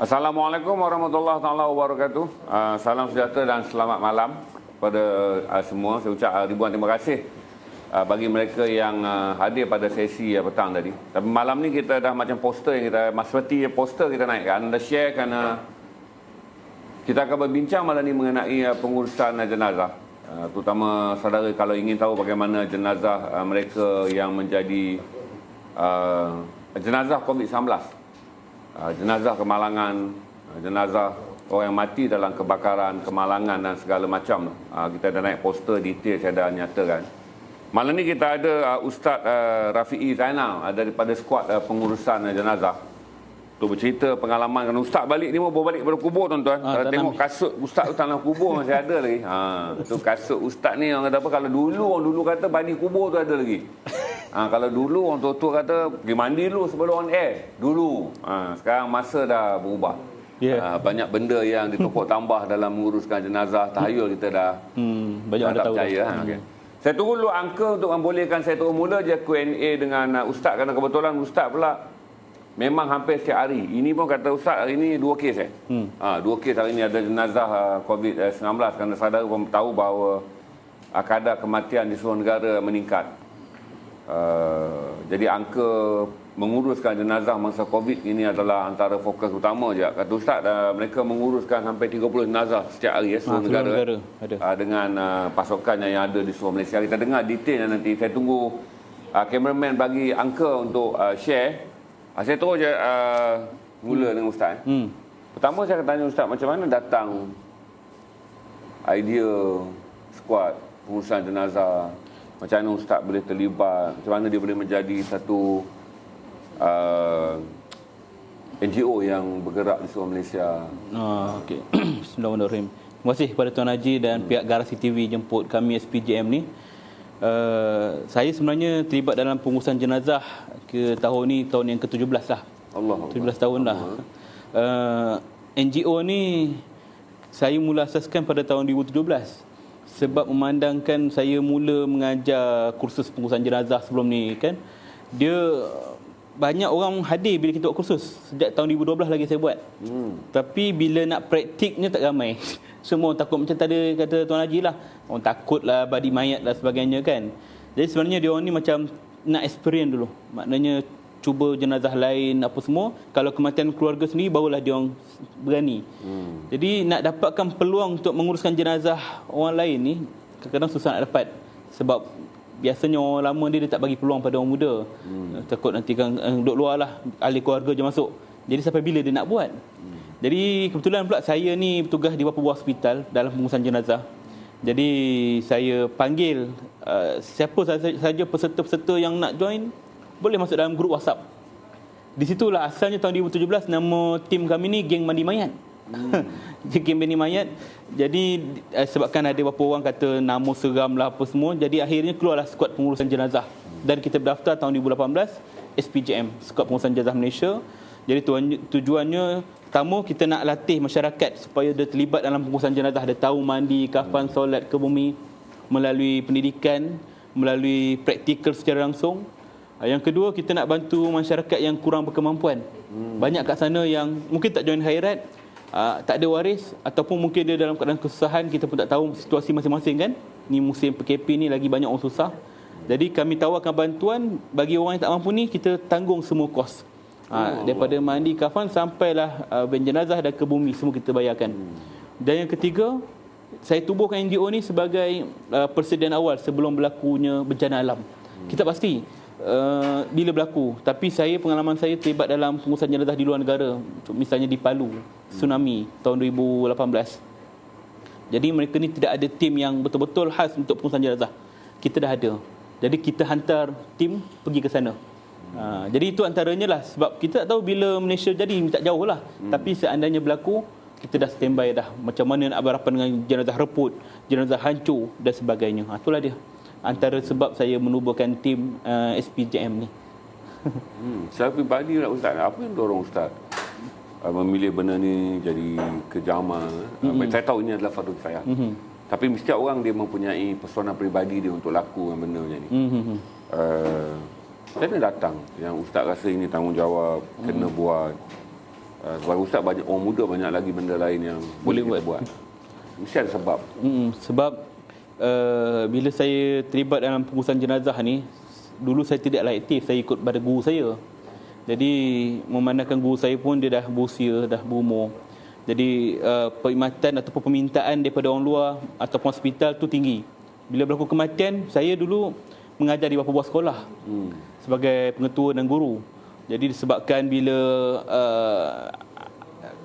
Assalamualaikum warahmatullahi taala wabarakatuh. Salam sejahtera dan selamat malam kepada semua. Saya ucap ribuan terima kasih bagi mereka yang hadir pada sesi petang tadi. Tapi malam ni kita dah macam poster yang kita seperti poster kita naikkan, anda share kerana kita akan berbincang malam ni mengenai pengurusan jenazah. Terutama saudara kalau ingin tahu bagaimana jenazah mereka yang menjadi jenazah COVID-19, jenazah kemalangan, jenazah orang yang mati dalam kebakaran, kemalangan dan segala macam. Kita dah naik poster detail, saya dah nyatakan. Malam ni kita ada Ustaz Rafi'i Zainal daripada skuad pengurusan jenazah. Tu bercerita pengalaman kerana Ustaz balik ni mau balik pada kubur tuan-tuan. Kalau tengok kasut Ustaz tu tanah kubur masih ada lagi. Tu kasut Ustaz ni orang kata apa, kalau dulu orang dulu kata bani kubur tu ada lagi. Kalau dulu orang tua-tua kata pergi mandi dulu sebelum on air. Dulu. Sekarang masa dah berubah. Banyak benda yang ditopok tambah dalam menguruskan jenazah. Tahayul kita dah banyak orang tahu. Percaya. Okay. Saya tunggu dulu angka untuk membolehkan saya terus mula je Q&A dengan Ustaz, kerana kebetulan Ustaz pula memang hampir setiap hari. Ini pun kata Ustaz hari ini 2 kes 2 kes hari ini ada jenazah COVID-19, kerana saudara pun tahu bahawa kadar kematian di seluruh negara meningkat. Jadi angka menguruskan jenazah masa COVID ini adalah antara fokus utama je. Kata Ustaz mereka menguruskan sampai 30 jenazah setiap hari seluruh negara dengan pasokan yang ada di seluruh Malaysia. Kita dengar detailnya nanti. Saya tunggu kameraman bagi angka untuk share. Saya terus je mula dengan Ustaz. Pertama saya akan tanya Ustaz, macam mana datang idea skuad pengurusan jenazah? Macam mana Ustaz boleh terlibat? Macam mana dia boleh menjadi satu NGO yang bergerak di seluruh Malaysia? Okey. Bismillahirrahmanirrahim. Terima kasih kepada Tuan Haji dan pihak Garasi TV jemput kami SPJM ni. Saya sebenarnya terlibat dalam pengurusan jenazah ke tahun ni, tahun yang ke-17 lah. 17 tahun dah. NGO ni saya mula asaskan pada tahun 2017 sebab memandangkan saya mula mengajar kursus pengurusan jenazah sebelum ni kan. Dia banyak orang hadir bila kita buat kursus. Sejak tahun 2012 lagi saya buat. Tapi bila nak praktiknya tak ramai. Semua orang takut, macam tadi kata Tuan Haji lah, orang takut lah badi mayat dan sebagainya kan. Jadi sebenarnya dia orang ni macam nak experience dulu. Maknanya cuba jenazah lain apa semua. Kalau kematian keluarga sendiri barulah dia orang berani. Jadi nak dapatkan peluang untuk menguruskan jenazah orang lain ni kadang-kadang susah nak dapat. Sebab biasanya orang lama dia tak bagi peluang pada orang muda. Takut nanti kan duduk luar lah, ahli keluarga je masuk. Jadi sampai bila dia nak buat? Jadi kebetulan pula saya ni bertugas di beberapa buah hospital dalam pengurusan jenazah. Jadi saya panggil siapa saja peserta-peserta yang nak join boleh masuk dalam grup WhatsApp. Di situlah asalnya tahun 2017 nama tim kami ni Geng Mandi Mayat. Geng Mandi Mayat. Jadi sebabkan ada beberapa orang kata nama seram lah apa semua, jadi akhirnya keluarlah skuad pengurusan jenazah. Dan kita berdaftar tahun 2018 SPJM, Skuad Pengurusan Jenazah Malaysia. Jadi tujuannya pertama kita nak latih masyarakat supaya dia terlibat dalam pengurusan jenazah, dia tahu mandi, kafan, solat ke bumi melalui pendidikan, melalui praktikal secara langsung. Yang kedua, kita nak bantu masyarakat yang kurang berkemampuan. Banyak kat sana yang mungkin tak join khairat, tak ada waris, ataupun mungkin dia dalam keadaan kesusahan, kita pun tak tahu situasi masing-masing kan. Ni musim PKP ni lagi banyak orang susah. Jadi kami tawarkan bantuan bagi orang yang tak mampu ni, kita tanggung semua kos. Daripada mandi, kafan sampailah ben jenazah dan ke bumi, semua kita bayarkan. Dan yang ketiga, saya tubuhkan NGO ni sebagai persediaan awal sebelum berlakunya bencana alam. Kita pasti bila berlaku, tapi pengalaman saya terlibat dalam pengurusan jenazah di luar negara, misalnya di Palu tsunami tahun 2018. Jadi mereka ni tidak ada tim yang betul-betul khas untuk pengurusan jenazah. Kita dah ada. Jadi kita hantar tim pergi ke sana. Jadi itu antaranya lah. Sebab kita tak tahu bila Malaysia jadi, tak jauh lah. Tapi seandainya berlaku, kita dah standby dah. Macam mana nak berhadapan dengan jenazah reput, jenazah hancur dan sebagainya. Itulah dia antara sebab saya menubuhkan tim SPJM ni. Saya pribadi lah Ustaz, apa yang dorong Ustaz memilih benda ni jadi kejaman? Saya tahu ini adalah fardu kifayah. Tapi setiap orang dia mempunyai pesona peribadi dia untuk lakukan benda macam ni. Saya nak datang yang Ustaz rasa ini tanggungjawab, kena buat. Sebab ustaz banyak, orang muda banyak lagi benda lain yang boleh kita buat. Mesti ada sebab. Sebab bila saya terlibat dalam pengurusan jenazah ni, dulu saya tidaklah aktif, saya ikut pada guru saya. Jadi memandangkan guru saya pun dia dah berusia, dah berumur. Jadi perkhidmatan ataupun permintaan daripada orang luar ataupun hospital tu tinggi. Bila berlaku kematian, saya dulu mengajar di beberapa buah sekolah sebagai pengetua dan guru. Jadi disebabkan bila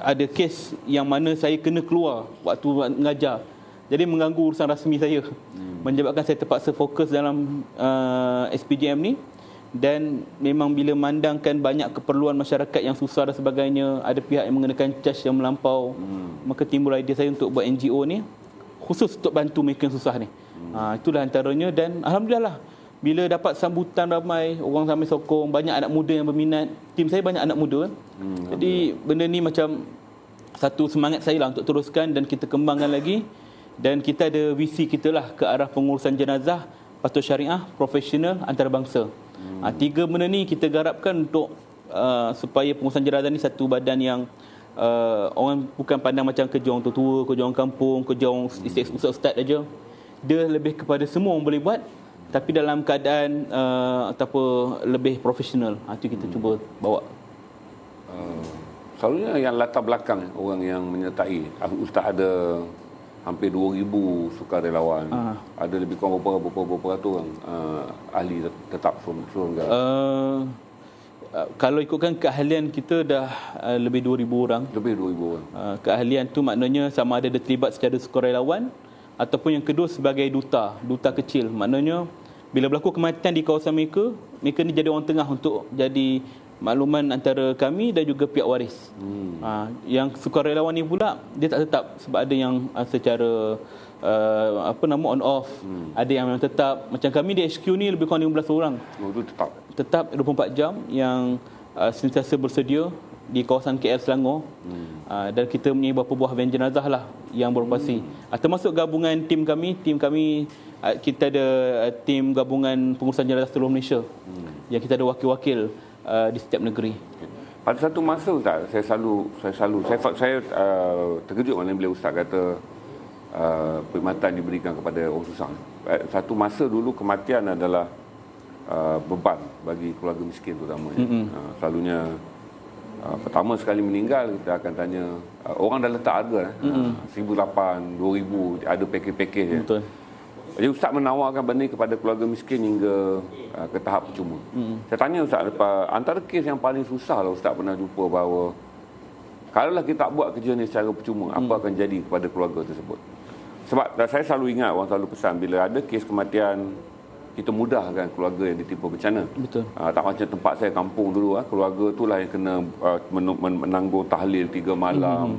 ada kes yang mana saya kena keluar waktu mengajar, jadi mengganggu urusan rasmi saya, menyebabkan saya terpaksa fokus dalam SPJM ni. Dan memang bila memandangkan banyak keperluan masyarakat yang susah dan sebagainya, ada pihak yang mengenakan cas yang melampau, maka timbul idea saya untuk buat NGO ni khusus untuk bantu mereka yang susah ni. Itulah antaranya. Dan alhamdulillah, bila dapat sambutan ramai, orang ramai sokong, banyak anak muda yang berminat. Tim saya banyak anak muda. Jadi benda ni macam satu semangat saya lah untuk teruskan dan kita kembangkan lagi. Dan kita ada visi kita lah ke arah pengurusan jenazah patuh syariah, profesional, antarabangsa. Tiga benda ni kita garapkan untuk supaya pengurusan jenazah ni satu badan yang orang bukan pandang macam kerja orang tua-tua, kerja orang kampung, kerja orang ustaz-ustaz aja. Dia lebih kepada semua orang boleh buat, tapi dalam keadaan lebih profesional. Itu kita cuba bawa. Selalunya yang latar belakang orang yang menyertai, ustaz ada hampir 2,000 sukarelawan. Ada lebih kurang berapa ratus orang ahli tetap seluruh negara. Kalau ikutkan keahlian kita dah lebih 2,000 orang. Lebih 2,000 orang. Keahlian tu maknanya sama ada dia terlibat secara sukarelawan ataupun yang kedua sebagai duta kecil. Maknanya bila berlaku kematian di kawasan mereka ni jadi orang tengah untuk jadi makluman antara kami dan juga pihak waris. Yang sukarelawan ni pula dia tak tetap, sebab ada yang secara on off, ada yang memang tetap. Macam kami di HQ ni lebih kurang 15 orang. Itu tetap 24 jam yang sentiasa bersedia di kawasan KL Selangor. Dan kita punya beberapa buah van jenazah lah yang beroperasi. Termasuk gabungan tim kami, kita ada tim gabungan pengurusan jenazah seluruh Malaysia. Yang kita ada wakil-wakil di setiap negeri. Pada satu masa ustaz, saya terkejut mana bila ustaz kata perkhidmatan diberikan kepada orang susah. Satu masa dulu kematian adalah beban bagi keluarga miskin terutamanya. Selalunya pertama sekali meninggal kita akan tanya orang dah letak harga 1,800, 2,000, ada pakej-pakej. Betul. Jadi ustaz menawarkan benda kepada keluarga miskin hingga ke tahap percuma. Saya tanya ustaz, antara kes yang paling susah lah ustaz pernah jumpa, bahawa kalaulah kita tak buat kerja ni secara percuma, apa akan jadi kepada keluarga tersebut? Sebab saya selalu ingat, orang selalu pesan, bila ada kes kematian, kita mudahkan keluarga yang ditimpa bencana. Betul. Tak macam tempat saya kampung dulu, keluarga itulah yang kena menanggung tahlil 3 malam.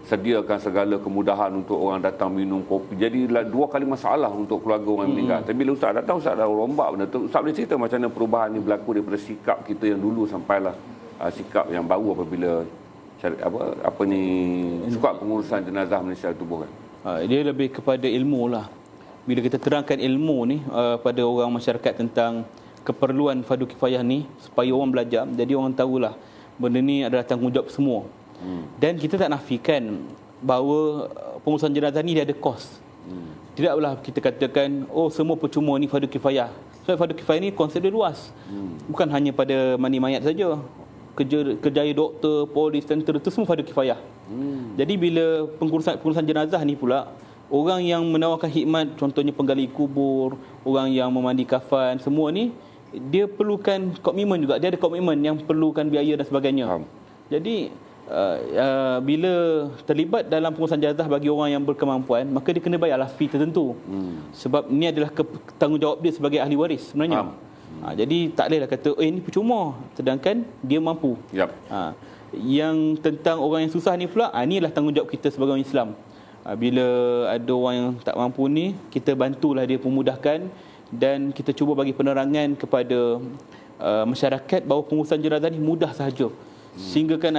Sediakan segala kemudahan untuk orang datang minum kopi. Jadi 2 kali masalah untuk keluarga orang meninggal. Tapi bila ustaz datang, ustaz dah rombak benda tu. Ustaz boleh cerita macam mana perubahan ni berlaku daripada sikap kita yang dulu sampailah sikap yang baru apabila sukat pengurusan jenazah Malaysia tubuhkan. Dia lebih kepada ilmu lah. Bila kita terangkan ilmu ni pada orang masyarakat tentang keperluan fardu kifayah ni, supaya orang belajar, jadi orang tahulah benda ni adalah tanggungjawab semua. Dan kita tak nafikan bahawa pengurusan jenazah ni dia ada kos. Tidaklah kita katakan semua percuma ni fardu kifayah. Sebab fardu kifayah ni konsep dia luas. Bukan hanya pada mandi mayat saja. Kerjaya doktor, polis, tentera, itu semua fardu kifayah. Jadi bila pengurusan jenazah ni pula, orang yang menawarkan khidmat, contohnya penggali kubur, orang yang memandi kafan, semua ni dia perlukan komitmen juga. Dia ada komitmen yang perlukan biaya dan sebagainya. Jadi bila terlibat dalam pengurusan jenazah bagi orang yang berkemampuan, maka dia kena bayarlah fee tertentu. Sebab ini adalah tanggungjawab dia sebagai ahli waris sebenarnya. Jadi tak bolehlah kata ini percuma sedangkan dia mampu. Yang tentang orang yang susah ni pula, inilah tanggungjawab kita sebagai orang Islam. Bila ada orang yang tak mampu ni, kita bantulah dia, pemudahkan, dan kita cuba bagi penerangan kepada masyarakat bahawa pengurusan jenazah ni mudah sahaja. Sehingga kan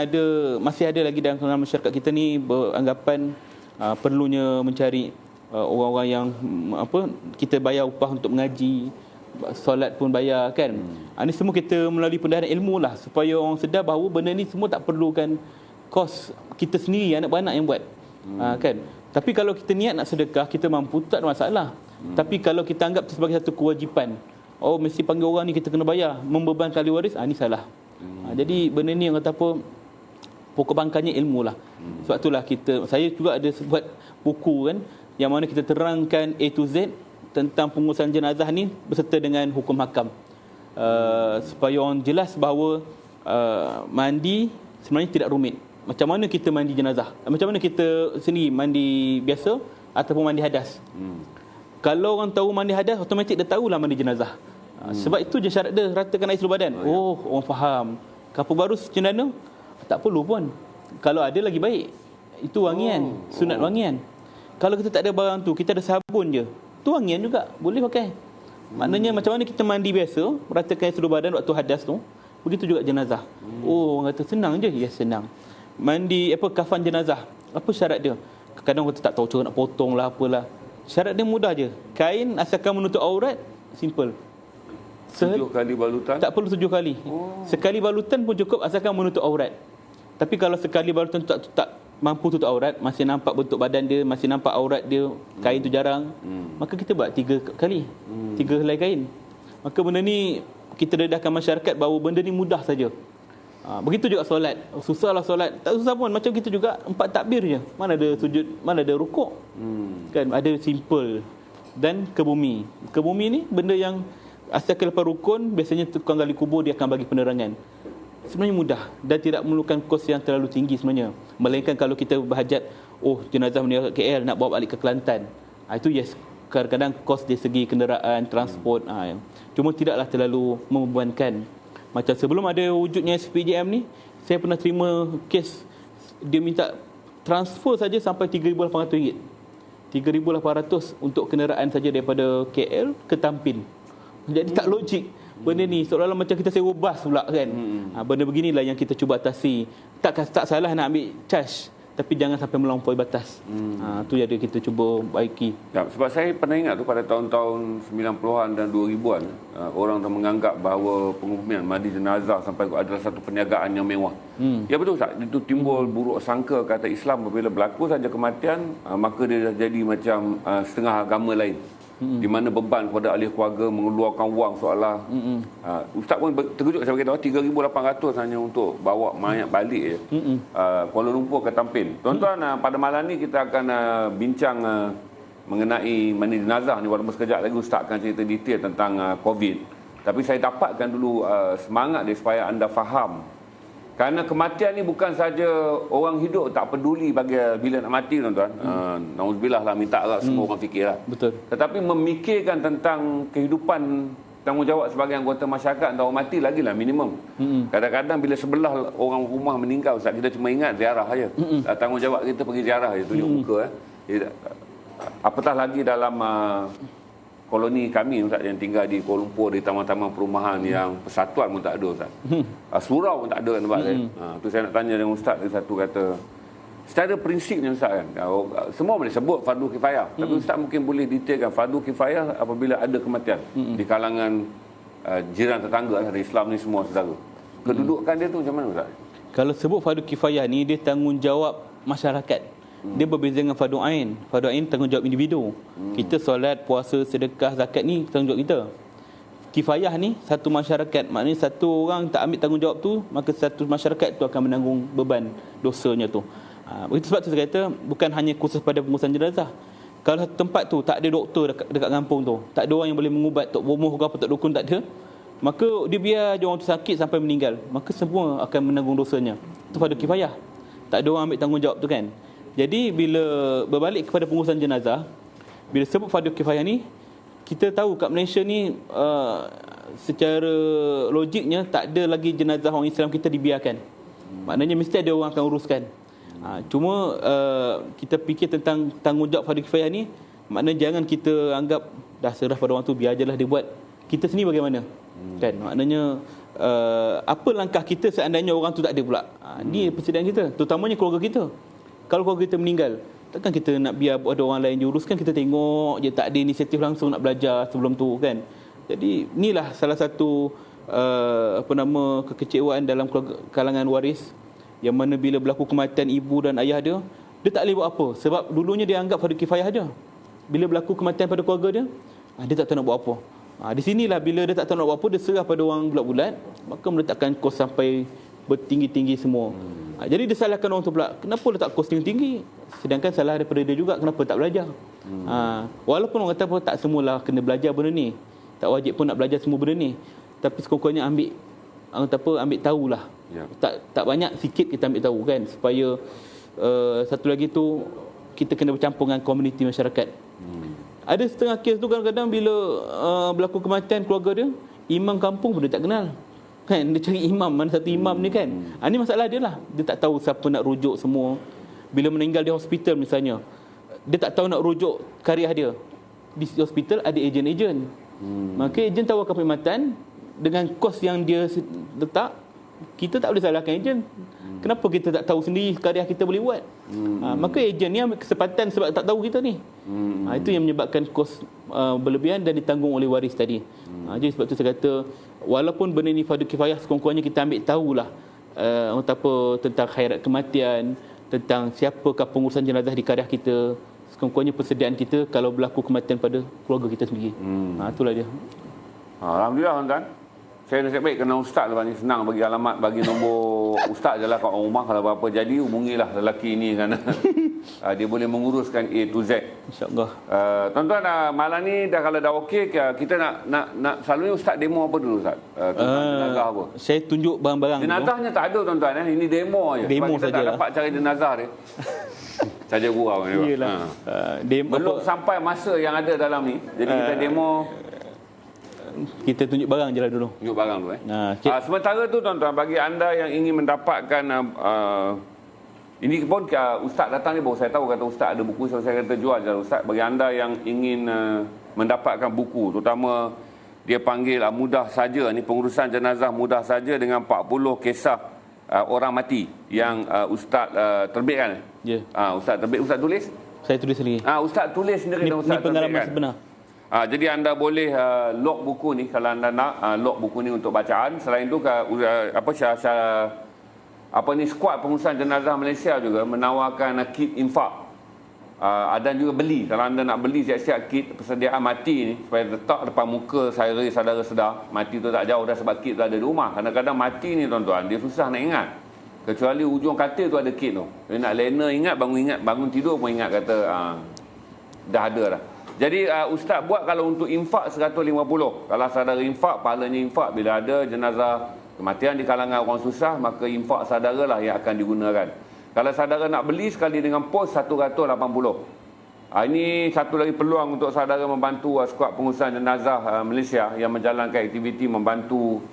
masih ada lagi dalam kalangan masyarakat kita ni beranggapan perlunya mencari orang-orang yang kita bayar upah untuk mengaji, solat pun bayar kan. Ini semua kita melalui pendaharan ilmu lah, supaya orang sedar bahawa benda ni semua tak perlukan kos kita sendiri, anak beranak yang buat. Kan. Tapi kalau kita niat nak sedekah, kita mampu, tak ada masalah. Tapi kalau kita anggap itu sebagai satu kewajipan, oh mesti panggil orang ni kita kena bayar, membebankan ahli waris, ni salah. Jadi benda ni yang kata apa, pokok pangkalnya ilmu lah. Sebab itulah saya juga ada buat buku kan, yang mana kita terangkan A to Z tentang pengurusan jenazah ni berserta dengan hukum hakam, supaya orang jelas bahawa mandi sebenarnya tidak rumit. Macam mana kita mandi jenazah, macam mana kita sendiri mandi biasa ataupun mandi hadas. Kalau orang tahu mandi hadas, automatik dia tahulah mandi jenazah. Sebab itu je syarat dia, ratakan air seluruh badan. Orang faham. Kapur baru cendana tak perlu pun, kalau ada lagi baik. Itu wangian, sunat wangian. Kalau kita tak ada barang tu, kita ada sabun je, tu wangian juga, boleh pakai. Maknanya macam mana kita mandi biasa, ratakan air seluruh badan waktu hadas tu, begitu juga jenazah. Orang kata senang je. Ya senang. Mandi kafan jenazah, apa syarat dia? Kadang kita tak tahu cara nak potong lah apalah. Syarat dia mudah je, kain asalkan menutup aurat, simple. 7 kali balutan? Tak perlu 7 kali. Sekali balutan pun cukup asalkan menutup aurat. Tapi kalau sekali balutan tak mampu tutup aurat, masih nampak bentuk badan dia, masih nampak aurat dia, kain tu jarang, maka kita buat 3 kali, 3 helai kain. Maka benda ni kita dedahkan masyarakat bahawa benda ni mudah saja. Begitu juga solat. Susahlah solat, tak susah pun. Macam kita juga 4 takbir je, mana ada sujud, mana ada rukuk. Kan ada simple. Dan ke bumi ni benda yang asalkan lepas rukun, biasanya tukang gali kubur dia akan bagi penerangan. Sebenarnya mudah dan tidak memerlukan kos yang terlalu tinggi sebenarnya. Melainkan kalau kita berhajat, jenazah meninggal kat KL nak bawa balik ke Kelantan, itu yes, kadang-kadang kos dari segi kenderaan, transport, cuma tidaklah terlalu membebankan. Macam sebelum ada wujudnya SPJM ni, saya pernah terima kes dia minta transfer saja sampai RM3,800. RM3,800 untuk kenderaan saja daripada KL ke Tampin. Jadi tak logik benda ni, seolah-olah macam kita sewa bas pula kan. Benda beginilah yang kita cuba atasi. Tak salah nak ambil charge, tapi jangan sampai melampaui batas. Tu yang kita cuba baiki. Ya, sebab saya pernah ingat tu pada tahun-tahun 90-an dan 2000-an, orang dah menganggap bahawa penguburan mandi jenazah sampai adalah satu perniagaan yang mewah. Ya betul Ustaz, itu timbul buruk sangka kata Islam apabila berlaku saja kematian, maka dia dah jadi macam setengah agama lain. Di mana beban kepada ahli keluarga mengeluarkan wang seolah Ustaz pun terkejut saya beritahu RM3,800 hanya untuk bawa mayat balik je. Kuala Lumpur ke Tampin. Tuan-tuan, pada malam ni kita akan bincang mengenai mandi jenazah ni, walaupun sekejap lagi Ustaz akan cerita detail tentang COVID. Tapi saya dapatkan dulu semangat dia supaya anda faham. Kerana kematian ni bukan saja orang hidup tak peduli bagi bila nak mati, tuan-tuan. Nauzubillah lah, minta Allah semua orang fikirlah. Betul. Tetapi memikirkan tentang kehidupan, tanggungjawab sebagai anggota masyarakat dan orang mati lagilah minimum. Kadang-kadang bila sebelah orang rumah meninggal, Ustaz, kita cuma ingat ziarah saja. Tanggungjawab kita pergi ziarah je, tunjuk muka. Apatah lagi dalam koloni kami, Ustaz, yang tinggal di Kuala Lumpur, di taman-taman perumahan yang persatuan pun tak ada, Ustaz. Surau pun tak ada tempat saya. Tu saya nak tanya dengan Ustaz satu kata. Secara prinsipnya, Ustaz, kan, semua boleh sebut fardu kifayah. Tapi Ustaz mungkin boleh detailkan fardu kifayah apabila ada kematian di kalangan jiran tetangga dari Islam ni semua saudara. Kedudukan dia tu macam mana, Ustaz? Kalau sebut fardu kifayah ni, dia tanggungjawab masyarakat. Dia berbeza dengan fardu ain. Fardu ain tanggungjawab individu. Kita solat, puasa, sedekah, zakat ni tanggungjawab kita. Kifayah ni satu masyarakat. Maknanya satu orang tak ambil tanggungjawab tu, maka satu masyarakat tu akan menanggung beban dosanya tu. Begitu sebab tu saya kata bukan hanya khusus pada pengurusan jenazah. Kalau satu tempat tu tak ada doktor dekat kampung tu, tak ada orang yang boleh mengubat, tok bomoh ke apa, tok dukun tak ada, maka dia biar je orang tu sakit sampai meninggal, maka semua akan menanggung dosanya. Itu fardu kifayah. Tak ada orang ambil tanggungjawab tu kan. Jadi bila berbalik kepada pengurusan jenazah, bila sebut fardu kifayah ni, kita tahu kat Malaysia ni secara logiknya tak ada lagi jenazah orang Islam kita dibiarkan. Maknanya mesti ada orang akan uruskan. Cuma kita fikir tentang tanggungjawab fardu kifayah ni, maknanya jangan kita anggap dah serah pada orang tu, biar je lah dia buat. Kita sendiri bagaimana? Kan? Maknanya apa langkah kita seandainya orang tu tak ada pula? Ni persediaan kita, terutamanya keluarga kita. Kalau keluarga kita meninggal, takkan kita nak biar ada orang lain diuruskan? Kita tengok je, tak ada inisiatif langsung nak belajar sebelum tu kan. Jadi inilah salah satu kekecewaan dalam kalangan waris, yang mana bila berlaku kematian ibu dan ayah dia tak boleh buat apa. Sebab dulunya dia anggap fardu kifayah dia. Bila berlaku kematian pada keluarga dia, dia tak tahu nak buat apa. Di sinilah bila dia tak tahu nak buat apa, dia serah pada orang bulat-bulat, maka meletakkan kos sampai bertinggi-tinggi semua. Jadi dia salahkan orang tu pula, kenapa letak kos tinggi-tinggi, sedangkan salah daripada dia juga, kenapa tak belajar. Walaupun orang kata tak semualah kena belajar benda ni, tak wajib pun nak belajar semua benda ni, tapi sekurang-kurangnya ambil tahulah. Tak banyak, sikit kita ambil tahu kan, supaya satu lagi tu kita kena bercampur dengan komuniti masyarakat. Ada setengah kes tu kadang-kadang bila berlaku kematian keluarga dia, imam kampung pun dia tak kenal kan. Dia cari imam, mana satu imam ni kan. Ini masalah dia lah, dia tak tahu siapa nak rujuk semua. Bila meninggal di hospital misalnya, dia tak tahu nak rujuk kariah dia. Di hospital ada ejen-ejen, maka ejen tahu akan perkhidmatan dengan kos yang dia letak. Kita tak boleh salahkan ejen. Kenapa kita tak tahu sendiri karya kita boleh buat? Maka ejen ni ambil kesempatan sebab tak tahu kita ni. Itu yang menyebabkan kos berlebihan dan ditanggung oleh waris tadi. Jadi sebab tu saya kata, walaupun benda ni fardu kifayah, sekurang-kurangnya kita ambil tahulah tentang khairat kematian, tentang siapakah pengurusan jenazah di karya kita, sekurang-kurangnya persediaan kita kalau berlaku kematian pada keluarga kita sendiri. Itulah dia. Alhamdulillah tuan-tuan. Saya nasib baik kena ustaz lepas ni, senang bagi alamat, bagi nombor ustaz je lah kat orang rumah. Kalau apa-apa jadi, hubungilah lelaki ni kerana dia boleh menguruskan A to Z. InsyaAllah. Tuan-tuan, malam ni dah kalau dah okey, kita nak selalunya ustaz demo apa dulu ustaz? Jenazah apa? Saya tunjuk barang-barang. Jenazahnya tak ada tuan-tuan, ini demo je. Demo sebab kita tak sajalah. dapat cari jenazah dia. Saja gurau ni. Belum sampai masa yang ada dalam ni. Jadi kita demo. Kita tunjuk barang je lah dulu. Tunjuk barang dulu. Sementara tu tuan-tuan, bagi anda yang ingin mendapatkan ini pun ustaz datang ni baru saya tahu, kata ustaz ada buku, so saya kata jual je ustaz. Bagi anda yang ingin mendapatkan buku, terutama dia panggil mudah saja ni, pengurusan jenazah mudah saja dengan 40 kisah orang mati yang ustaz terbitkan. Ya. Ustaz terbit, ustaz tulis? Saya tulis lagi. Ustaz tulis sendiri dan ustaz terbitkan. Ini pengalaman terbitkan. sebenar. Jadi anda boleh log buku ni kalau anda nak log buku ni untuk bacaan. Selain itu skuad pengurusan jenazah Malaysia juga menawarkan kit infak. Dan juga beli, kalau anda nak beli siap-siap kit persediaan mati ni supaya letak depan muka saudara sedar mati tu tak jauh dah, sebab kit tu ada di rumah. Kadang-kadang mati ni tuan-tuan, dia susah nak ingat, kecuali ujung katil tu ada kit tu. Dia nak lena ingat, bangun tidur pun ingat, kata dah ada dah. Jadi ustaz buat kalau untuk infak 150. Kalau saudara infak, pahalanya infak. Bila ada jenazah kematian di kalangan orang susah, maka infak saudara lah yang akan digunakan. Kalau saudara nak beli sekali dengan pos 180. Ini satu lagi peluang untuk saudara membantu skuad pengurusan jenazah Malaysia yang menjalankan aktiviti membantu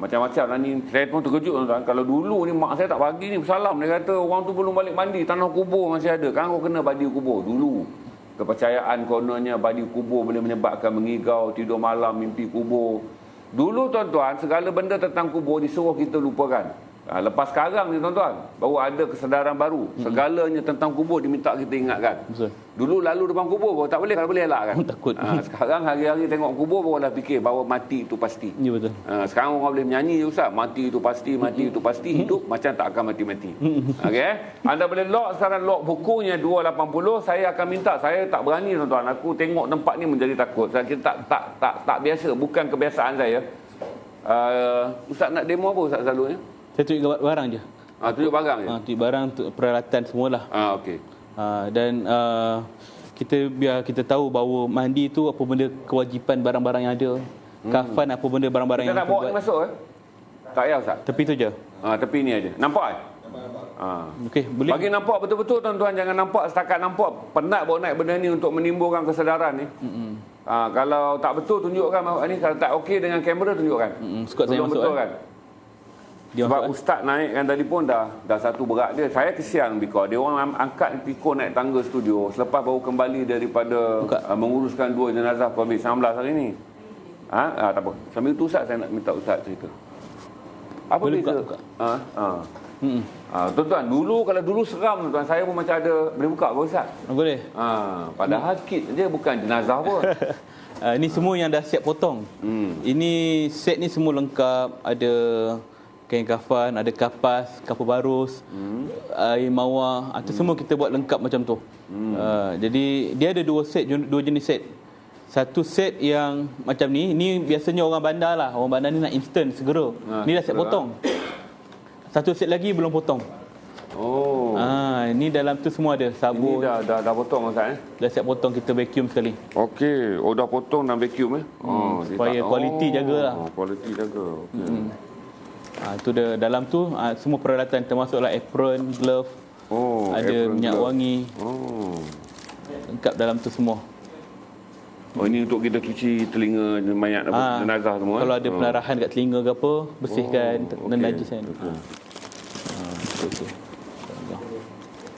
macam-macam lah ni. Saya pun terkejut tuan-tuan. Kalau dulu ni mak saya tak bagi ni salam, dia kata orang tu belum balik mandi, tanah kubur masih ada kan, kau kena badi kubur dulu. Kepercayaan kononnya badi kubur boleh menyebabkan mengigau, tidur malam, mimpi kubur. Dulu tuan-tuan, segala benda tentang kubur disuruh kita lupakan. Lepas sekarang ni tuan-tuan, baru ada kesedaran baru. Segalanya tentang kubur diminta kita ingatkan. Betul. Dulu lalu depan kubur baru tak boleh, kalau boleh elak kan. Takut. Sekarang hari-hari tengok kubur barulah fikir bahawa mati itu pasti. Ya betul. Sekarang orang boleh menyanyi je ustaz, mati itu pasti, mati itu pasti, hidup macam tak akan mati-mati. Okey. Anda boleh lock sekarang, lock bukunya 280. Saya akan minta, saya tak berani tuan-tuan. Aku tengok tempat ni menjadi takut. Saya kira tak biasa, bukan kebiasaan saya. Ustaz nak demo apa ustaz selalunya? Saya tunjuk barang je. Tunjuk barang je. Tunjuk barang, peralatan semualah. Okey. Dan biar kita tahu bahawa mandi tu apa benda kewajipan barang-barang yang ada. Kafan apa benda barang-barang kita yang nak bawa ni masuk tak payah ustaz. Tepi tu je. Tepi ni aja. Nampak Okey, boleh. Bagi nampak betul-betul tuan-tuan, jangan nampak setakat nampak. Penat bawa naik benda ni untuk menimbulkan kesedaran ni. Kalau tak betul tunjukkan ni, kalau tak okey dengan kamera tunjukkan. Skuad saya masuk betul kan. Sebab ustaz naikkan tadi pun dah satu berat dia. Saya kesian because dia orang angkat pikul naik tangga studio selepas baru kembali daripada menguruskan 2 jenazah COVID-19 hari ni. Tak apa. Sambil tu ustaz saya nak minta ustaz cerita. Apa boleh beza? buka. Tuan-tuan, kalau dulu seram tuan, saya pun macam ada boleh buka ke ustaz? Boleh. Padahal kit je, bukan jenazah pun. Ini semua yang dah siap potong. Ini set ni semua lengkap. Ada kain kafan, ada kapas barus, air mawar. Itu semua kita buat lengkap macam tu. Jadi dia ada dua jenis set. Satu set yang macam ni biasanya orang bandar lah. Orang bandar ni nak instant, segera. Ni dah siap potong. Satu set lagi belum potong. Ini dalam tu semua ada sabun. Ini dah potong Ustaz Dah siap potong, kita vacuum sekali. Okey, dah potong dan vacuum supaya kualiti jagalah. Kualiti jaga. Okey. Tu dia, dalam tu semua peralatan termasuklah apron, glove. Ada minyak wangi. Lengkap dalam tu semua. Ini untuk kita cuci telinga mayat jenazah semua. Kalau ada pendarahan kat telinga ke apa, bersihkan, nenajisan.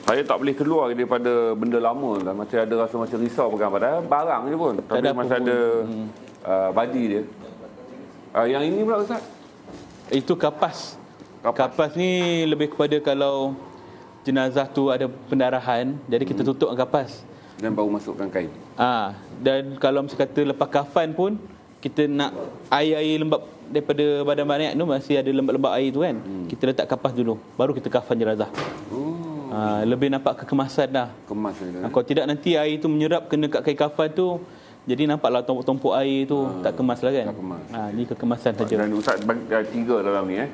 Saya tak boleh keluar daripada benda lama lah. Macam ada rasa macam risau pegang. Padahal barang je pun. Tapi masih ada badi dia. Yang ini pula Ustaz? Itu kapas. Kapas ni lebih kepada kalau jenazah tu ada pendarahan, jadi kita tutup dengan kapas. Dan baru masukkan kain. Dan kalau misalnya kata lepas kafan pun, kita nak air lembab daripada badan mayat tu, masih ada lembab-lembab air tu kan. Kita letak kapas dulu, baru kita kafan jenazah. Lebih nampak kekemasan dah. Kemas dia. Kalau tidak nanti air tu menyerap kena kat kain kafan tu, jadi nampaklah tumpuk-tumpuk air tu tak kemas lah kan. Tak kemas. Ni kekemasan saja. Dan Ustaz bagi 3 dalam ni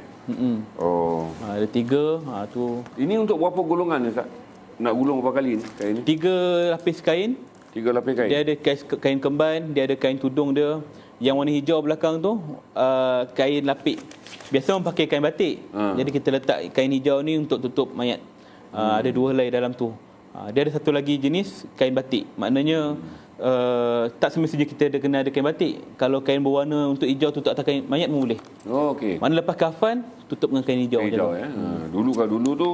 Ada 3 tu. Ini untuk berapa golongan Ustaz? Nak gulung berapa kali ni kain ni? 3 lapis kain. 3 lapis kain. Dia ada kain kemban, dia ada kain tudung dia. Yang warna hijau belakang tu kain lapik. Biasa orang pakai kain batik. Jadi kita letak kain hijau ni untuk tutup mayat. Ada 2 helai dalam tu. Dia ada satu lagi jenis kain batik. Maknanya tak semestinya kita kena ada kain batik. Kalau kain berwarna untuk hijau tutup atas kain mayat pun boleh. Okey. Mana lepas kafan tutup dengan kain hijau. Kain hijau dulu tu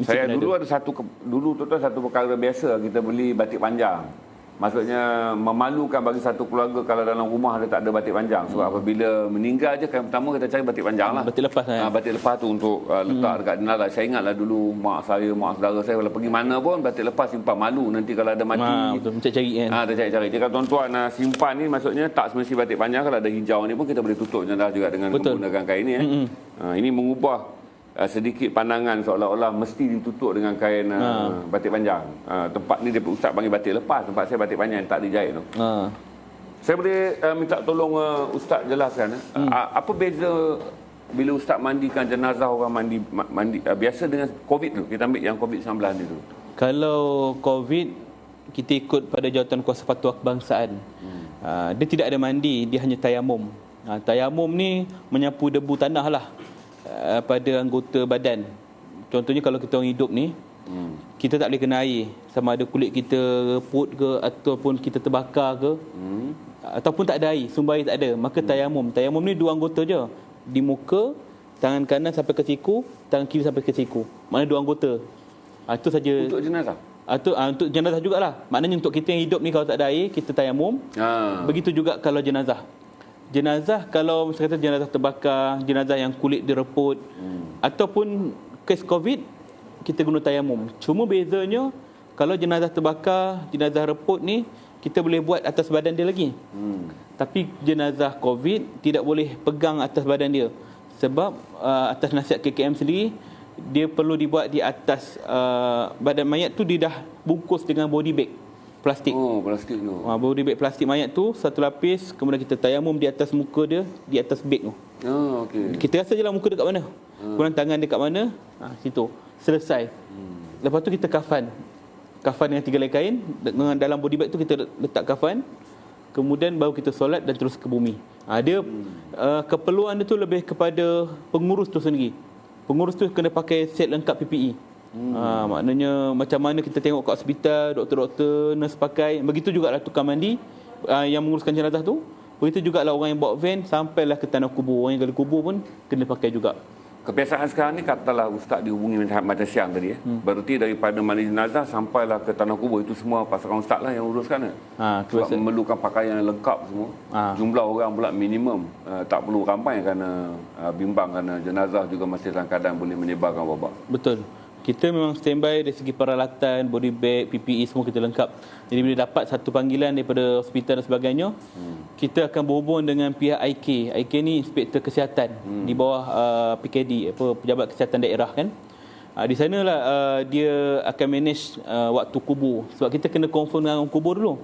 saya dulu ada satu perkara biasa, kita beli batik panjang. Maksudnya memalukan bagi satu keluarga kalau dalam rumah ada tak ada batik panjang. Sebab apabila meninggal je, kain pertama kita cari batik panjang lah. Batik lepas batik lepas tu untuk letak dekat jenazah. Saya ingatlah dulu mak saudara saya kalau pergi mana pun batik lepas simpan, malu nanti kalau ada mati. Betul, mencari kan. Dia cari-cari. Jika tuan-tuan simpan ni, maksudnya tak semesti batik panjang. Kalau ada hijau ni pun kita boleh tutup jenazah juga dengan menggunakan kain ni. Ini mengubah sedikit pandangan seolah-olah mesti ditutup dengan kain batik panjang. Tempat ni dia Ustaz panggil batik lepas, tempat saya batik panjang tak dijahit tu. Saya boleh minta tolong Ustaz jelaskan apa beza bila Ustaz mandikan jenazah orang mandi biasa dengan COVID tu. Kita ambil yang COVID-19 ni tu. Kalau COVID, kita ikut pada jawatan kuasa fatwa kebangsaan. Dia tidak ada mandi, dia hanya tayamum. Tayamum ni menyapu debu tanah lah pada anggota badan. Contohnya kalau kita orang hidup ni, kita tak boleh kena air, sama ada kulit kita reput ke ataupun kita terbakar ke, ataupun tak ada air, sumber air tak ada, maka tayamum ni 2 anggota je, di muka, tangan kanan sampai ke siku, tangan kiri sampai ke siku, maknanya 2 anggota. Itu saja untuk jenazah. Untuk jenazah jugalah. Maknanya untuk kita yang hidup ni, kalau tak ada air, kita tayamum. Begitu juga kalau jenazah. Jenazah, kalau misalnya jenazah terbakar, jenazah yang kulit direput, ataupun kes COVID, kita guna tayamum. Cuma bezanya, kalau jenazah terbakar, jenazah reput ni, kita boleh buat atas badan dia lagi. Tapi jenazah COVID tidak boleh pegang atas badan dia. Sebab atas nasihat KKM sendiri, dia perlu dibuat di atas badan mayat tu, dia dah bungkus dengan body bag plastik. Plastik tu. Body bag plastik mayat tu satu lapis, kemudian kita tayamum di atas muka dia, di atas bag tu. Okey. Kita rasa je lah muka dekat mana. Kemudian tangan dekat mana, situ. Selesai. Lepas tu kita kafan. Kafan dengan 3 helai kain, dengan dalam body bag tu kita letak kafan. Kemudian baru kita solat dan terus ke bumi. Dia keperluan dia tu lebih kepada pengurus tu sendiri. Pengurus tu kena pakai set lengkap PPE. Maknanya macam mana kita tengok kat hospital, doktor-doktor, nurse pakai, begitu jugalah tukang mandi yang menguruskan jenazah tu. Begitu jugalah orang yang bawa van sampailah ke tanah kubur. Orang yang gali kubur pun kena pakai juga. Kebiasaan sekarang ni, katalah Ustaz dihubungi macam siang tadi berarti daripada mandi jenazah sampailah ke tanah kubur, itu semua pasukan Ustaz lah yang uruskan. Sebab memerlukan pakaian yang lengkap semua. Jumlah orang pula minimum, tak perlu ramai kerana bimbang, kerana jenazah juga masih dalam keadaan boleh menyebarkan wabak. Betul. Kita memang standby dari segi peralatan, body bag, PPE semua kita lengkap. Jadi bila dapat satu panggilan daripada hospital dan sebagainya, kita akan berhubung dengan pihak IK. IK ni Inspektor Kesihatan di bawah PKD, Pejabat Kesihatan Daerah kan. Di sanalah dia akan manage waktu kubur. Sebab kita kena confirm dengan kubur dulu.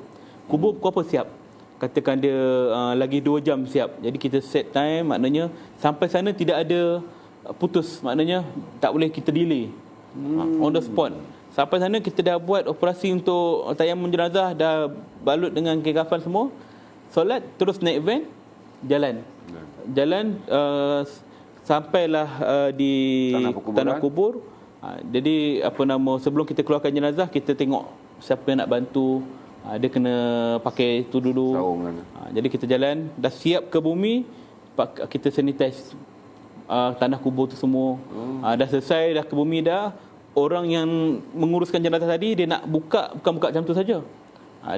Kubur pukul apa siap? Katakan dia lagi 2 jam siap. Jadi kita set time, maknanya sampai sana tidak ada putus. Maknanya tak boleh kita delay. On the spot. Sampai sana kita dah buat operasi untuk tayamum jenazah, dah balut dengan kain kafan semua. Solat, terus naik van, jalan. Sampailah di tanah kubur. Jadi sebelum kita keluarkan jenazah, kita tengok siapa yang nak bantu. Dia kena pakai itu dulu. Jadi kita jalan, dah siap ke bumi, kita sanitize tanah kubur tu semua. Dah selesai, dah ke bumi dah. Orang yang menguruskan jenazah tadi, dia nak bukan buka macam tu saja.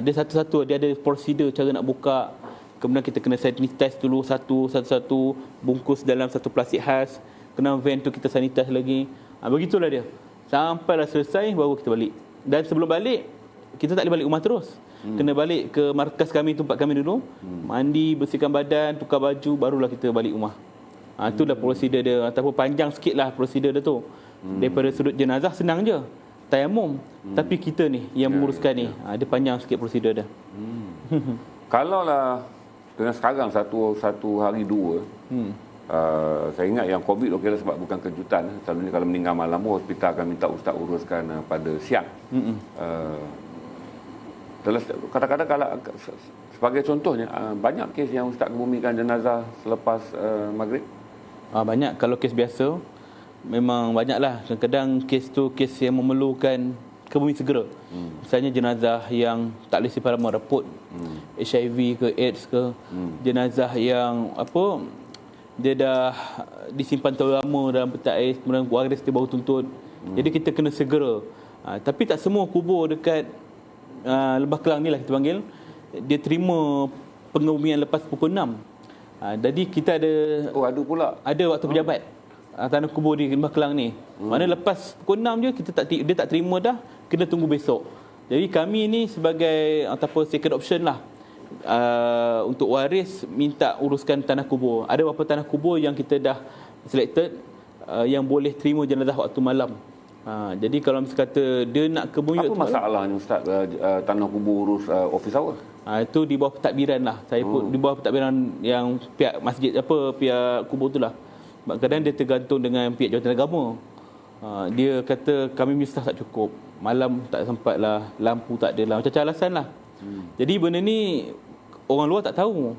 Dia satu-satu, dia ada prosedur cara nak buka. Kemudian kita kena sanitize dulu satu-satu, bungkus dalam satu plastik khas. Kena van tu kita sanitize lagi. Begitulah dia. Sampailah selesai, baru kita balik. Dan sebelum balik, kita tak boleh balik rumah terus. Kena balik ke markas kami, tempat kami dulu. Mandi, bersihkan badan, tukar baju, barulah kita balik rumah. Itulah prosedur dia. Ataupun panjang sikit lah prosedur dia tu. Daripada sudut jenazah senang je, tayamum. Tapi kita ni yang menguruskan ni, dia panjang sikit prosedur dia. Kalaulah dengan sekarang satu hari dua, saya ingat yang COVID okeylah sebab bukan kejutan. Selalunya kalau meninggal malam, hospital akan minta ustaz uruskan pada siang. Kadang-kadang kalau sebagai contohnya, banyak kes yang ustaz kebumikan jenazah selepas maghrib. Banyak. Kalau kes biasa memang banyaklah. Kadang-kadang kes tu kes yang memerlukan kebumi segera. Misalnya jenazah yang tak boleh simpan lama, reput, HIV ke AIDS ke, jenazah yang dia dah disimpan terlalu lama dalam peti ais, kemudian waris dia baru tuntut. Jadi kita kena segera. Tapi tak semua kubur dekat Lembah Kelang ni lah kita panggil, dia terima pengebumian lepas pukul 6. Jadi kita ada ada pula. Ada waktu pejabat tanah kubur di Lembah Kelang ni. Mana lepas pukul 6 je dia tak terima dah, kena tunggu besok. Jadi kami ni sebagai ataupun second option lah, untuk waris minta uruskan tanah kubur. Ada beberapa tanah kubur yang kita dah selected yang boleh terima jenazah waktu malam. Jadi kalau misalnya kata dia nak ke bumi, apa masalahnya ustaz tanah kubur urus office hour? Itu di bawah pentadbiran lah. Saya pun di bawah pentadbiran yang pihak masjid pihak kubur tu lah. Kadang dia tergantung dengan pihak jawatan agama. Dia kata kami punya staff tak cukup, malam tak sempat lah, lampu tak ada lah, macam-macam alasan lah. Jadi benda ni orang luar tak tahu.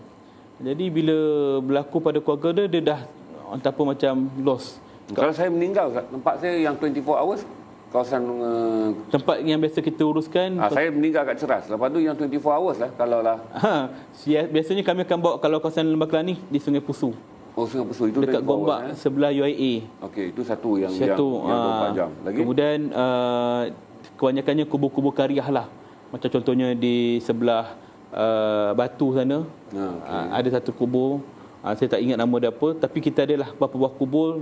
Jadi bila berlaku pada keluarga dia dah ataupun macam loss. Kalau saya meninggal, tempat saya yang 24 hours, kawasan tempat yang biasa kita uruskan, saya meninggal kat Ceras. Lepas tu yang 24 hours lah kalau lah. Biasanya kami akan bawa, kalau kawasan Lembah Kelang ni di Sungai Pusu. Sungai Pusu itu dekat Gombak sebelah UIA. Okey, itu satu yang 24 jam. Lagi? Kemudian kebanyakannya kubur-kubur kariah lah. Macam contohnya di sebelah Batu sana. Ada satu kubur. Saya tak ingat nama dia apa, tapi kita adalah beberapa buah kubur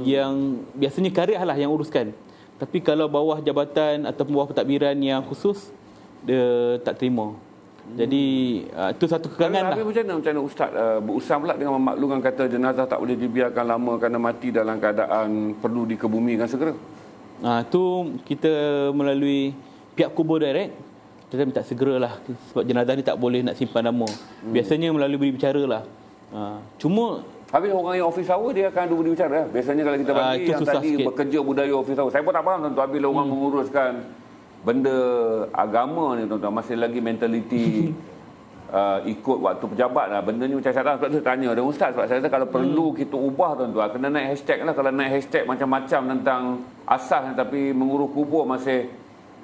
yang biasanya kariah lah yang uruskan. Tapi kalau bawah jabatan ataupun bawah pentadbiran yang khusus, dia tak terima. Jadi itu satu kekurangan lah. Tapi macam mana ustaz berusaha pula dengan memaklumkan kata jenazah tak boleh dibiarkan lama kerana mati dalam keadaan perlu dikebumikan segera? Itu kita melalui pihak kubur direct, kita minta segeralah sebab jenazah ni tak boleh nak simpan lama. Biasanya melalui berbicara lah. Cuma habis orang yang office hour dia akan ada berbicara. Biasanya kalau kita bagi yang tadi sikit bekerja budaya office hour, saya pun tak faham tuan-tuan, bila orang menguruskan benda agama ni tuan-tuan, masih lagi mentaliti ikut waktu pejabat lah. Benda ni macam saya tanya dengan ustaz, sebab saya rasa kalau perlu kita ubah tuan-tuan, kena naik hashtag lah. Kalau naik hashtag macam-macam tentang asas, tapi mengurus kubur masih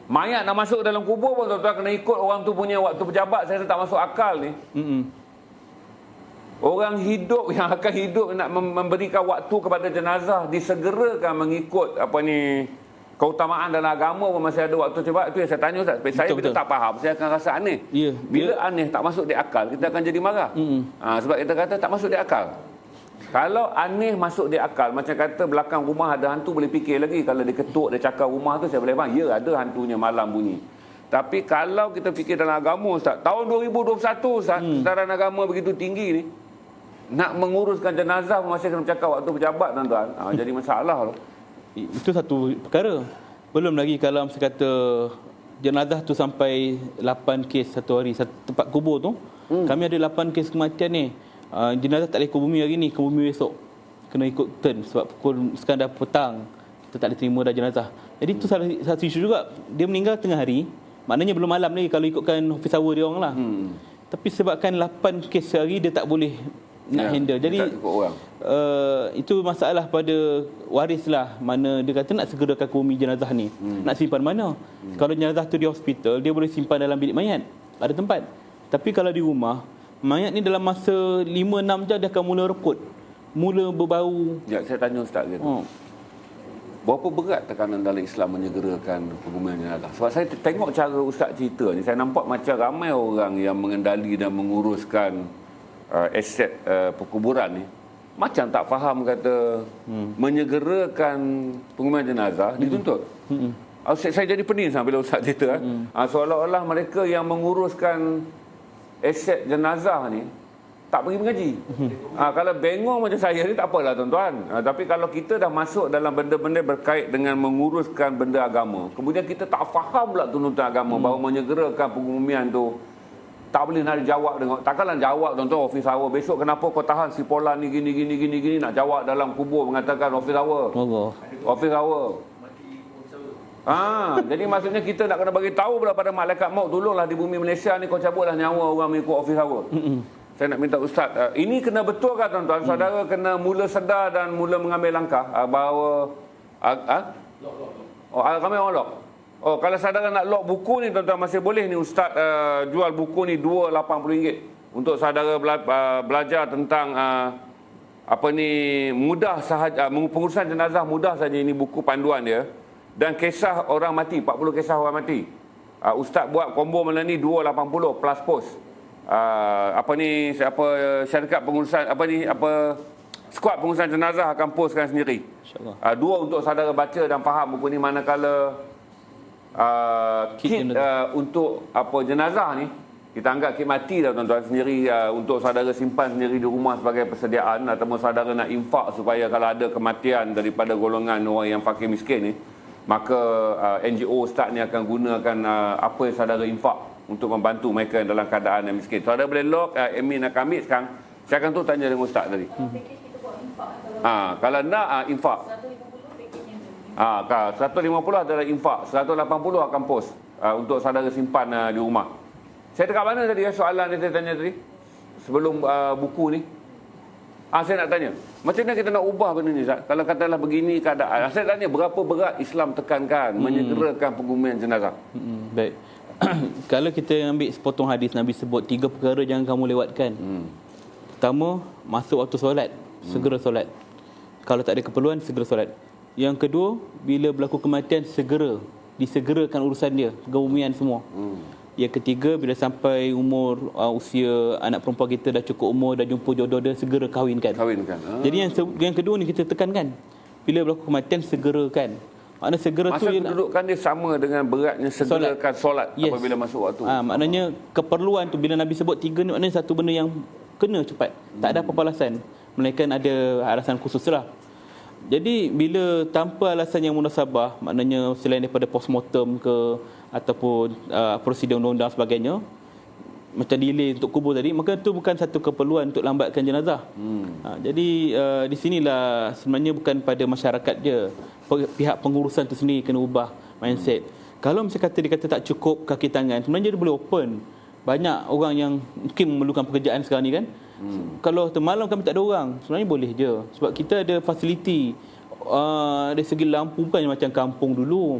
mayat nak masuk dalam kubur pun tuan-tuan kena ikut orang tu punya waktu pejabat. Saya rasa tak masuk akal ni. Orang hidup yang akan hidup nak memberikan waktu kepada jenazah disegerakan mengikut keutamaan dalam agama pun masih ada waktu. Coba itu yang saya tanya ustaz. Saya bila tak faham, saya akan rasa aneh. Bila aneh tak masuk di akal, kita akan jadi marah. Sebab kita kata tak masuk di akal. Kalau aneh masuk di akal, macam kata belakang rumah ada hantu, boleh fikir lagi. Kalau dia ketuk, dia cakap rumah tu, saya boleh faham. Ya, ada hantunya malam bunyi. Tapi kalau kita fikir dalam agama, Ustaz, tahun 2021, Ustaz, kesedaran agama begitu tinggi ni, nak menguruskan jenazah masih kena bercakap waktu pejabat, tuan-tuan. Jadi masalah tu. Itu satu perkara. Belum lagi kalau saya kata jenazah tu sampai 8 kes satu hari, satu tempat kubur tu. Kami ada 8 kes kematian ni. Jenazah tak boleh ke bumi hari ni, ke bumi esok. Kena ikut turn sebab pukul sekarang dah petang, kita tak boleh terima dah jenazah. Jadi itu satu isu juga. Dia meninggal tengah hari, maknanya belum malam lagi kalau ikutkan office hour dia orang lah. Tapi sebabkan 8 kes sehari, dia tak boleh nak handle. Jadi itu masalah pada waris lah. Mana dia kata nak segerakan ke bumi jenazah ni, nak simpan mana. Kalau jenazah tu di hospital, dia boleh simpan dalam bilik mayat, ada tempat. Tapi kalau di rumah, mayat ni dalam masa 5-6 jam dia akan mula reput, mula berbau. Ya, saya tanya Ustaz gitu. Berapa berat tekanan dalam Islam menyegerakan pengumuman jenazah? Sebab saya tengok cara Ustaz cerita ni, saya nampak macam ramai orang yang mengendali dan menguruskan aset perkuburan ni macam tak faham kata menyegerakan pengumuman jenazah dituntut. Saya jadi pening bila Ustaz cerita. Seolah-olah mereka yang menguruskan aset jenazah ni tak pergi mengaji. Kalau bengong macam saya ni tak apalah tuan-tuan. Tapi kalau kita dah masuk dalam benda-benda berkait dengan menguruskan benda agama, kemudian kita tak faham pula tuntutan agama bahawa menyegerakan pengumuman tu tak boleh nak jawab dengan, takkanlah jawab tuan-tuan office hour. Besok kenapa kau tahan si Polan ni gini nak jawab dalam kubur mengatakan office hour. Office hour. Jadi maksudnya kita nak kena bagi tahu pula pada malaikat maut, tolonglah di bumi Malaysia ni kau cabutlah nyawa orang mengikut office hour. Saya nak minta Ustaz, ini kena betul kan tuan-tuan? Saudara kena mula sedar dan mula mengambil langkah bahawa kami orang lock. Kalau saudara nak lock buku ni tuan-tuan, masih boleh ni Ustaz jual buku ni RM2.80 untuk saudara belajar tentang mudah sahaja, pengurusan jenazah mudah saja. Ini buku panduan dia. Dan kisah orang mati, 40 kisah orang mati. Ustaz buat combo malam ni RM2.80 plus post. Syarikat pengurusan skuad pengurusan jenazah akan postkan sendiri. Dua untuk saudara baca dan faham buku ni, manakala kit untuk jenazah ni kita anggap kit mati dah tuan-tuan, sendiri untuk saudara simpan sendiri di rumah sebagai persediaan, ataupun saudara nak infak supaya kalau ada kematian daripada golongan orang yang fakir miskin ni, maka NGO Ustaz ni akan gunakan apa yang saudara infak untuk membantu mereka dalam keadaan yang miskin. Saudara boleh log, admin akan ambil sekarang. Saya akan tu tanya dengan Ustaz tadi. Kalau nak infak 150 adalah infak, 180 akan post untuk saudara simpan di rumah. Saya dekat mana tadi soalan yang saya tanya tadi sebelum buku ni? Saya nak tanya, macam mana kita nak ubah benda ni, Ustaz? Kalau katalah begini keadaan, saya tanya berapa berat Islam tekankan menyegerakan pengumuman jenazah? Baik. Kalau kita ambil sepotong hadis, Nabi sebut 3 perkara jangan kamu lewatkan. Pertama, masuk waktu solat, segera solat. Kalau tak ada keperluan, segera solat. Yang kedua, bila berlaku kematian, disegerakan urusan dia, keumumian semua. Yang ketiga, bila sampai umur usia anak perempuan kita dah cukup umur, dah jumpa jodoh dia, segera kahwinkan. Jadi yang kedua ni kita tekankan. Bila berlaku kematian, segerakan. Maknanya segera masa tu kedudukan dia sama dengan beratnya segerakan solat apabila masuk waktu. Maknanya keperluan tu, bila Nabi sebut 3 ni, maknanya satu benda yang kena cepat. Tak ada apa-apa alasan, melainkan ada alasan khusus lah. Jadi bila tanpa alasan yang munasabah, maknanya selain daripada postmortem ke ataupun prosedur undang-undang sebagainya, macam delay untuk kubur tadi, maka itu bukan satu keperluan untuk lambatkan jenazah. Jadi di sinilah sebenarnya bukan pada masyarakat je, pihak pengurusan tu sendiri kena ubah mindset. Kalau misalnya dia kata tak cukup kaki tangan, sebenarnya dia boleh open. Banyak orang yang mungkin memerlukan pekerjaan sekarang ni kan. Kalau malam kami tak ada orang, sebenarnya boleh je. Sebab kita ada fasiliti. Dari segi lampu bukan macam kampung dulu.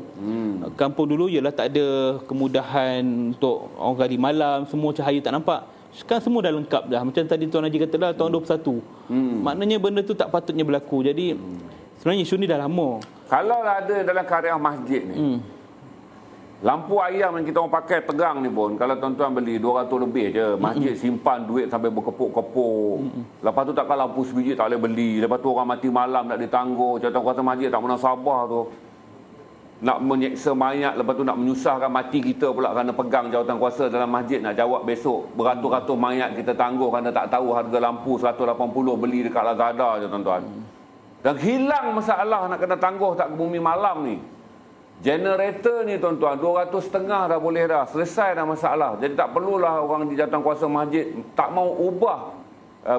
Kampung dulu ialah tak ada kemudahan untuk orang gali malam, semua cahaya tak nampak. Sekarang semua dah lengkap dah. Macam tadi Tuan Haji kata dah tahun 21. Maknanya benda tu tak patutnya berlaku. Jadi sebenarnya isu ni dah lama. Kalau ada dalam karya masjid ni, Lampu ayam yang kita orang pakai tegang ni pun, kalau tuan-tuan beli 200 lebih je, masjid simpan duit sampai berkepuk-kepuk. Lepas tu takkan lampu sebiji tak boleh beli. Lepas tu orang mati malam nak ditangguh. Jawatan kuasa masjid tak pernah sabar tu. Nak menyeksa mayat, lepas tu nak menyusahkan mati kita pula kerana pegang jawatan kuasa dalam masjid nak jawab besok. Beratus-ratus mayat kita tangguh kerana tak tahu harga lampu 180 beli dekat Lazada je tuan-tuan. Dan hilang masalah nak kena tangguh tak ke bumi malam ni. Generator ni tuan-tuan 200.5 dah boleh dah, selesai dah masalah. Jadi tak perlulah orang di jawatan kuasa masjid tak mau ubah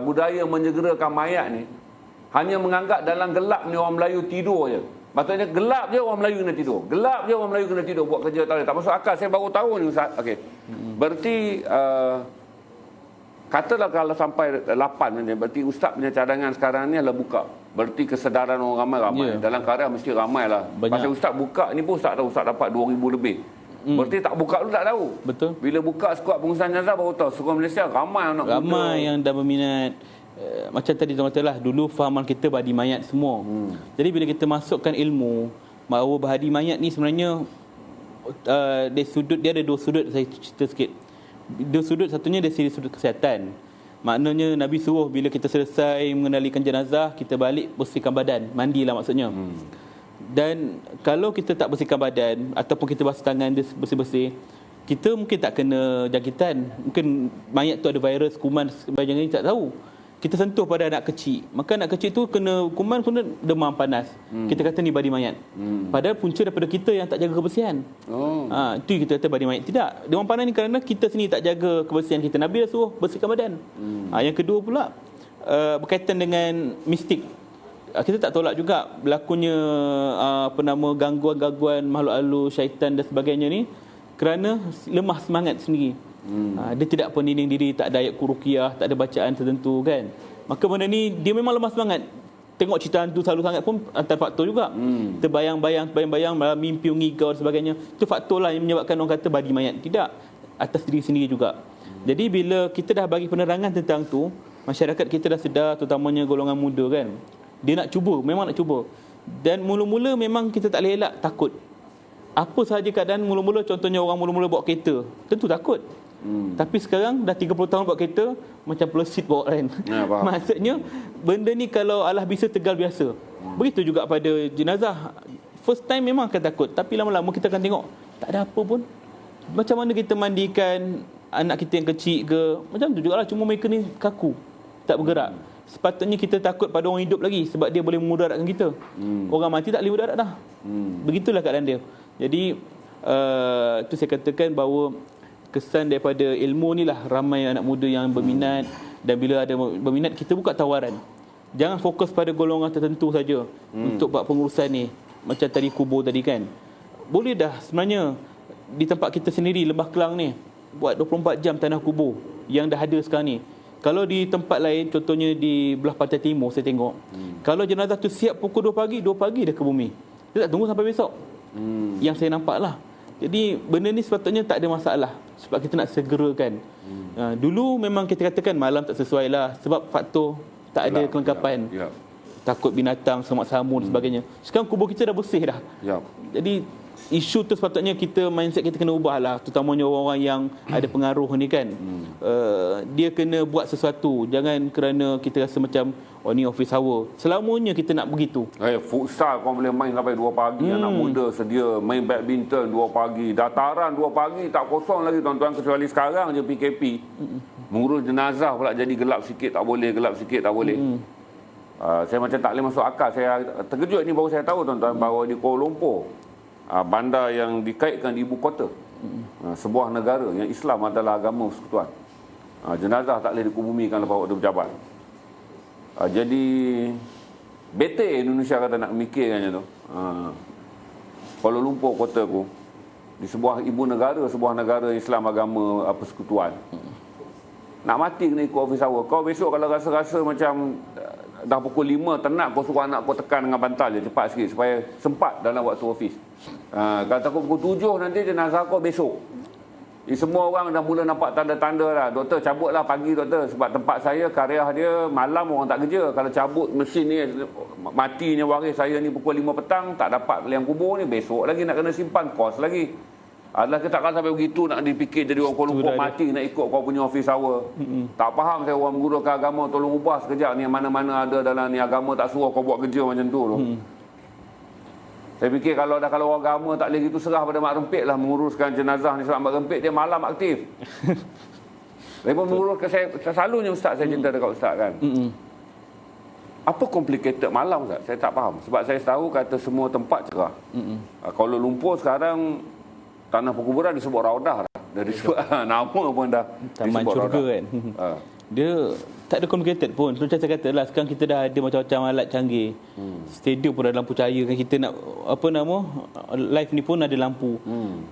budaya menyegerakan mayat ni. Hanya menganggap dalam gelap ni orang Melayu tidur je. Maksudnya gelap je orang Melayu kena tidur. Gelap je orang Melayu kena tidur buat kerja tak masuk akal. Saya baru tahu ni Ustaz. Okey. Berarti katalah kalau sampai 8 ni, berarti Ustaz punya cadangan sekarang ni adalah buka. Berarti kesedaran orang ramai-ramai. Yeah. Dalam karya mesti ramai lah. Pasal Ustaz buka ni pun Ustaz tahu Ustaz dapat 2,000 lebih. Berarti tak buka dulu tak tahu. Betul. Bila buka skuad pengurusan jenazah baru tahu. Sekolah Malaysia ramai anak muda. Ramai yang dah berminat. Macam tadi tuan katalah, dulu fahaman kita badi mayat semua. Jadi bila kita masukkan ilmu bahawa badi mayat ni sebenarnya dia ada dua sudut. Saya cerita sikit. Dua sudut, satunya dari segi sudut kesihatan. Maknanya Nabi suruh bila kita selesai mengendalikan jenazah, kita balik bersihkan badan, mandilah maksudnya. Dan kalau kita tak bersihkan badan ataupun kita basuh tangan dia bersih-bersih, kita mungkin tak kena jangkitan. Mungkin mayat tu ada virus, kuman sebagainya ni tak tahu. Kita sentuh pada anak kecil, maka anak kecil tu kena kuman, kena demam panas. Kita kata ni badi mayat. Padahal punca daripada kita yang tak jaga kebersihan. Itu kita kata badi mayat. Tidak, demam panas ni kerana kita sendiri tak jaga kebersihan kita. Nabi dah suruh bersihkan badan. Yang kedua pula berkaitan dengan mistik. Kita tak tolak juga berlakunya gangguan-gangguan makhluk halus, syaitan dan sebagainya ni kerana lemah semangat sendiri. Dia tidak peninding diri, tak ada ayat ruqyah, tak ada bacaan tertentu kan. Maka benda ni dia memang lemah semangat. Tengok cerita hantu selalu sangat pun antara faktor juga. Terbayang-bayang mimpi ngigau dan sebagainya. Itu faktor lah yang menyebabkan orang kata badi mayat. Tidak, atas diri sendiri juga. Jadi bila kita dah bagi penerangan tentang tu, masyarakat kita dah sedar, terutamanya golongan muda kan. Dia nak cuba, memang nak cuba. Dan mula-mula memang kita tak boleh elak takut. Apa sahaja keadaan mula-mula, contohnya orang mula-mula bawa kereta, tentu takut. Tapi sekarang dah 30 tahun bawa kereta, macam pelesit bawa kan. Maksudnya benda ni kalau Allah bisa tegal biasa. Begitu juga pada jenazah. First time memang akan takut, tapi lama-lama kita akan tengok tak ada apa pun. Macam mana kita mandikan anak kita yang kecil ke, macam tu jugalah, cuma mereka ni kaku, tak bergerak. Sepatutnya kita takut pada orang hidup lagi, sebab dia boleh memudaratkan kita. Orang mati tak boleh mudarat dah. Begitulah keadaan dia. Jadi itu saya katakan bahawa kesan daripada ilmu ni lah, ramai anak muda yang berminat. Dan bila ada berminat, kita buka tawaran. Jangan fokus pada golongan tertentu saja untuk buat pengurusan ni. Macam tadi kubur tadi kan, boleh dah sebenarnya di tempat kita sendiri, Lembah Kelang ni, buat 24 jam tanah kubur yang dah ada sekarang ni. Kalau di tempat lain, contohnya di belah pantai timur, saya tengok kalau jenazah tu siap pukul 2 pagi, 2 pagi dah ke bumi. Dia tak tunggu sampai besok. Yang saya nampak lah. Jadi benda ni sepatutnya tak ada masalah, sebab kita nak segerakan. Dulu memang kita katakan malam tak sesuai lah, sebab faktor tak ada kelengkapan. Takut binatang, semak samun dan sebagainya. Sekarang kubur kita dah bersih dah. Jadi isu tu sepatutnya mindset kita kena ubah lah, terutamanya orang-orang yang ada pengaruh ni kan. Dia kena buat sesuatu. Jangan kerana kita rasa macam ni office hour, selamanya kita nak begitu. Futsal kau boleh main sampai 2 pagi. Anak muda sedia main badminton 2 pagi, dataran 2 pagi, tak kosong lagi tuan-tuan. Kecuali sekarang je PKP. Mengurus jenazah pula jadi gelap sikit tak boleh, gelap sikit tak boleh. Saya macam tak boleh masuk akal. Saya terkejut ni, baru saya tahu tuan-tuan bahawa di Kuala Lumpur, bandar yang dikaitkan di ibu kota, sebuah negara yang Islam adalah agama persekutuan, jenazah tak boleh dikubumikan lepas waktu berjabat. Jadi better Indonesia kata nak mikirkannya tu. Kuala Lumpur kota ku, di sebuah ibu negara, sebuah negara Islam agama persekutuan, nak mati kena ikut office hour. Kau besok kalau rasa-rasa macam dah pukul 5 tenat, kau suruh anak kau tekan dengan bantal je cepat sikit supaya sempat dalam waktu office. Kalau takut pukul 7 nanti jenazah kau besok. Semua orang dah mula nampak tanda-tanda lah. Doktor cabutlah pagi doktor, sebab tempat saya karya dia malam orang tak kerja. Kalau cabut mesin ni, matinya waris saya ni pukul 5 petang, tak dapat liang kubur ni, besok lagi nak kena simpan, kos lagi. Adalah kita takkan sampai begitu nak dipikir jadi orang Kuala Lumpur mati nak ikut kau punya office hour. Tak faham saya orang menggunakan agama, tolong ubah sekejap ni, mana-mana ada dalam ni agama tak suruh kau buat kerja macam tu. Saya fikir kalau orang agama tak boleh gitu, serah pada Mak Rempit lah menguruskan jenazah ni, sebab Mak Rempit dia malam aktif. Saya pun menguruskan, saya selalunya Ustaz saya cerita dekat Ustaz kan. Apa complicated malam Ustaz? Saya tak faham. Sebab saya tahu kata semua tempat cerah. Kuala Lumpur sekarang tanah perkuburan disebut Raudah dah. Dari sebut nama pun dah Taman disebut Syurga Raudah. kan. Dia tak ada complicated pun. Macam saya kata lah, sekarang kita dah ada macam-macam alat canggih. Stadium pun ada lampu cahaya kan. Kita nak live ni pun ada lampu.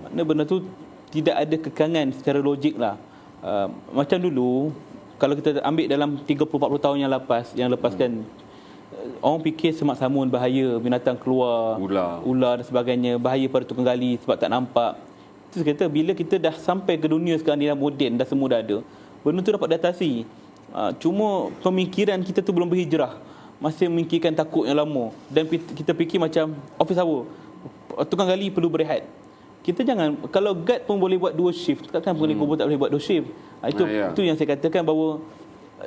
Maknanya benda tu tidak ada kekangan secara logik lah. Macam dulu, kalau kita ambil dalam 30-40 tahun yang lepas kan, orang fikir semak samun bahaya, binatang keluar, ular dan sebagainya, bahaya pada tukang gali sebab tak nampak. Itu saya kata, bila kita dah sampai ke dunia sekarang ni, dah moden, dah semua dah ada, benda tu dapat diatasi. Cuma pemikiran kita tu belum berhijrah, masih memikirkan takut yang lama. Dan kita fikir macam office hour, tukang gali perlu berehat. Kita jangan, kalau guard pun boleh buat 2 shift, takkan penghuni kubur tak boleh buat 2 shift. Itu yang saya katakan, bahawa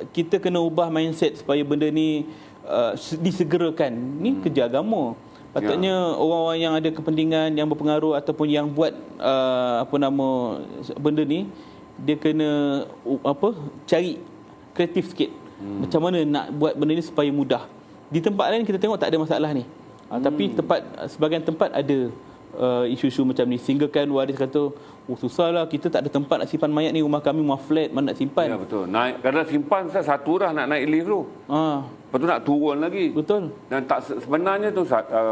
kita kena ubah mindset supaya benda ni disegerakan. Ni kerja agama. Patutnya orang-orang yang ada kepentingan, yang berpengaruh ataupun yang buat benda ni, dia kena cari kreatif sikit. Macam mana nak buat benda ni supaya mudah. Di tempat lain kita tengok tak ada masalah ni. Tapi sebahagian tempat ada isu-isu macam ni. Sehingga kan waris kata, susahlah, kita tak ada tempat nak simpan mayat ni, rumah kami rumah flat, mana nak simpan. Ya betul. Naik, kadang simpan satu dah nak naik lift tu. Lepas tu nak turun lagi. Betul. Dan tak sebenarnya tu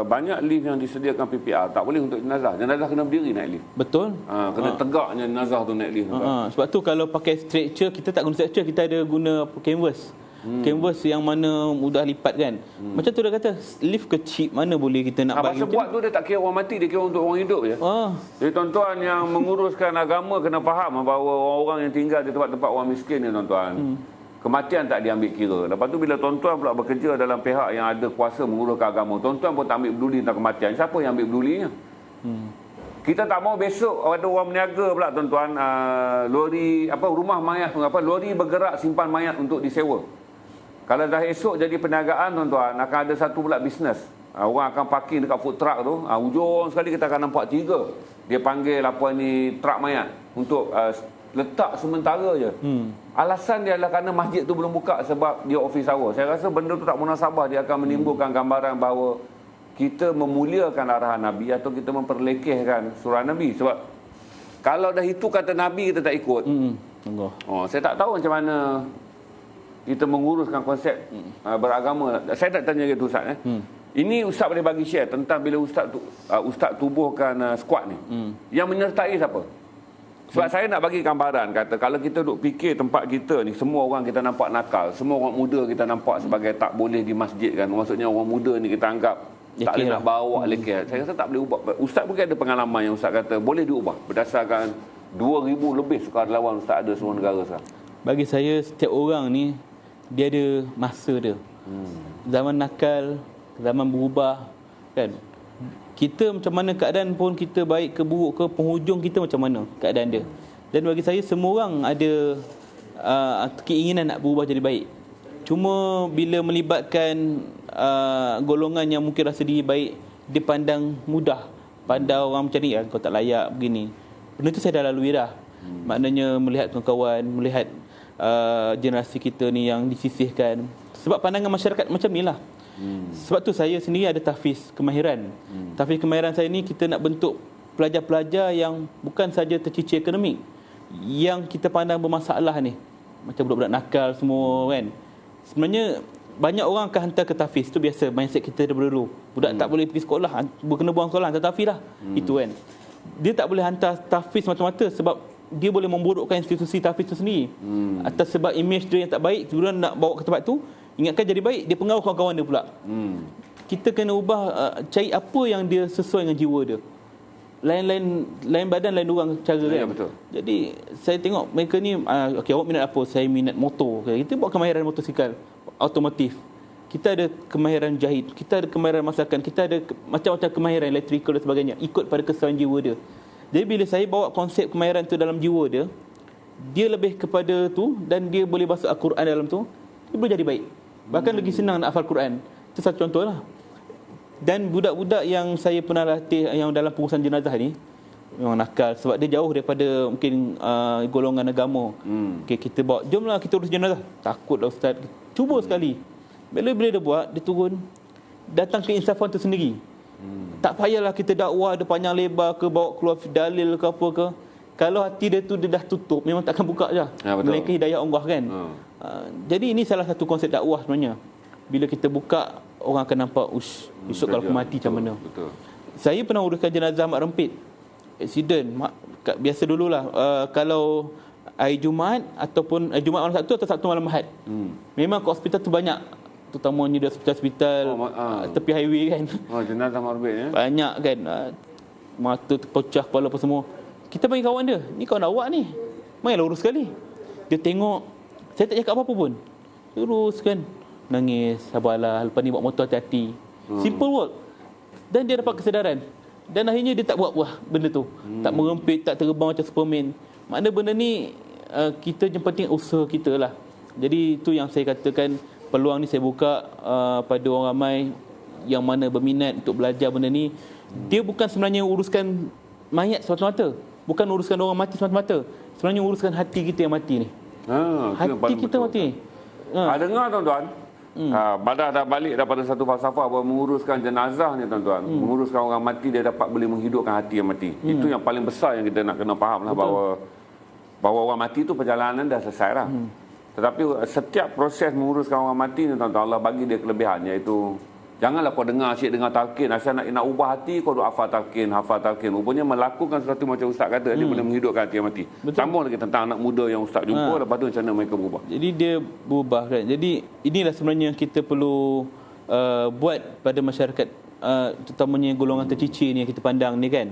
banyak lift yang disediakan PPR tak boleh untuk jenazah. Jenazah kena berdiri naik lift. Betul. Kena tegaknya jenazah tu naik lift. Sebab tu kalau pakai stretcher, kita tak guna stretcher, kita ada guna canvas. Canvas yang mana mudah lipat kan. Macam tu dia kata, lift kecil mana boleh kita nak bagi. Pasal buat tu dia tak kira orang mati, dia kira untuk orang hidup je. Jadi tuan-tuan yang menguruskan agama kena faham bahawa orang-orang yang tinggal di tempat-tempat orang miskin ni tuan-tuan, kematian tak diambil kira. Lepas tu bila tuan-tuan pula bekerja dalam pihak yang ada kuasa menguruskan agama, tuan-tuan pun tak ambil peduli tentang kematian. Siapa yang ambil pedulinya? Kita tak mau besok ada orang meniaga pula tuan-tuan, lori rumah mayat, lori bergerak simpan mayat untuk disewa. Kalau dah esok jadi perniagaan tuan-tuan, akan ada satu pula bisnes. Orang akan parking dekat food truck tu, ujung sekali kita akan nampak 3. Dia panggil truk mayat untuk letak sementara je. Alasan dia adalah kerana masjid tu belum buka sebab dia office hour. Saya rasa benda tu tak munasabah, dia akan menimbulkan gambaran bahawa kita memuliakan arahan Nabi atau kita memperlekehkan surah Nabi. Sebab kalau dah itu kata Nabi kita tak ikut. Saya tak tahu macam mana kita menguruskan konsep beragama. Saya tak tanya gitu Ustaz. Ini Ustaz boleh bagi share tentang bila Ustaz tubuhkan squad ni. Yang menyertai siapa? Sebab saya nak bagi gambaran, kata kalau kita duk fikir tempat kita ni, semua orang kita nampak nakal, semua orang muda kita nampak sebagai tak boleh di masjid kan. Maksudnya orang muda ni kita anggap tak boleh nak bawa leket. Saya rasa tak boleh ubah. Ustaz mungkin ada pengalaman yang Ustaz kata boleh diubah berdasarkan 2,000 lebih sukarelawan Ustaz ada seluruh negara sekarang. Bagi saya, setiap orang ni dia ada masa dia. Zaman nakal, zaman berubah kan. Kita macam mana keadaan pun, kita baik ke buruk ke, penghujung kita macam mana keadaan dia. Dan bagi saya, semua orang ada keinginan nak berubah jadi baik. Cuma bila melibatkan golongan yang mungkin rasa diri baik, dia pandang mudah, pandang orang macam ni, kau tak layak begini. Benda tu saya dah lalui dah. Maknanya melihat kawan-kawan, melihat generasi kita ni yang disisihkan. Sebab pandangan masyarakat macam ni lah. Sebab tu saya sendiri ada tahfiz kemahiran. Tahfiz kemahiran saya ni, kita nak bentuk pelajar-pelajar yang bukan saja tercicir akademik, yang kita pandang bermasalah ni, macam budak-budak nakal semua kan. Sebenarnya banyak orang akan hantar ke tahfiz. Itu biasa, mindset kita daripada dulu. Budak tak boleh pergi sekolah, kena buang sekolah, hantar tahfiz lah. Itu kan. Dia tak boleh hantar tahfiz mata-mata sebab dia boleh memburukkan institusi tahfiz itu sendiri. Atas sebab image dia yang tak baik, kemudian nak bawa ke tempat tu, ingatkan jadi baik, dia pengaruh kawan-kawan dia pula. Kita kena ubah, cari apa yang dia sesuai dengan jiwa dia. Lain badan, lain orang cara kan. Betul. Jadi saya tengok mereka ni, okey, awak minat apa? Saya minat motor. Kita buat kemahiran motosikal, automotif. Kita ada kemahiran jahit, kita ada kemahiran masakan, kita ada macam-macam kemahiran elektrikal dan sebagainya, ikut pada kesesuaian jiwa dia. Jadi bila saya bawa konsep kemahiran tu dalam jiwa dia, dia lebih kepada tu, dan dia boleh basuh Al-Quran dalam tu, dia boleh jadi baik. Bahkan lagi senang nak hafal Quran. Itu satu contoh lah. Dan budak-budak yang saya pernah latih yang dalam pengurusan jenazah ni memang nakal, sebab dia jauh daripada mungkin golongan agama. Okay, kita bawa, jomlah kita urus jenazah. Takutlah ustaz. Cuba sekali. Bila dia buat, dia turun, datang keinsafan tu sendiri. Tak payahlah kita dakwah dia panjang lebar ke, bawa keluar dalil ke apa ke. Kalau hati dia tu dia dah tutup, memang takkan buka je. Melainkan hidayah Allah kan. Jadi ini salah satu konsep dakwah sebenarnya. Bila kita buka, orang akan nampak esok kalau aku mati macam mana. Saya pernah uruskan jenazah mak rempit, aksiden. Biasa dululah, kalau hari Jumaat ataupun Jumaat malam Sabtu atau Sabtu malam Ahad, memang kat hospital tu banyak, terutamanya di hospital tepi highway kan. Jenazah mak rempit banyak kan, mata terpecah, kepala apa semua. Kita panggil kawan dia, ni kawan awak ni, mainlah urus sekali. Dia tengok, saya tak cakap apa-apa pun, urus kan, nangis, sabarlah, lepas ni bawa motor hati-hati. Simple work. Dan dia dapat kesedaran. Dan akhirnya dia tak buat benda tu, tak merempit, tak terbang macam Superman. Makna benda ni kita yang penting usaha kita lah. Jadi itu yang saya katakan, peluang ni saya buka pada orang ramai yang mana berminat untuk belajar benda ni. Dia bukan sebenarnya uruskan mayat semata-mata, bukan uruskan orang mati semata-mata. Sebenarnya uruskan hati kita yang mati ni. Hati kita mati. Dengar tuan-tuan, Badah dah balik daripada satu falsafah bahawa menguruskan jenazah ni tuan-tuan, menguruskan orang mati, dia dapat boleh menghidupkan hati yang mati. Itu yang paling besar yang kita nak kena faham lah, bahawa orang mati tu perjalanan dah selesai lah. Tetapi setiap proses menguruskan orang mati ni tuan-tuan, Allah bagi dia kelebihan, iaitu janganlah kau dengar asyik dengar talqin, asal nak ubah hati kau duk hafal talqin. Rupanya melakukan sesuatu macam ustaz kata, dia boleh menghidupkan hati yang mati. Sambung lagi tentang anak muda yang ustaz jumpa, lepas tu macam mana mereka berubah. Jadi dia berubah kan. Jadi inilah sebenarnya yang kita perlu buat pada masyarakat, terutamanya golongan tercicir ni yang kita pandang ni kan.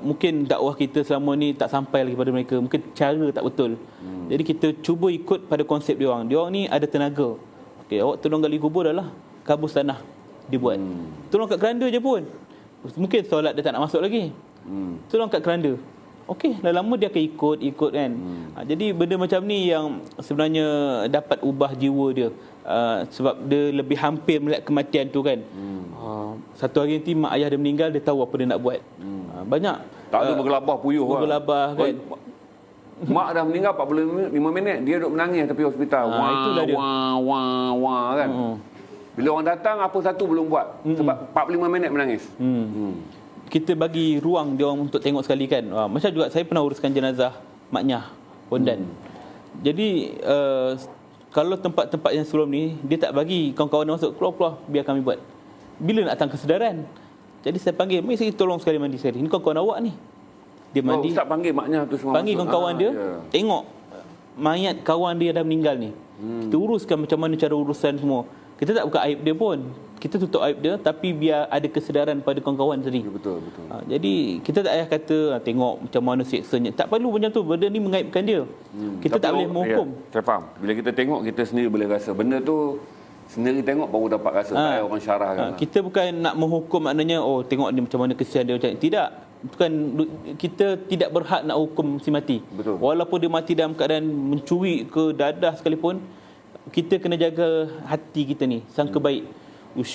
Mungkin dakwah kita selama ni tak sampai lagi pada mereka, mungkin cara tak betul. Jadi kita cuba ikut pada konsep dia orang. Dia orang ni ada tenaga. Okey, awak tolong gali kubur dah lah, kabus tanah dia buat. Tolong kat keranda je pun. Mungkin solat dia tak nak masuk lagi. Tolong kat keranda. Okey, lama dia akan ikut kan. Jadi benda macam ni yang sebenarnya dapat ubah jiwa dia. Sebab dia lebih hampir melihat kematian tu kan. Satu hari nanti mak ayah dia meninggal, dia tahu apa dia nak buat. Banyak. Tak ada bergelabah puyuh lah. Bergelabah kan. Mak dah meninggal 45 minit, dia duduk menangis tepi hospital. Itulah dia. Wah kan. Bila orang datang, apa satu belum buat. Sebab 45 minit menangis. Kita bagi ruang dia orang untuk tengok sekali kan. Macam juga saya pernah uruskan jenazah maknya Bondan. Jadi kalau tempat-tempat yang sebelum ni, dia tak bagi kawan-kawan dia masuk, keluar-keluar, biar kami buat. Bila nak datang kesedaran, jadi saya panggil, mari saya tolong sekali mandi sekali. Ini kawan-kawan awak ni. Dia mandi. Ustaz panggil maknya tu semua. Panggil kawan-kawan dia, tengok mayat kawan dia dah meninggal ni. Kita uruskan macam mana cara urusan semua. Kita tak buka aib dia pun, kita tutup aib dia, tapi biar ada kesedaran pada kawan-kawan tadi. Betul. Jadi kita tak payah kata tengok macam mana seksanya. Tak perlu macam tu, benda ni mengaibkan dia. Kita tak boleh menghukum. Saya faham. Bila kita tengok, kita sendiri boleh rasa. Benda tu sendiri tengok baru dapat rasa. Tak payah orang syarahkan. Kita bukan nak menghukum, maknanya tengok dia macam mana kesian dia macam ni. Tidak. Bukan, kita tidak berhak nak hukum si mati. Betul. Walaupun dia mati dalam keadaan mencuri ke dadah sekalipun, kita kena jaga hati kita ni, sangka baik.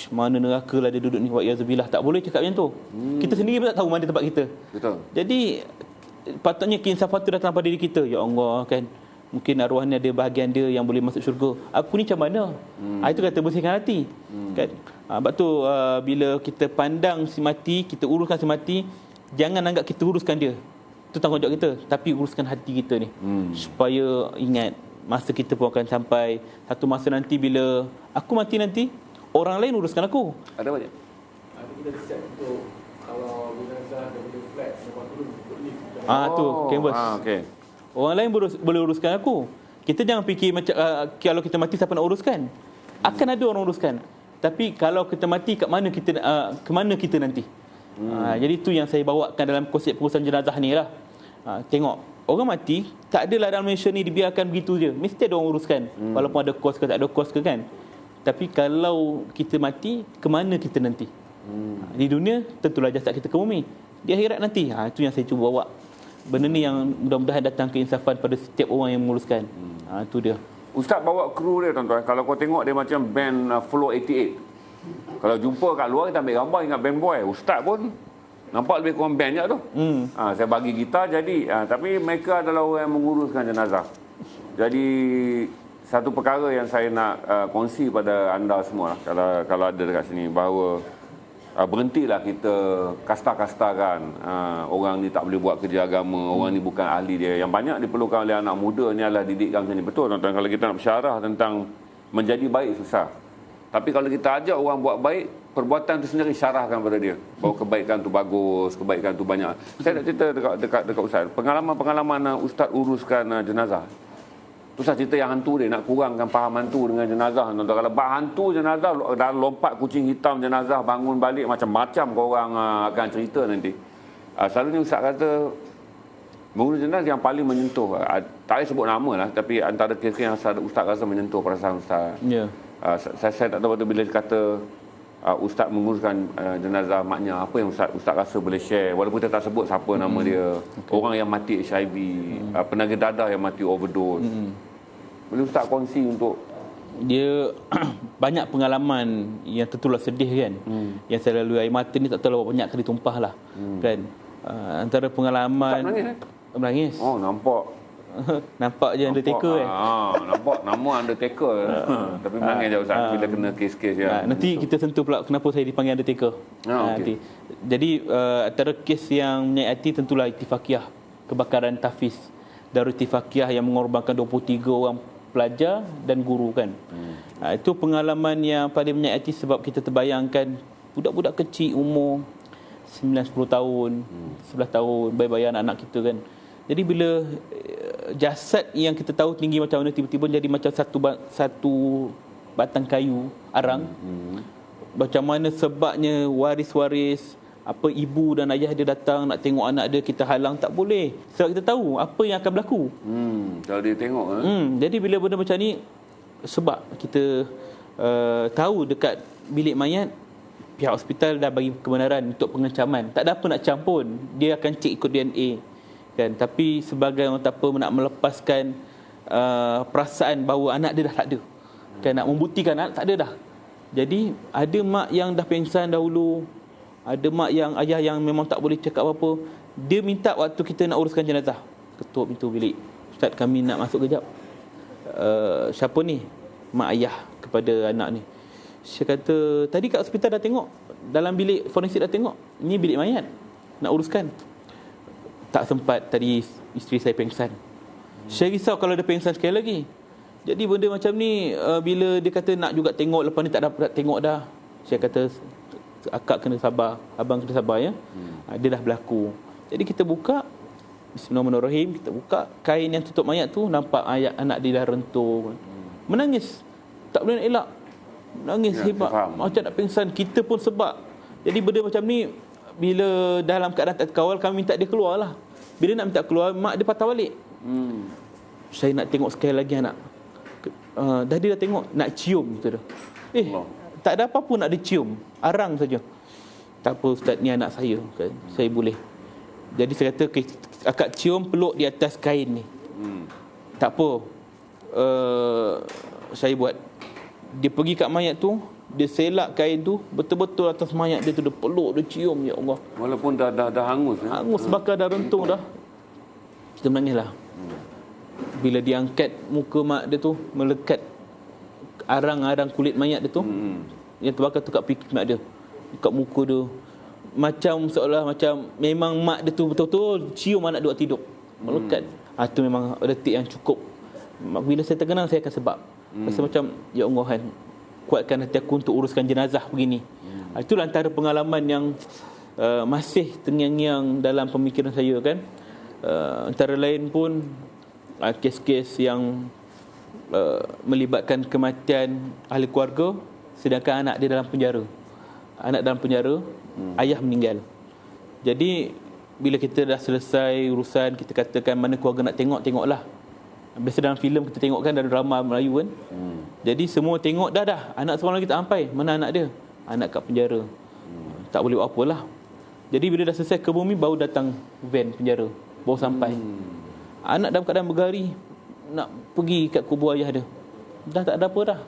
Mana neraka lah dia duduk ni, wa'iyazzubillah. Tak boleh cakap macam tu. Kita sendiri pun tak tahu mana tempat kita. Betul. Jadi patutnya keinsafan tu datang pada diri kita. Ya Allah kan, mungkin arwah ni ada bahagian dia yang boleh masuk syurga. Aku ni macam mana? Itu kata bersihkan hati. Kan? Sebab tu bila kita pandang si mati, kita uruskan si mati, jangan anggap kita uruskan dia. Itu tanggungjawab kita. Tapi uruskan hati kita ni. Supaya ingat, masa kita pun akan sampai. Satu masa nanti bila aku mati nanti, orang lain uruskan aku. Ada banyak? Ada kita siap untuk kalau jenazah dia boleh flat, lepas tu ikut lift. Tu canvas. Okay. Orang lain boleh uruskan aku. Kita jangan fikir macam kalau kita mati siapa nak uruskan. Akan ada orang uruskan. Tapi kalau kita mati, ke mana kita nanti? Jadi itu yang saya bawakan dalam konsep pengurusan jenazah ni lah. Tengok, orang mati, tak adalah dalam Malaysia ni dibiarkan begitu je. Mesti ada orang uruskan. Walaupun ada kos ke tak ada kos ke kan. Tapi kalau kita mati, ke mana kita nanti? Di dunia, tentulah jasad kita ke bumi. di akhirat nanti. Itu yang saya cuba bawa. Benda ni yang mudah-mudahan datang keinsafan pada setiap orang yang menguruskan. Itu dia. Ustaz bawa kru dia tuan-tuan. Kalau kau tengok dia macam band Flow 88. Kalau jumpa kat luar kita ambil gambar ingat band boy. Ustaz pun nampak lebih kurang band je tu. Saya bagi gitar jadi. Tapi mereka adalah orang yang menguruskan jenazah. Jadi satu perkara yang saya nak kongsi pada anda semua lah, kalau ada dekat sini, bahawa berhentilah kita kasta-kastakan orang ni tak boleh buat kerja agama, orang ni bukan ahli dia. Yang banyak diperlukan oleh anak muda ni adalah didikan macam ni. Betul tuan-tuan, kalau kita nak bersyarah tentang menjadi baik susah. Tapi kalau kita ajak orang buat baik, perbuatan tu sendiri syarahkan pada dia bahawa kebaikan tu bagus, kebaikan tu banyak. Saya nak cerita dekat Ustaz, pengalaman Ustaz uruskan jenazah. Tu saya cerita yang hantu dia, nak kurangkan faham hantu dengan jenazah. Kalau bab hantu jenazah, dah lompat kucing hitam jenazah, bangun balik, macam-macam korang akan cerita nanti. Selalunya Ustaz kata, mengurus jenazah yang paling menyentuh, tak payah sebut nama lah, tapi antara kes yang Ustaz rasa menyentuh perasaan Ustaz. Ya. Saya tak tahu bila kata Ustaz menguruskan jenazah maknya, apa yang Ustaz rasa boleh share, walaupun kita tak sebut siapa nama dia. Orang yang mati HIV, penaga dadah yang mati overdose. Boleh Ustaz kongsi untuk dia banyak pengalaman yang tentulah sedih kan. Yang saya lalui, air mata ni tak tahu berapa banyak kali tumpah lah. Kan. Antara pengalaman menangis. Oh, nampak. Nampak je Undertaker nampak nama Undertaker. Tapi menangis je Ustaz bila kena kes-kes yang nanti kita sentuh pula kenapa saya dipanggil Undertaker. Okay. Jadi antara kes yang menyayat tentulah Ittifaqiyah, kebakaran Tafiz Darul Ittifaqiyah yang mengorbankan 23 orang pelajar dan guru kan. Itu pengalaman yang paling menyayati sebab kita terbayangkan budak-budak kecil umur 9-10 tahun, 11 tahun, bayi-bayi anak-anak kita kan. Jadi bila jasad yang kita tahu tinggi macam mana tiba-tiba jadi macam satu batang kayu arang. Macam mana sebabnya waris-waris, apa ibu dan ayah dia datang nak tengok anak dia, kita halang tak boleh. Sebab kita tahu apa yang akan berlaku. Kalau dia tengok Jadi bila benda macam ni, sebab kita tahu dekat bilik mayat pihak hospital dah bagi kebenaran untuk pengecaman. Tak ada apa nak campur, dia akan cek ikut DNA. Kan, tapi sebagai orang tak apa nak melepaskan perasaan bahawa anak dia dah tak ada. Kan, nak membuktikan anak tak ada dah. Jadi ada mak yang dah pengsan dahulu, ada mak yang ayah yang memang tak boleh cakap apa-apa. Dia minta waktu kita nak uruskan jenazah, ketuk pintu bilik, Ustaz kami nak masuk kejap. Siapa ni? Mak ayah kepada anak ni. Saya kata tadi kat hospital dah tengok, dalam bilik forensik dah tengok, ni bilik mayat nak uruskan. Tak sempat, tadi isteri saya pengsan. Saya risau kalau dia pengsan sekali lagi. Jadi benda macam ni, bila dia kata nak juga tengok, lepas ni tak dapat tengok dah. Saya kata, akak kena sabar, abang kena sabar ya. Dia dah berlaku. Jadi kita buka, Bismillahirrahmanirrahim, kita buka kain yang tutup mayat tu, nampak ayat anak dia dah rentung. Menangis, tak boleh nak elak. Menangis hebat, macam nak pengsan. Kita pun sebab. Jadi benda macam ni, bila dalam keadaan tak kawal, kami minta dia keluar lah. Bila nak minta keluar, mak dia patah balik. Saya nak tengok sekali lagi anak. Dah dia dah tengok, nak cium tu dah. Tak ada apa-apa nak dicium, arang saja. Tak apa Ustaz, ni anak saya kan? Saya boleh. Jadi saya kata, akak cium peluk di atas kain ni. Tak apa, saya buat. Dia pergi kat mayat tu, dia selak kain tu betul-betul atas mayat dia tu, dia peluk, dia cium, ya Allah. Walaupun dah hangus. Hangus, bakar dah rentung dah. Kita menangislah. Bila dia angkat muka mak dia tu, melekat arang-arang kulit mayat dia tu, yang terbakar tu kat pipi mak dia, kat muka dia. Macam seolah macam memang mak dia tu betul-betul cium anak dia tidur. Melekat. Itu memang detik yang cukup. Bila saya terkenang, saya akan sebab. Rasa macam, ya Allah kan, kuatkan hati aku untuk uruskan jenazah begini. Itulah antara pengalaman yang masih terngiang-ngiang dalam pemikiran saya kan. Antara lain pun kes-kes yang melibatkan kematian ahli keluarga, sedangkan anak dia dalam penjara. Anak dalam penjara, ayah meninggal. Jadi bila kita dah selesai urusan, kita katakan mana keluarga nak tengok, tengoklah. Biasa dalam filem kita tengok kan, dalam drama Melayu kan. Jadi semua tengok dah. Anak seorang lagi tak sampai. Mana anak dia? Anak kat penjara. Tak boleh buat apalah. Jadi bila dah selesai ke bumi, baru datang van penjara, baru sampai. Anak dalam keadaan bergari nak pergi kat kubur ayah dia, dah tak ada apa dah.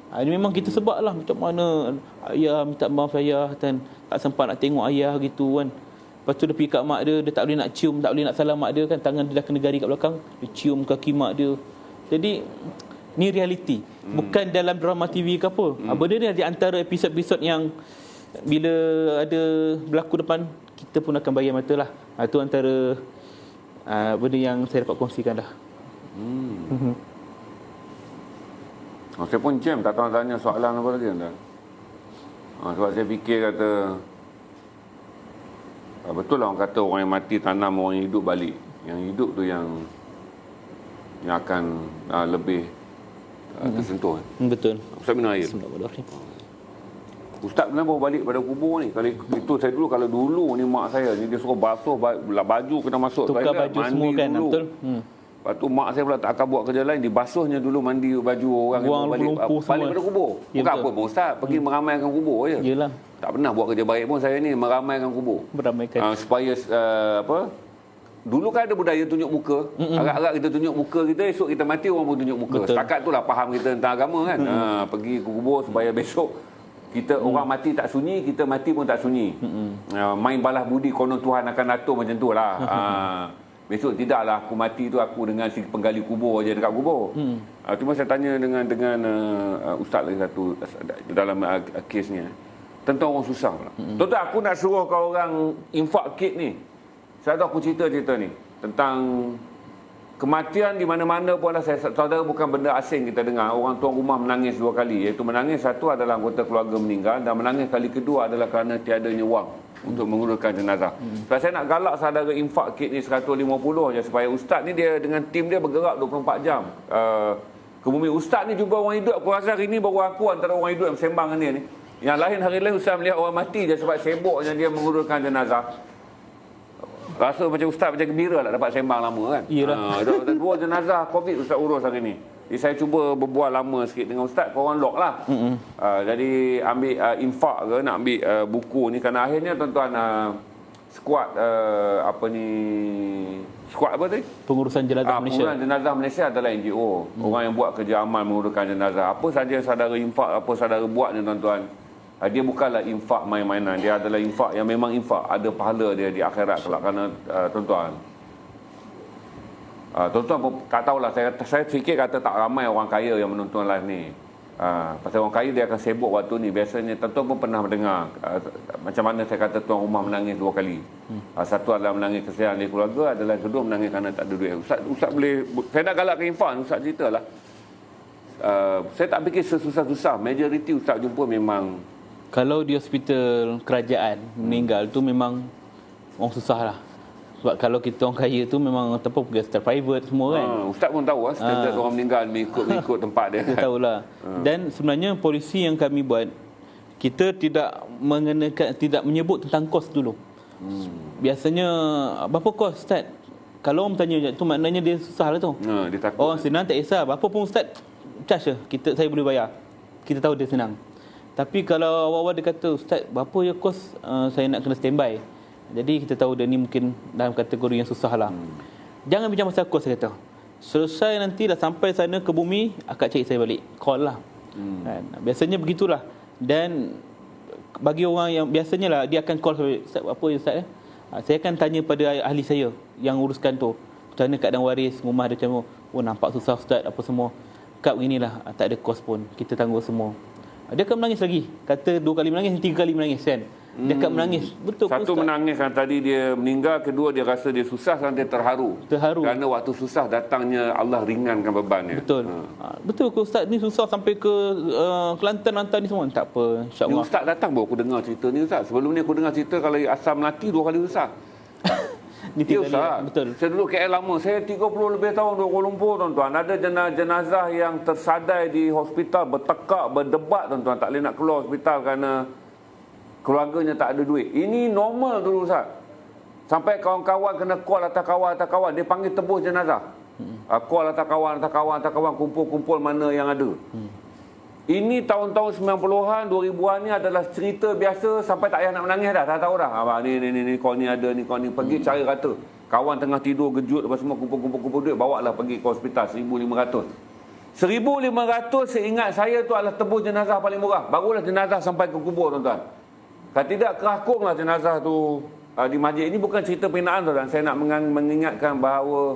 Ini memang kita sebab lah, macam mana ayah minta maaf ayah, dan tak sempat nak tengok ayah gitu kan. Lepas tu dia pergi kat mak dia, dia tak boleh nak cium, tak boleh nak salam mak dia kan, tangan dia dah kena gari kat belakang, dia cium kaki mak dia. Jadi ni realiti, bukan dalam drama TV ke apa. Benda ni di antara episod-episod yang bila ada berlaku depan, kita pun akan bayar mata lah. Itu antara benda yang saya dapat kongsikan dah. Saya pun jam, tak tahu nak tanya soalan apa lagi dah. Sebab saya fikir kata betul lah orang kata orang yang mati tanam orang yang hidup balik. Yang hidup tu yang akan lebih tersentuh. Betul. Ustaz minum air. Ustaz pernah bawa balik pada kubur ni. Kalau itu saya kalau dulu ni mak saya ni dia suruh basuh baju kena masuk tukar toilet, baju semua kan. dulu. Betul. Lepas tu mak saya pula tak akan buat kerja lain, dibasuhnya dulu mandi baju orang yang bawa balik pada kubur. Ya, bukan apa pun Ustaz, pergi meramaikan kubur je. Yalah. Tak pernah buat kerja baik pun saya ni, meramaikan kubur. Meramaikan. Supaya dulu kan ada budaya tunjuk muka. Agak-agak kita tunjuk muka kita, esok kita mati orang pun tunjuk muka. Betul. Setakat tu lah faham kita tentang agama kan. Pergi ke kubur supaya besok kita orang mati tak sunyi, kita mati pun tak sunyi. Main balas budi, konon Tuhan akan atur macam tu lah. Besok tidaklah aku mati tu aku dengan si penggali kubur je dekat kubur. Cuma saya tanya dengan ustaz lagi satu dalam kes ni. Tentang orang susah pula. Tuan-tuan, aku nak suruh kau orang infak kit ni. Saya tahu aku cerita ni tentang kematian di mana-mana pun adalah saudara, bukan benda asing kita dengar. Orang tuan rumah menangis dua kali, iaitu menangis satu adalah anggota keluarga meninggal, dan menangis kali kedua adalah kerana tiadanya wang untuk menguruskan jenazah. Sebab saya nak galak saudara infak kit ni 150 je, supaya ustaz ni dia dengan tim dia bergerak 24 jam ke bumi. Ustaz ni jumpa orang hidup, aku rasa hari ni baru aku antara orang hidup yang sembang dengan dia ni. Yang lain hari lain ustaz melihat orang mati je sebab sibuknya dia menguruskan jenazah. Rasa macam ustaz macam gembira lah dapat sembang lama kan. Dua jenazah COVID ustaz urus hari ni. Jadi saya cuba berbual lama sikit dengan ustaz, korang lock lah. Jadi ambil infak ke nak ambil buku ni, kerana akhirnya tuan-tuan skuad skuad apa tadi? Pengurusan jenazah Malaysia. Pengurusan jenazah Malaysia adalah NGO. Orang yang buat kerja amal menguruskan jenazah. Apa saja saudara infak, apa saudara buat ni tuan-tuan, dia bukanlah infak main-mainan. Dia adalah infak yang memang infak. Ada pahala dia di akhirat kelak. Kerana tuan-tuan, tuan-tuan pun tak tahulah, saya fikir kata tak ramai orang kaya yang menonton live ni. Pasal orang kaya dia akan sibuk waktu ni. Biasanya tuan-tuan pun pernah mendengar macam mana saya kata tuan rumah menangis dua kali. Satu adalah menangis kesian dari keluarga, adalah kedua menangis kerana tak ada duit. Ustaz boleh, saya nak galakkan infak, ustaz ceritalah. Saya tak fikir sesusah-susah. Majoriti ustaz jumpa memang, kalau di hospital kerajaan meninggal tu memang orang susah lah. Sebab kalau kita orang kaya tu memang tanpa pergi hospital private semua kan. Ustaz pun tahu standard orang meninggal mengikut tempat dia. Kita tahulah. Dan sebenarnya polisi yang kami buat, kita tidak mengenakan, tidak menyebut tentang kos dulu. Biasanya berapa kos ustaz? Kalau orang bertanya tu maknanya dia susah lah tu. Dia takut. Orang senang tak kisah, berapa pun ustaz charge je, saya boleh bayar. Kita tahu dia senang. Tapi kalau awal-awal dia kata, ustaz berapa ya kos saya nak kena standby, jadi kita tahu dia ni mungkin dalam kategori yang susah lah. Jangan bincang pasal kos, saya kata. Selesai nanti dah sampai sana ke bumi, akak cari saya balik, call lah. Biasanya begitulah. Dan bagi orang yang biasanya lah, dia akan call, ustaz apa ya ustaz saya akan tanya pada ahli saya yang uruskan tu, macam mana keadaan waris, rumah dia macam, oh nampak susah ustaz apa semua. Kak beginilah, tak ada kos pun, kita tanggung semua. Dia akan menangis lagi. Kata 2 kali menangis, 3 kali menangis kan. Dia akan menangis. Betul. Satu Ustaz menangis kan tadi dia meninggal, kedua dia rasa dia susah, kan dia terharu. Kerana waktu susah datangnya Allah ringankan bebannya. Betul. Betul ke ustaz ni susah sampai ke Kelantan ni semua? Tak apa, insya-Allah. Ustaz datang baru aku dengar cerita ni ustaz. Sebelum ni aku dengar cerita kalau asam melati 2 kali susah. Ni 3 kali. Ustaz. Betul. Saya dulu KL lama. Saya 30 lebih tahun di Kuala Lumpur tuan-tuan. Ada jenazah yang tersadai di hospital, bertekak, berdebat tuan-tuan. Tak boleh nak keluar hospital kerana keluarganya tak ada duit. Ini normal dulu ustaz. Sampai kawan-kawan kena call atas kawan. Dia panggil tebus jenazah. Call atas kawan, kumpul-kumpul mana yang ada. Ini tahun-tahun 90-an, 2000-an ni adalah cerita biasa sampai tak payah nak menangis dah. Dah tahu dah. Abang ni kau ni ada ni kau ni pergi cari kata. Kawan tengah tidur kejut apa semua kumpul duit bawa lah pergi ke hospital 1,500. 1,500 seingat saya tu adalah tebus jenazah paling murah. Barulah jenazah sampai ke kubur tuan-tuan. Kalau tidak kerakunglah jenazah tu di masjid. Ini bukan cerita penghinaan tuan-tuan. Saya nak mengingatkan bahawa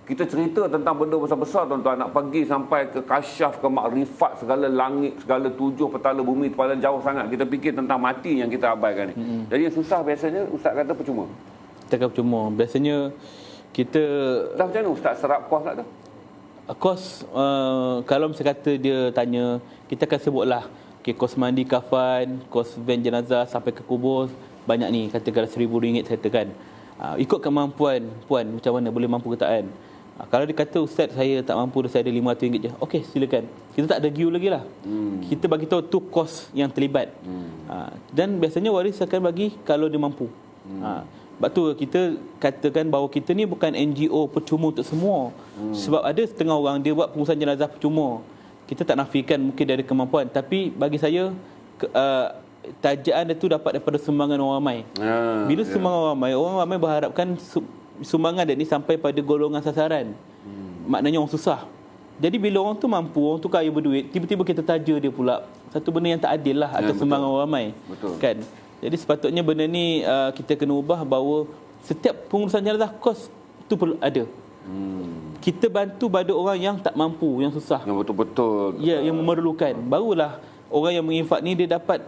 kita cerita tentang benda besar-besar tuan-tuan. Nak pergi sampai ke kasyaf, ke makrifat, segala langit, segala 7 petala bumi, paling jauh sangat. Kita fikir tentang mati yang kita abaikan ni. Jadi yang susah biasanya Ustaz kata percuma. Kita akan percuma. Biasanya kita... Dah macam mana Ustaz serap kos tak tu? Kos, kalau misalnya kata dia tanya, kita akan sebutlah. Okay, kos mandi kafan, kos van jenazah sampai ke kubur, banyak ni. Katakanlah RM1,000 katakan. Ikut kemampuan puan, macam mana boleh mampu ke tak kan? Kalau dia kata ustaz saya tak mampu, saya ada RM500 je, okey silakan, kita tak ada giu lagi lah. Kita bagi tahu tu kos yang terlibat. Dan biasanya waris akan bagi kalau dia mampu. Sebab tu kita katakan bahawa kita ni bukan NGO percuma untuk semua. Sebab ada setengah orang dia buat pengurusan jenazah percuma. Kita tak nafikan mungkin dia ada kemampuan, tapi bagi saya tajaan itu dapat daripada sumbangan orang ramai. Bila sumbangan orang ramai berharapkan sumbangan dia ni sampai pada golongan sasaran. Maknanya orang susah. Jadi bila orang tu mampu, orang tu kaya berduit, tiba-tiba kita taja dia pula. Satu benda yang tak adil lah atas sumbangan orang ramai. Betul. Kan? Jadi sepatutnya benda ni kita kena ubah bahawa setiap pengurusan jenazah kos tu perlu ada. Kita bantu pada orang yang tak mampu, yang susah. Yang betul-betul. Ya, yang memerlukan. Barulah orang yang menginfak ni dia dapat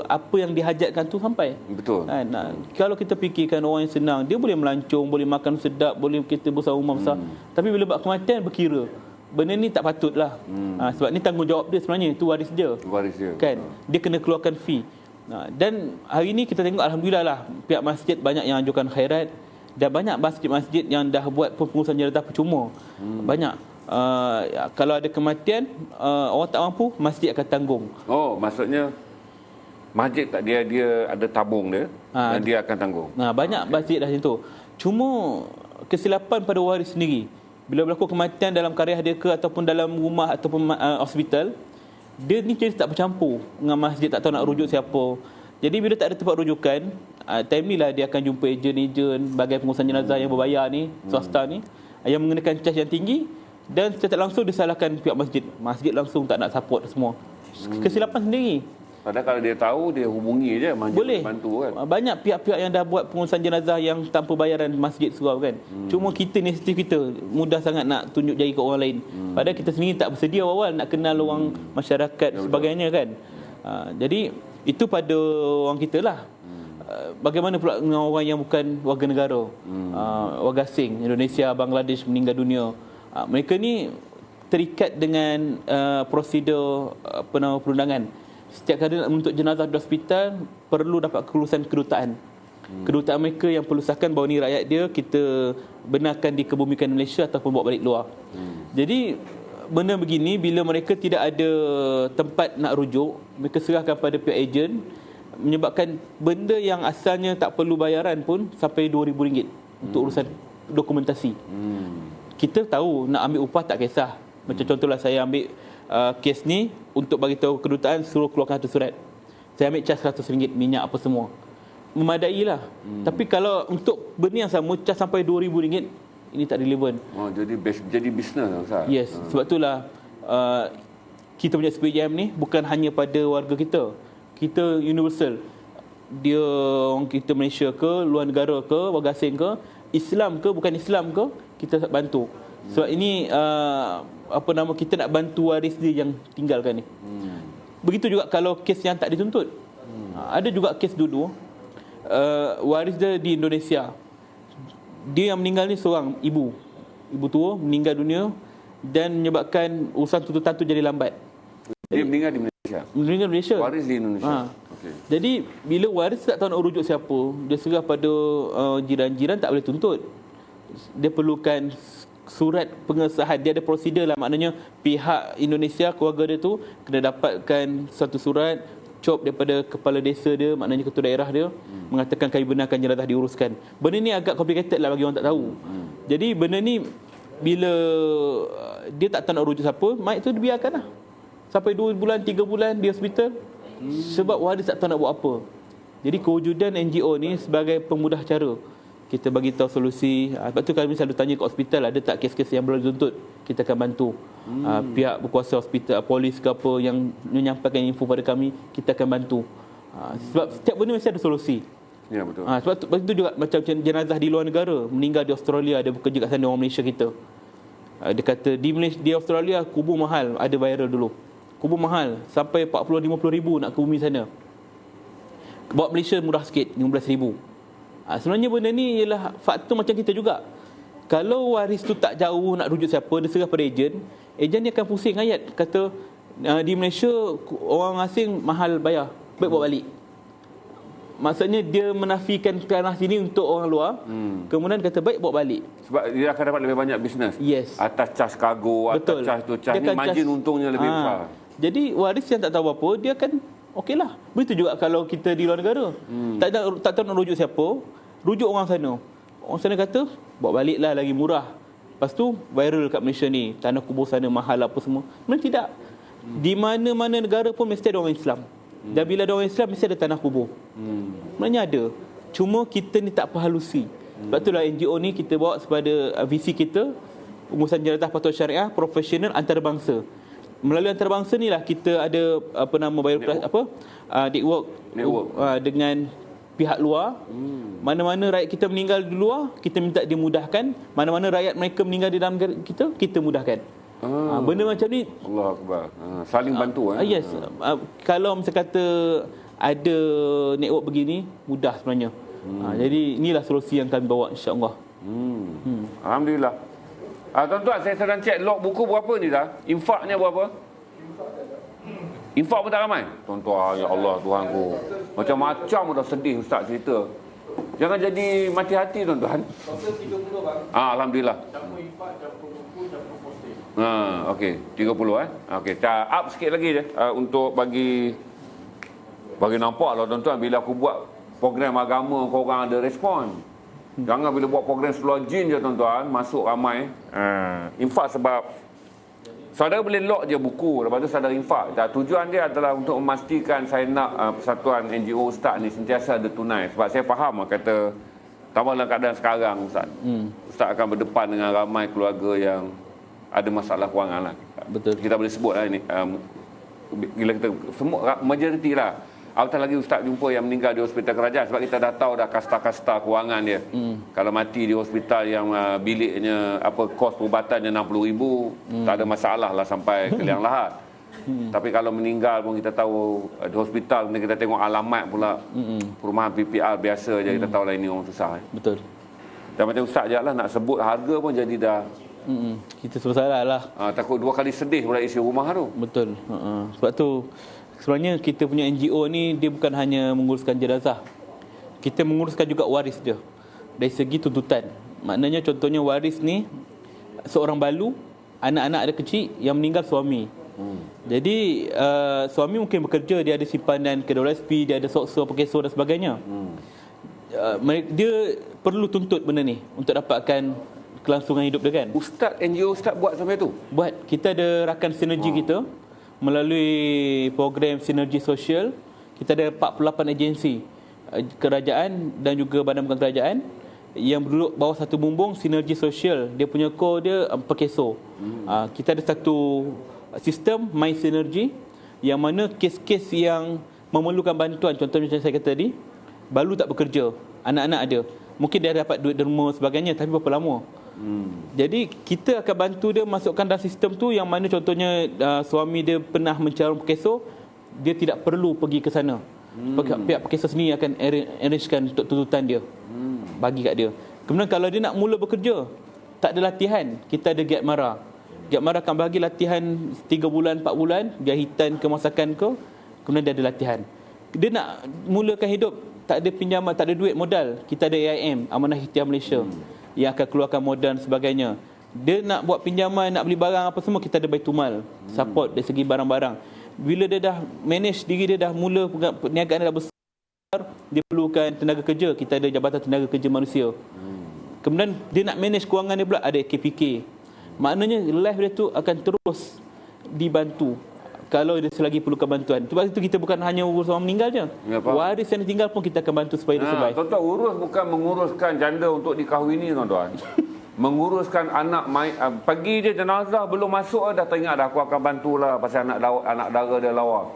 apa yang dihajatkan tu sampai. Betul. Kalau kita fikirkan orang yang senang, dia boleh melancong, boleh makan sedap, boleh kita besar rumah besar. Tapi bila buat kematian berkira. Benda ni tak patutlah. Sebab ni tanggungjawab dia sebenarnya, itu waris dia. Waris dia. Kan? Dia kena keluarkan fee. Dan hari ni kita tengok alhamdulillah lah pihak masjid banyak yang anjurkan khairat dan banyak masjid-masjid yang dah buat pengurusan jenazah percuma. Banyak. Kalau ada kematian, orang tak mampu, masjid akan tanggung. Oh, maksudnya masjid tak dia ada tabung dia dan dia akan tanggung. Banyak masjid dah macam tu. Cuma kesilapan pada waris sendiri. Bila berlaku kematian dalam karya dia ke ataupun dalam rumah ataupun hospital, dia ni jadi tak bercampur dengan masjid, tak tahu nak rujuk siapa. Jadi bila tak ada tempat rujukan, time ni lah dia akan jumpa ejen-ejen bagai pengurusan jenazah yang berbayar ni, swasta ni, yang mengenakan cas yang tinggi. Dan secara tak langsung disalahkan pihak masjid. Masjid langsung tak nak support semua. Kesilapan sendiri. Padahal kalau dia tahu, dia hubungi je masjid. Boleh bantu kan. Banyak pihak-pihak yang dah buat pengurusan jenazah yang tanpa bayaran masjid surau kan. Cuma kita, inisiatif kita mudah sangat nak tunjuk jari ke orang lain. Padahal kita sendiri tak bersedia awal nak kenal orang masyarakat sebagainya kan. Jadi itu pada orang kita lah. Bagaimana pula dengan orang yang bukan warga negara, warga asing, Indonesia, Bangladesh meninggal dunia. Mereka ni terikat dengan prosedur perundangan. Setiap kali nak menuntut jenazah di hospital, perlu dapat kelulusan kedutaan. Kedutaan mereka yang perlu sahkan bahawa ni rakyat dia, kita benarkan dikebumikan Malaysia ataupun bawa balik luar. Jadi benda begini, bila mereka tidak ada tempat nak rujuk, mereka serahkan pada pihak ejen, menyebabkan benda yang asalnya tak perlu bayaran pun sampai RM2,000 untuk urusan dokumentasi. Kita tahu nak ambil upah tak kisah. Macam contohlah saya ambil kes ni untuk bagi tahu kedutaan, suruh keluarkan satu surat. Saya ambil cas RM100, minyak apa semua. Memadai lah. Tapi kalau untuk benda yang sama, cas sampai RM2,000, ini tak relevan. Oh, jadi bisnes Ustaz. Yes, sebab itulah kita punya SPJM ni bukan hanya pada warga kita. Kita universal. Dia orang kita Malaysia ke, luar negara ke, warga asing ke, Islam ke, bukan Islam ke, kita bantu. Sebab ini kita nak bantu waris dia yang tinggalkan ni. Begitu juga kalau kes yang tak dituntut. Ada juga kes dulu waris dia di Indonesia. Dia yang meninggal ni seorang ibu tua meninggal dunia dan menyebabkan urusan tuntutan tu jadi lambat. Dia meninggal di Malaysia. Meninggal di Malaysia. Waris di Indonesia. Okay. Jadi bila waris tak tahu nak rujuk siapa, dia serah pada jiran-jiran, tak boleh tuntut. Dia perlukan surat pengesahan. Dia ada prosedur lah, maknanya pihak Indonesia, keluarga dia tu kena dapatkan satu surat cop daripada kepala desa dia, maknanya ketua daerah dia, mengatakan kami benarkan jenazah diuruskan. Benda ni agak complicated lah bagi orang tak tahu. Jadi benda ni bila dia tak tahu nak rujuk siapa, mayat tu dibiarkan lah. sampai 2 bulan, 3 bulan di hospital sebab waris tak tahu nak buat apa. Jadi kewujudan NGO ni sebagai pemudah cara. Kita bagi tahu solusi. Sebab tu kami selalu tanya ke hospital, ada tak kes-kes yang boleh dituntut, kita akan bantu. Pihak berkuasa hospital, polis ke apa yang menyampaikan info pada kami, kita akan bantu. Sebab setiap benda mesti ada solusi. Ya, betul. Sebab tu juga macam jenazah di luar negara, meninggal di Australia, ada bekerja kat sana orang Malaysia kita. Dia kata di Australia kubur mahal, ada viral dulu. Kubur mahal sampai 40-50 ribu nak ke bumi sana. Bawa Malaysia murah sikit, 15 ribu. Sebenarnya benda ni ialah faktor macam kita juga. Kalau waris tu tak jauh nak rujuk siapa, dia serah pada ejen ni akan pusing ayat. Kata di Malaysia orang asing mahal bayar, baik bawa balik. Maksudnya dia menafikan tanah sini untuk orang luar. Kemudian kata baik bawa balik. Sebab dia akan dapat lebih banyak bisnes. Yes. Atas cas kargo, Betul. atas cas tu, cas Dia ni akan margin cas- untungnya lebih besar. Jadi waris yang tak tahu apa, dia akan okeylah. Begitu juga kalau kita di luar negara. Tak tahu nak rujuk siapa, rujuk orang sana. Orang sana kata, bawa baliklah lagi murah. Lepas tu viral kat Malaysia ni, tanah kubur sana mahal apa semua. Sebenarnya tidak. Di mana-mana negara pun mesti ada orang Islam. Dan bila ada orang Islam, mesti ada tanah kubur. Sebenarnya ada. Cuma kita ni tak perhalusi. Sebab itulah NGO ni kita bawa kepada visi kita, pengurusan jenazah patuh syariah, profesional antarabangsa. Melalui antarabangsa ni lah kita ada network dengan pihak luar. Mana-mana rakyat kita meninggal di luar, kita minta dimudahkan. Mana-mana rakyat mereka meninggal di dalam negara kita mudahkan. Benda macam ni Allah Akbar. Saling bantu. yes. Kalau misalnya kata ada network begini, mudah sebenarnya. Jadi inilah solusi yang kami bawa, insya-Allah. Alhamdulillah. Tuan-tuan, saya sedang cek log buku berapa ni dah? Infaknya berapa? Infak pun tak ramai. Tuan-tuan, ya Allah Tuhanku. Macam-macam dah sedih Ustaz cerita. Jangan jadi mati hati tuan-tuan. Total 30 bang. Alhamdulillah. Campur infak, campur buku, campur posting. Okey, 30 Okey, up sikit lagi je untuk bagi nampak lah tuan-tuan, bila aku buat program agama korang ada respon. Jangan bila buat program seluar jin je tuan-tuan, masuk ramai. Infak sebab saudara boleh lock je buku, lepas tu saudara infak. Dan tujuan dia adalah untuk memastikan saya nak persatuan NGO Ustaz ni sentiasa ada tunai. Sebab saya faham kata, tambah dalam keadaan sekarang Ustaz. Ustaz akan berdepan dengan ramai keluarga yang ada masalah kewangan lah. Betul. Kita boleh sebut lah ini. Bila kita, semua, majoriti lah. Apatah lagi Ustaz jumpa yang meninggal di hospital kerajaan, sebab kita dah tahu dah kasta-kasta kewangan dia. Kalau mati di hospital yang biliknya kos perubatannya 60,000, tak ada masalah lah sampai ke liang lahat. Tapi kalau meninggal pun kita tahu di hospital, kita tengok alamat pula perumahan PPR biasa je, kita tahu lah ini orang susah. Betul. Dan macam Ustaz je lah nak sebut harga pun jadi dah Kita salah lah. takut dua kali sedih pula isi rumah tu. Betul. Sebab tu sebenarnya kita punya NGO ni dia bukan hanya menguruskan jenazah. Kita menguruskan juga waris dia. Dari segi tuntutan. Maknanya contohnya waris ni seorang balu, anak-anak ada kecil yang meninggal suami. Jadi suami mungkin bekerja, dia ada simpanan KWSP, dia ada sokso, pekeso dan sebagainya. Dia perlu tuntut benda ni untuk dapatkan kelangsungan hidup dia kan. Ustaz, NGO Ustaz buat sampai tu? Buat. Kita ada rakan sinergi kita melalui program sinergi sosial. Kita ada 48 agensi kerajaan dan juga badan bukan kerajaan yang berduduk bawah satu bumbung sinergi sosial. Dia punya core dia Pekeso. Kita ada satu sistem My Synergy yang mana kes-kes yang memerlukan bantuan, contohnya macam saya kata tadi, balu tak bekerja, anak-anak ada, mungkin dia dapat duit derma sebagainya, tapi berapa lama. Jadi kita akan bantu dia masukkan dalam sistem tu, yang mana contohnya suami dia pernah mencarum Pekeso, dia tidak perlu pergi ke sana. Pihak Pekeso sendiri akan arrangekan untuk tuntutan dia, bagi kat dia. Kemudian kalau dia nak mula bekerja, tak ada latihan, kita ada Giat Mara. Giat Mara akan bagi latihan 3 bulan, 4 bulan, jahitan ke masakan ke, kemudian dia ada latihan. Dia nak mulakan hidup, tak ada pinjaman, tak ada duit modal, kita ada AIM, Amanah Ikhtiar Malaysia, yang akan keluarkan modal dan sebagainya. Dia nak buat pinjaman, nak beli barang apa semua, kita ada Baitumal, support dari segi barang-barang. Bila dia dah manage diri dia, dah mula perniagaan dah besar, dia perlukan tenaga kerja, kita ada Jabatan Tenaga Kerja Manusia. Kemudian dia nak manage kewangan dia pula, ada KPK. Maknanya life dia tu akan terus dibantu. kalau dia selagi perlukan bantuan. Sebab itu kita bukan hanya urus orang meninggal je. Ya, faham. Waris yang ditinggal pun kita akan bantu supaya dia survive. Tuan-tuan, urus bukan menguruskan janda untuk dikahwini, tuan-tuan. Menguruskan anak pagi je jenazah belum masuk dah teringat dah aku akan bantulah pasal anak dara dia lawa.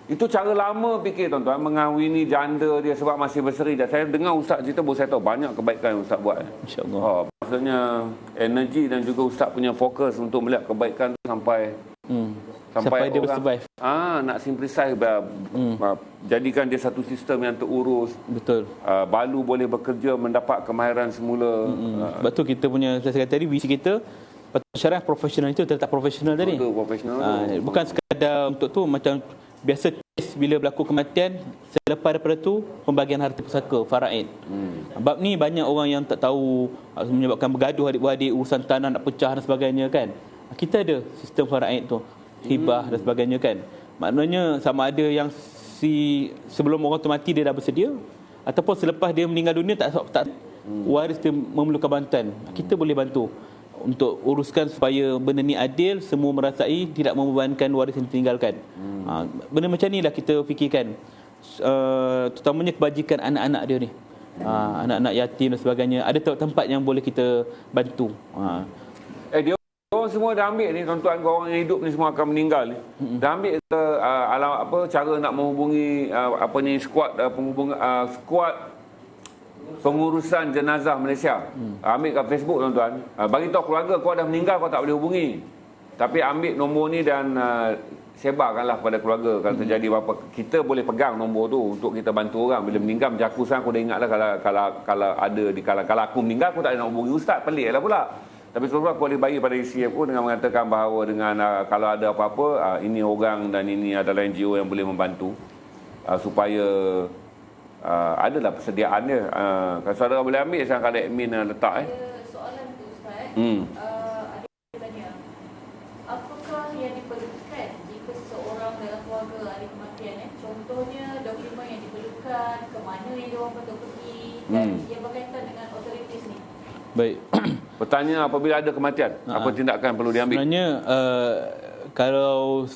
Itu cara lama fikir, tuan-tuan, mengahwini janda dia sebab masih berseri. Dan saya dengar ustaz cerita baru saya tahu banyak kebaikan yang ustaz buat. InsyaAllah. Maksudnya energi dan juga ustaz punya fokus untuk melihat kebaikan tu sampai Sampai dia survive. nak simplify, jadikan dia satu sistem yang terurus. Betul. Balu boleh bekerja, mendapat kemahiran semula. Sebab tu kita punya, saya kata tadi, visi kita syariah profesional itu tetap profesional tadi. Betul, profesional. Bukan sekadar untuk tu macam biasa kes bila berlaku kematian, selepas daripada tu pembagian harta pusaka faraid. Bab ni banyak orang yang tak tahu, menyebabkan bergaduh adik-beradik, urusan tanah nak pecah dan sebagainya kan. Kita ada sistem faraid tu, hibah dan sebagainya kan. Maknanya sama ada yang sebelum orang tu mati dia dah bersedia, ataupun selepas dia meninggal dunia tak waris dia memerlukan bantuan, kita boleh bantu untuk uruskan supaya benda ni adil, semua merasai, tidak membebankan waris yang ditinggalkan. Benda macam ni lah kita fikirkan, terutamanya kebajikan anak-anak dia ni, anak-anak yatim dan sebagainya. Ada tempat yang boleh kita bantu. Dia orang semua dah ambil ni, tuan-tuan, orang yang hidup ni semua akan meninggal ni. Dah ambil ke cara nak menghubungi skuad pengurusan jenazah Malaysia. Ambil kat Facebook, tuan-tuan. Bagi tahu keluarga kau dah meninggal, kau tak boleh hubungi. Tapi ambil nombor ni dan sebarkanlah kepada keluarga. Kalau terjadi apa-apa, kita boleh pegang nombor tu untuk kita bantu orang. Bila meninggal, macam aku sekarang, aku dah ingatlah kalau ada kalau aku meninggal, aku tak ada nak hubungi ustaz. Pelik lah pula. Tapi sebab aku boleh bagi pada isi aku dengan mengatakan bahawa dengan kalau ada apa-apa, ini orang dan ini adalah NGO yang boleh membantu supaya adalah persediaan dia. Kalau saudara boleh ambil, sekarang kalau admin letak. Ada soalan tu Ustaz. Ada yang tanya, apakah yang diperlukan jika seseorang dalam keluarga ada kematian? Contohnya dokumen yang diperlukan, ke mana yang diorang patut pergi, dan yang berkaitan dengan otoritis ni. Baik. Bertanya apabila ada kematian, apa tindakan perlu diambil? Sebenarnya kalau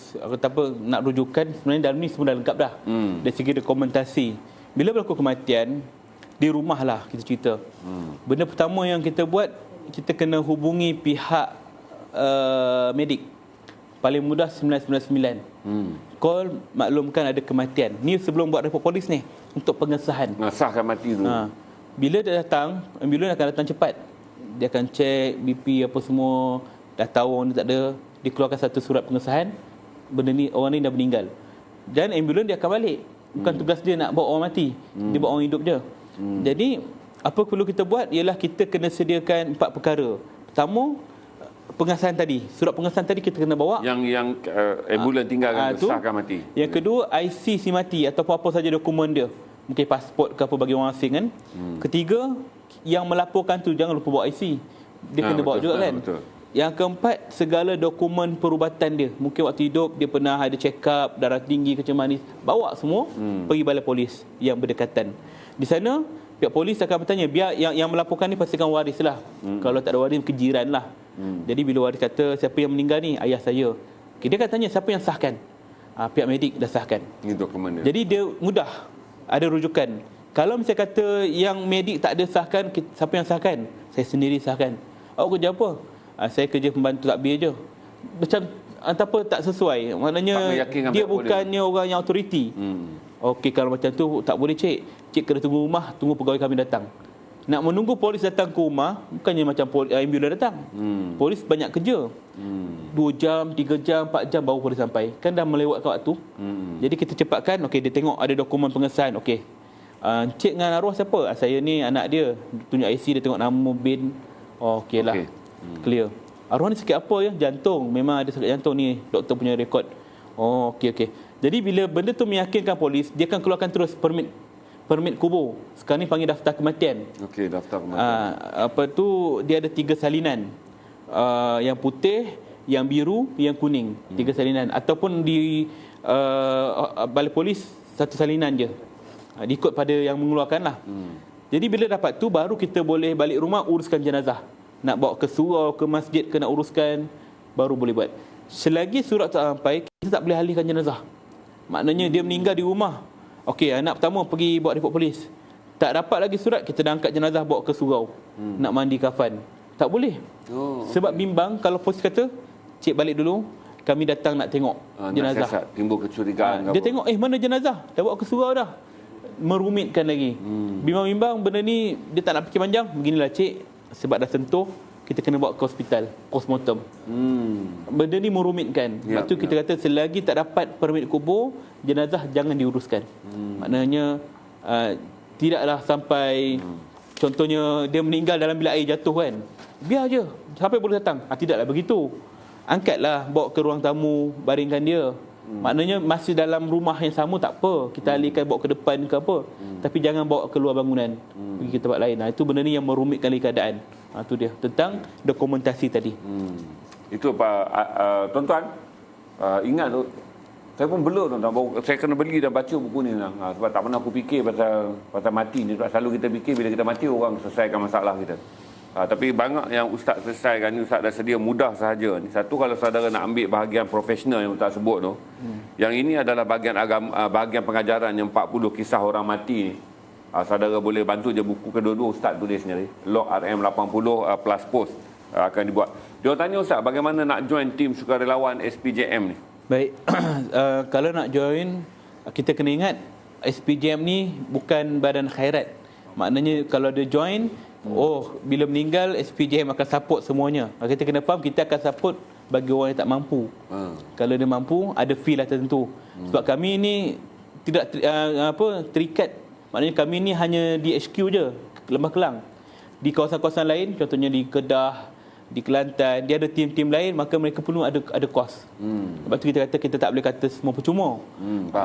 nak rujukan, sebenarnya dalam ni semua dah lengkap dah. Dari segi dokumentasi, bila berlaku kematian di rumah lah kita cerita. Benda pertama yang kita buat, kita kena hubungi pihak medik. Paling mudah 999. Call, maklumkan ada kematian. Ni sebelum buat report polis ni, untuk pengesahan. Sahkan mati tu. Bila dia datang, ambulans akan datang cepat. Dia akan cek BP apa semua, dah tahu orang ni tak ada, dikeluarkan satu surat pengesahan, benda ni, orang ni dah meninggal. Dan ambulans dia akan balik. Bukan tugas dia nak bawa orang mati, dia bawa orang hidup je. Jadi apa perlu kita buat ialah kita kena sediakan 4 perkara. Pertama, pengesahan tadi, surat pengesahan tadi kita kena bawa, yang ambulans tinggalkan, sahkan mati. Yang kedua, IC si mati ataupun apa saja dokumen dia, mungkin pasport ke apa bagi orang asing kan. Ketiga, yang melaporkan tu jangan lupa bawa IC, dia kena bawa juga kan. Betul. Yang keempat, segala dokumen perubatan dia. Mungkin waktu hidup dia pernah ada check up, darah tinggi, kecil manis, bawa semua, pergi balai polis yang berdekatan. Di sana pihak polis akan bertanya, biar yang melaporkan ni pastikan waris lah. Kalau tak ada waris, kejiran lah. Jadi bila waris kata siapa yang meninggal ni, ayah saya, dia akan tanya siapa yang sahkan. Pihak medik dah sahkan. Ini dokumen dia. Jadi dia mudah, ada rujukan. Kalau misalnya kata yang medik tak ada sahkan, siapa yang sahkan? Saya sendiri sahkan. Awak kerja apa? Saya kerja pembantu takbir je. Macam apa tak sesuai. Maknanya dia bukannya orang yang autoriti. Okey, kalau macam tu tak boleh cik. Cik kena tunggu rumah, tunggu pegawai kami datang. Nak menunggu polis datang ke rumah, bukannya macam ambulans datang. Polis banyak kerja. 2 jam, 3 jam, 4 jam baru polis sampai. Kan dah melewatkan waktu. Jadi kita cepatkan. Okey, dia tengok ada dokumen pengesahan. Okey, cik dengan arwah siapa? Saya ni anak dia. Tunjuk IC, dia tengok nama bin. Okey lah. Clear. Arwah ni sakit apa ya? Jantung. Memang ada sakit jantung ni, doktor punya rekod. Okey. Jadi bila benda tu meyakinkan polis, dia akan keluarkan terus permit kubur. Sekarang ni panggil daftar kematian. Okey, daftar kematian. Dia ada 3 salinan. Yang putih, yang biru, yang kuning. 3 salinan. Ataupun di balai polis 1 salinan je. Diikut pada yang mengeluarkan lah. Jadi bila dapat tu, baru kita boleh balik rumah uruskan jenazah. Nak bawa ke surau, ke masjid ke nak uruskan, baru boleh buat. selagi surat tak sampai, kita tak boleh alihkan jenazah. Maknanya dia meninggal di rumah. Okey, anak pertama pergi buat report polis. Tak dapat lagi surat, kita dah angkat jenazah bawa ke surau. Nak mandi kafan. Tak boleh. Sebab bimbang kalau polis kata, cik balik dulu, kami datang nak tengok jenazah. Nasihat, timbul kecurigaan. Dia tengok, mana jenazah? Dah bawa ke surau dah. Merumitkan lagi. Bimbang-bimbang benda ni, dia tak nak fikir panjang. Beginilah cik, sebab dah sentuh, kita kena bawa ke hospital, postmortem. Benda ni merumitkan. Sebab tu kita kata selagi tak dapat permit kubur, jenazah jangan diuruskan. Maknanya tidaklah sampai contohnya dia meninggal dalam bilik air jatuh kan. Biar je, sampai boleh datang. Tidaklah begitu. Angkatlah, bawa ke ruang tamu, baringkan dia. Maknanya masih dalam rumah yang sama tak apa, kita alihkan bawa ke depan ke apa. Tapi jangan bawa keluar bangunan, pergi ke tempat lain. Itu benda ni yang merumitkan lagi keadaan. Itu dia tentang dokumentasi tadi. Itu Pak tuan-tuan, ingat tu, saya pun belum tuan-tuan. Saya kena beli dan baca buku ni sebab tak pernah aku fikir pasal mati ni. Sebab selalu kita fikir bila kita mati orang selesaikan masalah kita. Tapi banyak yang ustaz selesaikan ni, ustaz dah sedia mudah sahaja ni. Satu, kalau saudara nak ambil bahagian profesional yang ustaz sebut tu, yang ini adalah bahagian bahagian pengajaran yang 40 kisah orang mati ni. Saudara boleh bantu je buku kedua-dua ustaz tulis sendiri. Log RM80 plus post akan dibuat. Dia tanya ustaz, bagaimana nak join tim sukarelawan SPJM ni? Baik, kalau nak join, kita kena ingat SPJM ni bukan badan khairat. Maknanya kalau dia join, bila meninggal SPJM akan support semuanya. Kita kena faham, kita akan support bagi orang yang tak mampu. Kalau dia mampu, ada fee lah tertentu. Sebab kami ni tidak terikat. Maknanya kami ni hanya di HQ je, Lembah Kelang. Di kawasan-kawasan lain, contohnya di Kedah, di Kelantan, dia ada tim-tim lain, maka mereka perlu ada kos. Sebab tu kita kata kita tak boleh kata semua percuma.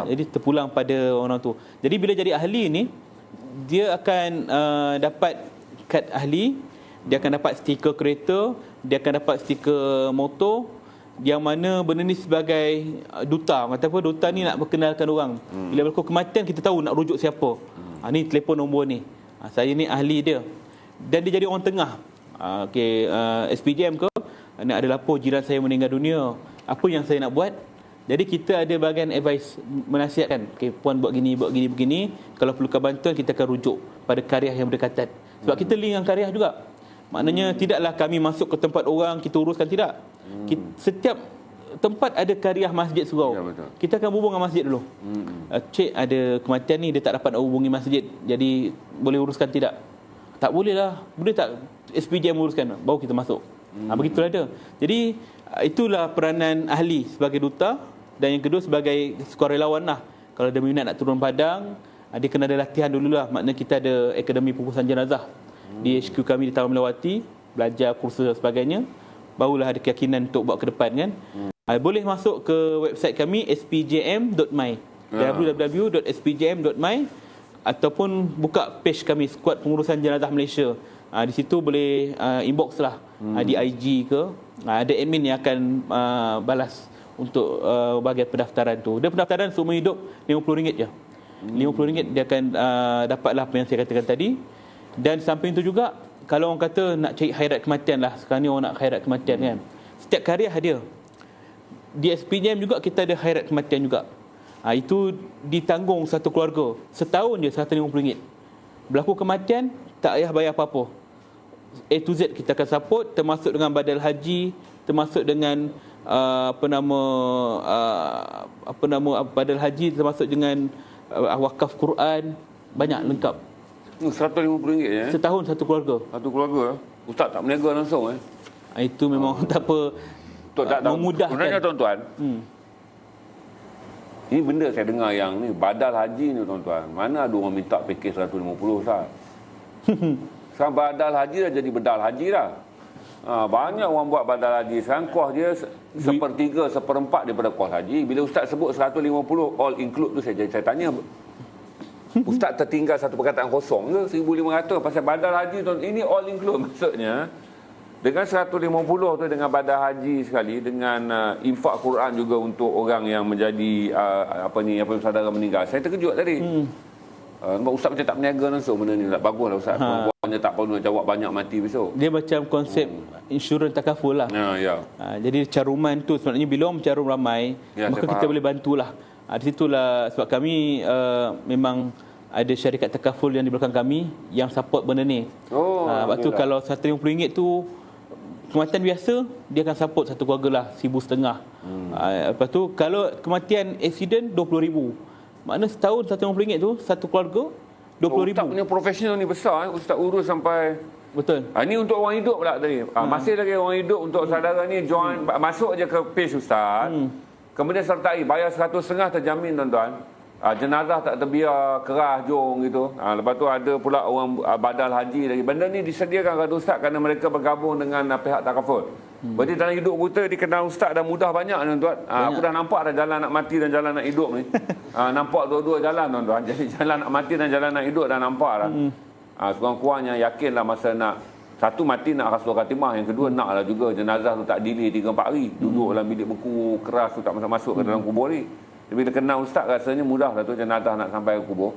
Jadi terpulang pada orang tu. Jadi bila jadi ahli ni, dia akan dapat kad ahli, dia akan dapat stiker kereta, dia akan dapat stiker motor, yang mana benda ni sebagai duta. Kata apa, duta ni nak perkenalkan orang. Bila berlaku kematian, kita tahu nak rujuk siapa. Ni telefon nombor ni, saya ni ahli dia. Dan dia jadi orang tengah. SPJM ke, nak ada lapor jiran saya meninggal dunia, apa yang saya nak buat. Jadi kita ada bahagian advice, menasihatkan, puan buat gini, begini. Kalau perlukan bantuan, kita akan rujuk pada karya yang berdekatan. Sebab kita link dengan karya juga. Maknanya tidaklah kami masuk ke tempat orang, kita uruskan, tidak. Setiap tempat ada karya masjid surau. Kita akan hubung dengan masjid dulu. Cik ada kematian ni, dia tak dapat nak hubungi masjid, jadi boleh uruskan tidak? Tak boleh lah. Boleh tak SPJM uruskan? Baru kita masuk. Begitulah dia. Jadi itulah peranan ahli sebagai duta. Dan yang kedua sebagai sukarelawan lah. Kalau dia minat nak turun padang, dia kena ada latihan dululah. Maknanya kita ada akademi pengurusan jenazah di HQ kami di Taman Melawati, belajar kursus dan sebagainya. Barulah ada keyakinan untuk buat ke depan kan. Boleh masuk ke website kami spjm.my, www.spjm.my, ataupun buka page kami Skuad Pengurusan Jenazah Malaysia. Di situ boleh inbox lah, di IG ke. Ada admin yang akan balas untuk bahagian pendaftaran tu. Dia pendaftaran seumur hidup RM50 je. RM50 dia akan dapatlah apa yang saya katakan tadi. Dan samping tu juga, kalau orang kata nak cari khairat kematian lah, sekarang ni orang nak khairat kematian kan. Setiap karya ada. Di SPJM juga kita ada khairat kematian juga. Itu ditanggung satu keluarga. Setahun je RM150. Berlaku kematian, tak payah bayar apa-apa. A to Z kita akan support, termasuk dengan badal haji, termasuk dengan badal haji, termasuk dengan wakaf Quran, banyak lengkap. RM150 je. Setahun satu keluarga. Satu keluarga. Ustaz tak berniaga langsung Itu memang tak apa, memudahkan. Sebenarnya tuan-tuan, ini benda saya dengar yang ni badal haji ni tuan-tuan. Mana ada orang minta pakej RM150 Ustaz? Sekarang badal haji dah jadi bedal haji dah. Banyak orang buat badal haji. Sekarang kos dia sepertiga, seperempat daripada kos haji. Bila Ustaz sebut RM150 all include tu, saya tanya, Ustaz tertinggal satu perkataan kosong ke RM1,500 pasal badal haji tuan? Ini all include, maksudnya dengan RM150 tu, dengan badal haji sekali, dengan infak Quran juga untuk orang yang menjadi apa saudara meninggal. Saya terkejut tadi. Nampak Ustaz macam tak berniaga langsung benda ni. Tak bagus lah Ustaz. Perempuannya tak perlu nak jawab banyak mati besok. Dia macam konsep insurans takaful lah. Ya. Jadi caruman tu sebenarnya bila orang mencarum ramai, Ya, maka saya kita faham. boleh bantulah. Di situlah sebab kami memang ada syarikat takaful yang di belakang kami yang support benda ni. Lepas tu kalau RM150 tu kematian biasa, dia akan support satu keluarga lah RM1,500. Lepas tu kalau kematian accident RM20,000. Maknanya setahun RM150 tu satu keluarga RM20,000. Ustaz punya profesional ni besar. Ustaz urus sampai... Betul. Ini untuk orang hidup pula tadi. Masih lagi orang hidup untuk saudara ni join, masuk je ke page Ustaz. Kemudian sertai bayar RM150 terjamin tuan-tuan. Jenazah tak terbiar keras jong gitu. Lepas tu ada pula orang badal haji lagi. Benda ni disediakan kata Ustaz kerana mereka bergabung dengan pihak takaful. Berarti dalam hidup kita dikenal Ustaz dah mudah banyak tuan-tuan. Aku dah nampak dah jalan nak mati dan jalan nak hidup ni. Nampak dua-dua jalan tuan-tuan. Jadi jalan nak mati dan jalan nak hidup dah nampak dah. Sekurang-kurangnya yakinlah masa nak satu mati nak rasul khatimah, yang kedua naklah juga jenazah tu tak delay 3-4 hari. Duduk dalam bilik beku keras tu tak masuk ke dalam kubur ni. Bila kenal Ustaz rasanya mudah lah tu jenazah nak sampai ke kubur.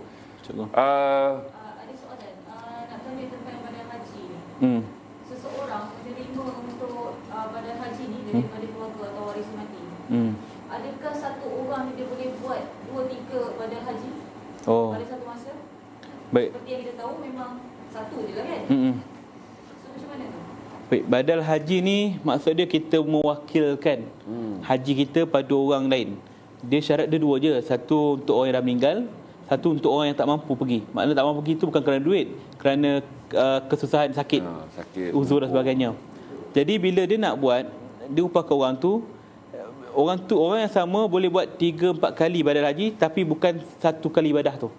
Ada soalan. Nak tanya tentang badan haji ni. Seseorang menerima untuk badan haji ni daripada keluarga atau waris mati. Adakah satu orang ni dia boleh buat 2-3 badan haji pada satu masa? Baik. Seperti yang kita tahu memang satu je lah kan? So macam mana tu? Baik, badal haji ni maksud dia kita mewakilkan haji kita pada orang lain. Dia syarat dia dua je. Satu untuk orang yang dah meninggal, satu untuk orang yang tak mampu pergi. Maknanya tak mampu pergi itu bukan kerana duit, kerana kesusahan, sakit, uzur dan sebagainya. Jadi bila dia nak buat, dia upakan orang yang sama boleh buat 3-4 kali ibadah haji, tapi bukan satu kali ibadah tu.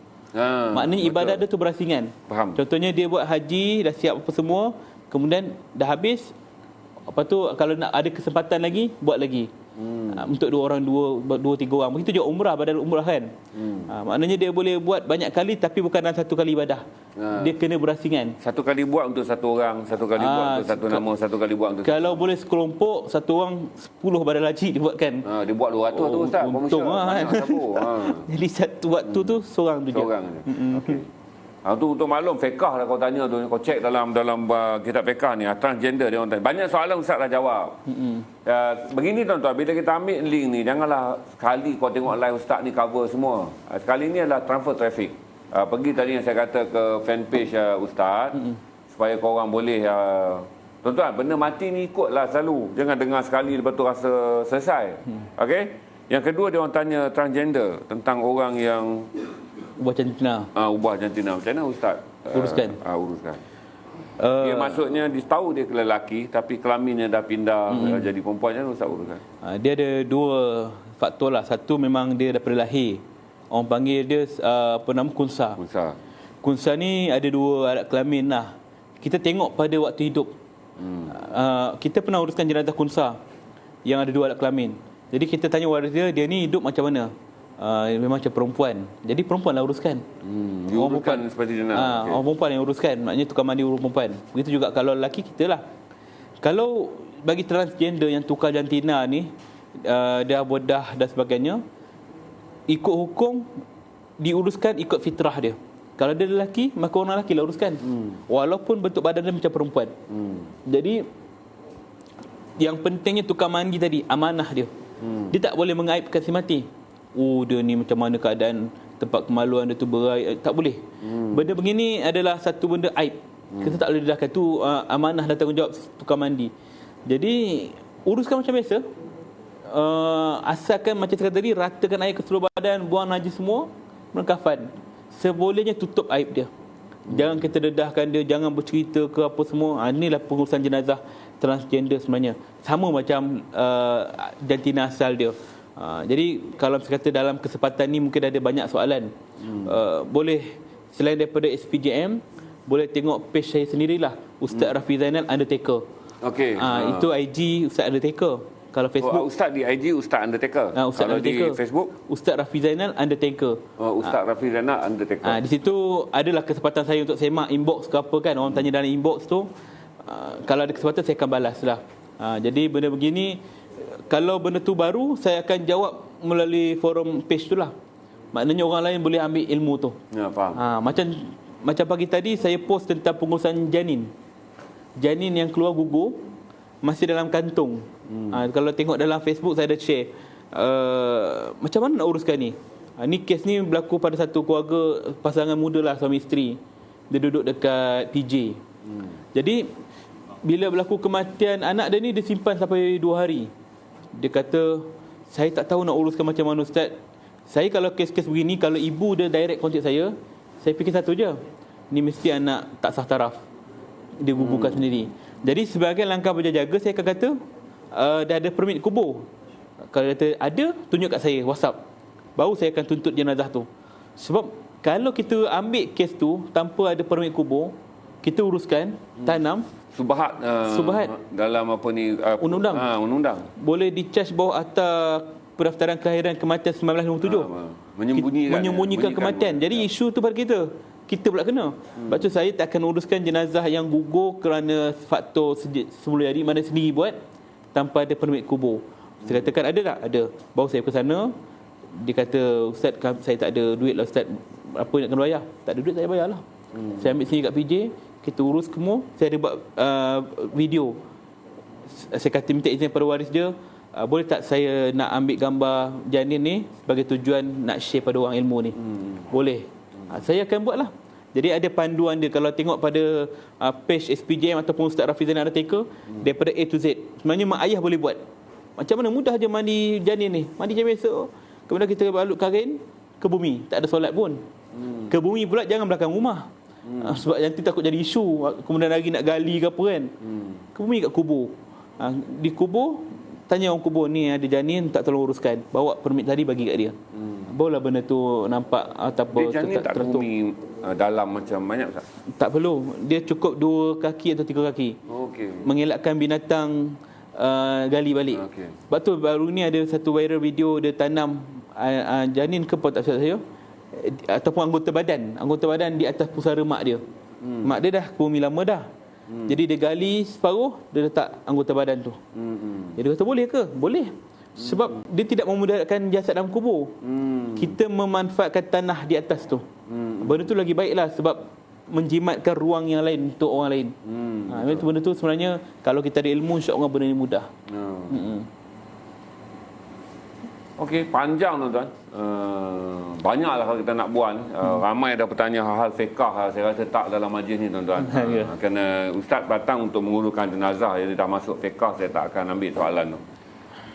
Maknanya ibadah dia tu berasingan. Faham. Contohnya dia buat haji, dah siap apa semua, kemudian dah habis, apa tu kalau nak ada kesempatan lagi, buat lagi. Untuk 2 orang, 2-3 orang. Begitu juga umrah, badal umrah kan. Maknanya dia boleh buat banyak kali tapi bukan dalam satu kali ibadah. Dia kena berasingan. Satu kali buat untuk satu orang, satu kali buat untuk satu nama, satu kali buat untuk kalau boleh sekelompok, satu orang 10 badal haji dia buat kan. dia buat 200 tu Ustaz. Untung lah kan. Jadi satu waktu tu seorang tu je. Seorang je. Okey. Tu untuk maklum fiqah lah kau tanya tu, kau cek dalam kitab fiqah ni, transgender dia orang tanya. Banyak soalan Ustaz dah jawab. Begini tuan-tuan, bila kita ambil link ni, janganlah sekali kau tengok live Ustaz ni cover semua. Sekali ni adalah transfer traffic. Pergi tadi yang saya kata ke fanpage Ustaz, supaya kau orang boleh tuan-tuan, benda mati ni ikutlah selalu. Jangan dengar sekali lepas tu rasa selesai. Okey? Yang kedua dia orang tanya transgender, tentang orang yang Ubah jantina. ubah jantina. Macam mana Ustaz? Uruskan. Uruskan. Dia maksudnya dia tahu dia lelaki tapi kelaminnya dah pindah jadi perempuan. Macam mana Ustaz uruskan? Dia ada 2 faktor lah. Satu memang dia daripada lahir. Orang panggil dia kunsa. Kunsa ni ada 2 alat kelamin lah. Kita tengok pada waktu hidup. Kita pernah uruskan jenazah kunsa yang ada 2 alat kelamin. Jadi kita tanya waris dia ni hidup macam mana? Memang macam perempuan. Jadi perempuan lah uruskan. Orang perempuan seperti dia nak. Orang perempuan yang uruskan. Maknanya tukar mandi urus perempuan. Begitu juga kalau lelaki kita lah. Kalau bagi transgender yang tukar jantina ni, dia bodah dan sebagainya, ikut hukum diuruskan ikut fitrah dia. Kalau dia lelaki, maka orang lelaki lah uruskan. Walaupun bentuk badan dia macam perempuan. Jadi yang pentingnya tukar mandi tadi, amanah dia. Dia tak boleh mengaibkan si mati. Dia ni macam mana keadaan tempat kemaluan dia tu berai, tak boleh. Benda begini adalah satu benda aib. Kita tak boleh dedahkan tu, amanah dan tanggungjawab tukar mandi. Jadi uruskan macam biasa. Asalkan macam cakap tadi, ratakan air ke seluruh badan, buang najis semua, melengkafan. Sebolehnya tutup aib dia. Jangan kita dedahkan dia, jangan bercerita ke apa semua. Inilah pengurusan jenazah transgender sebenarnya. Sama macam jantina asal dia. Jadi kalau saya kata dalam kesempatan ni mungkin ada banyak soalan. Boleh selain daripada SPJM, boleh tengok page saya sendirilah, Ustaz Rafi Zainal Undertaker. Okey. Itu IG Ustaz Undertaker. Kalau Facebook Ustaz di IG Ustaz Undertaker. Ustaz Kalau Undertaker. di Facebook Ustaz Rafi Zainal Undertaker. Ustaz Rafi Zainal Undertaker. Di situ adalah kesempatan saya untuk semak inbox ke apa kan. Orang tanya dalam inbox tu, kalau ada kesempatan saya akan balas lah. Jadi benda begini, kalau benda tu baru, saya akan jawab melalui forum page tu lah. maknanya orang lain boleh ambil ilmu tu. Ya, faham. Macam pagi tadi saya post tentang pengurusan janin. Janin yang keluar gugur masih dalam kantung. Kalau tengok dalam Facebook saya ada share. Macam mana nak uruskan ni? Ni kes ni berlaku pada satu keluarga, pasangan muda lah, suami isteri. Dia duduk dekat PJ. Jadi bila berlaku kematian anak dia ni, dia simpan sampai 2 hari. Dia kata, saya tak tahu nak uruskan macam mana Ustaz. Saya kalau kes-kes begini, kalau ibu dia direct contact saya fikir satu je, ni mesti anak tak sah taraf, dia gugurkan sendiri. Jadi sebagai langkah berjaga-jaga, saya akan kata dah ada permit kubur. Kalau kata ada, tunjuk kat saya WhatsApp, baru saya akan tuntut jenazah tu. Sebab kalau kita ambil kes tu tanpa ada permit kubur, kita uruskan tanam Subahat dalam apa ni undang-undang. Undang-undang boleh di-charge bawah akta pendaftaran kelahiran kematian 1957. Menyembunyikan kematian. Jadi isu tu pada kita pula kena. Sebab tu saya tak akan uruskan jenazah yang gugur kerana faktor 10 hari, mana sendiri buat tanpa ada permit kubur. Saya katakan ada tak? Ada. Baru saya ke sana, dia kata, Ustaz, saya tak ada duit lah Ustaz, apa nak kena bayar? Tak ada duit, saya bayar lah. Saya ambil sini kat PJ, kita urus semua. Saya ada buat video. Saya kata minta izin pada waris dia, boleh tak saya nak ambil gambar janin ni sebagai tujuan nak share pada orang ilmu ni? Boleh. Saya akan buat lah. Jadi ada panduan dia. Kalau tengok pada page SPJM ataupun Ustaz Rafizan Undertaker, daripada A to Z. Sebenarnya mak ayah boleh buat. Macam mana mudah je mandi janin ni. Mandi je biasa. Kemudian kita balut kain ke bumi. Tak ada solat pun. Ke bumi pula jangan belakang rumah. Sebab nanti takut jadi isu. Kemudian lagi nak gali ke apa kan. Ke bumi kat kubur. Di kubur, tanya orang kubur, ni ada janin tak tolong uruskan. Bawa permit tadi bagi kat dia. Barulah benda tu nampak dia janin tak ke bumi dalam macam banyak tak? Tak perlu. Dia cukup 2 kaki atau 3 kaki. Mengelakkan binatang gali balik. Sebab tu baru ni ada satu viral video dia tanam janin ke tak saya, ataupun anggota badan di atas pusara mak dia. Mak dia dah ke bumi lama dah. Jadi dia gali separuh, dia letak anggota badan tu. Jadi dia kata boleh ke? Boleh. Sebab dia tidak memudaratkan jasad dalam kubur. Kita memanfaatkan tanah di atas tu. Benda tu lagi baiklah, sebab menjimatkan ruang yang lain untuk orang lain. Benda tu sebenarnya kalau kita ada ilmu, insya-Allah benda ni mudah. Okey, panjang tuan-tuan. Banyaklah kalau kita nak buat. Ramai dah bertanya hal-hal fiqah. Saya rasa tak dalam majlis ni tuan-tuan. Kerana Ustaz datang untuk menguruskan jenazah, jadi dah masuk fiqah, saya tak akan ambil soalan tu.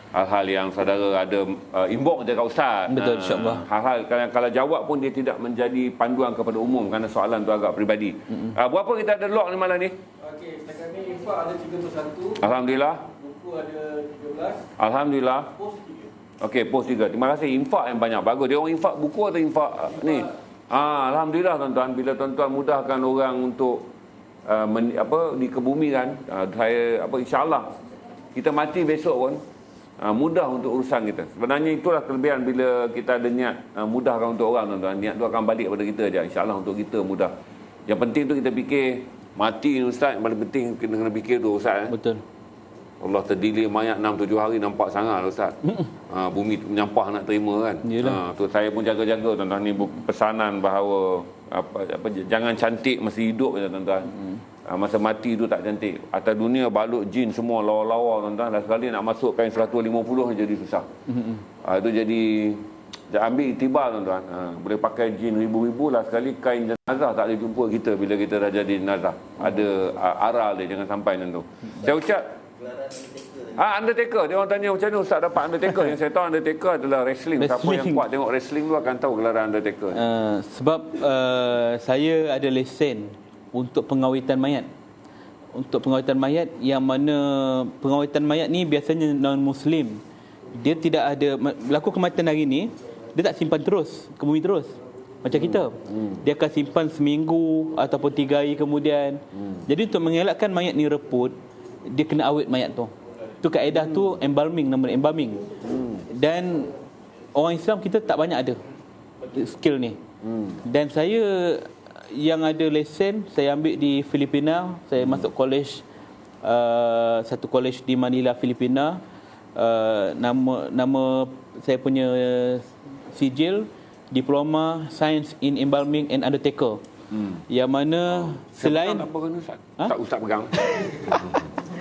Hal-hal yang saudara ada inbox je kat Ustaz. Betul, insya-Allah. Hal-hal kalau jawab pun dia tidak menjadi panduan kepada umum kerana soalan tu agak peribadi. Berapa kita ada log ni malam ni? Okey, setakat ni infak ada 31. Alhamdulillah. Buku ada 13. Alhamdulillah. Post 3. Okey, post 3. Terima kasih. Infak yang banyak. Bagus. Dia orang infak buku atau infak ni? Alhamdulillah tuan-tuan. Bila tuan-tuan mudahkan orang untuk dikebumikan, saya insya-Allah kita mati besok pun mudah untuk urusan kita. Sebenarnya itulah kelebihan bila kita ada niat mudahkan untuk orang tuan-tuan. Niat tu akan balik pada kita je. InsyaAllah untuk kita mudah. Yang penting tu kita fikir mati ni Ustaz, yang paling penting kita kena fikir tu Ustaz. Betul. Allah terdilir mayat 6-7 hari nampak sangat Ustaz. Bumi menyampah nak terima kan. Tu saya pun jaga-jaga tuan-tuan, ni pesanan bahawa jangan cantik masa hidup je tuan-tuan. Masa mati tu tak cantik. Atas dunia balut jin semua lawa-lawa tuan-tuan. Dah sekali nak masuk kain 150 jadi susah. Itu jadi ambil iktibar tuan-tuan. Boleh pakai jin ribu-ribu lah, sekali kain jenazah tak boleh jumpa kita bila kita dah jadi jenazah. Ada aral dia, jangan sampai macam tu. Saya ucap Undertaker. Dia orang tanya macam mana Ustaz dapat Undertaker. Yang saya tahu Undertaker adalah wrestling. Siapa yang kuat tengok wrestling tu akan tahu gelaran Undertaker. Sebab saya ada lesen untuk pengawitan mayat. Untuk pengawitan mayat, yang mana pengawitan mayat ni biasanya non-Muslim. Dia tidak ada, berlaku kematian hari ni, dia tak simpan terus ke bumi terus macam kita. Dia akan simpan seminggu ataupun 3 hari kemudian. Jadi untuk mengelakkan mayat ni reput, dia kena awet mayat tu. Tu kaedah tu embalming, nama embalming. Dan orang Islam kita tak banyak ada skill ni. Dan saya yang ada lesen, saya ambil di Filipina. Saya masuk college, satu college di Manila, Filipina. Nama saya punya sijil Diploma Science in Embalming and Undertaker. Yang mana selain Saya apa kan Ustaz? Ustaz pegang.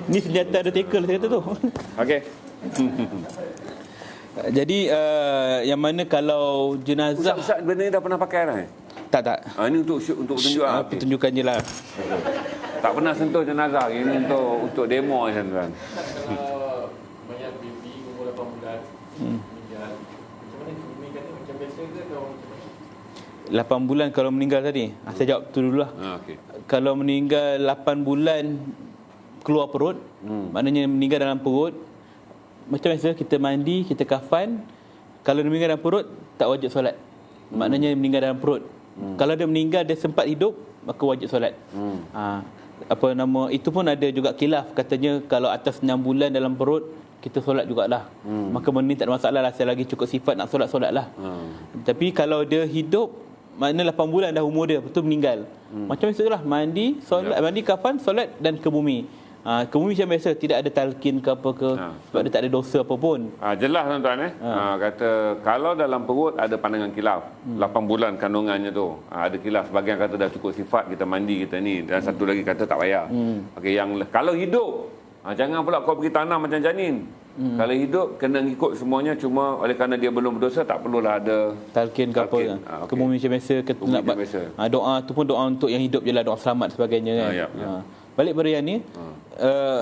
ni senjata Undertaker saya kata tu. Okey. Jadi yang mana kalau jenazah Ustaz benda ni dah pernah pakai dah? tak. Ini untuk tunjuk okey. Pertunjukan je lah. Tak pernah sentuh jenazah. Ini untuk demo je tuan. Kalau mayat baby umur 8 bulan meninggal, macam mana dikumikan ni? Macam biasa ke atau macam mana? 8 bulan kalau meninggal tadi. Saya jawab tu dulu lah. Okey. Kalau meninggal 8 bulan keluar perut, maknanya meninggal dalam perut, macam biasa kita mandi, kita kafan. Kalau dia meninggal dalam perut, tak wajib solat. Maknanya meninggal dalam perut. Kalau dia meninggal dia sempat hidup, maka wajib solat. Itu pun ada juga khilaf, katanya kalau atas 6 bulan dalam perut kita solat jugalah. Maka benda ni tak ada masalah lah, selagi cukup sifat nak solat lah. Tapi kalau dia hidup, maknanya 8 bulan dah umur dia, betul meninggal. Macam biasalah, mandi, solat, mandi, kafan, solat dan ke bumi. Ke bumi macam biasa, tidak ada talqin ke apa ke, sebab dia tak ada dosa apa pun. Jelas tuan-tuan kata kalau dalam perut ada pandangan khilaf. 8 bulan kandungannya tu ada khilaf. Sebahagian kata dah cukup sifat kita mandi kita ni, dan satu lagi kata tak payah. Okey, yang kalau hidup jangan pula kau pergi tanam macam janin. Kalau hidup kena ikut semuanya, cuma oleh kerana dia belum berdosa tak perlulah ada talqin ke apa. Okay. Ke bumi macam biasa, nak doa tu pun doa untuk yang hidup je lah, doa selamat sebagainya kan. Balik pada yang ni,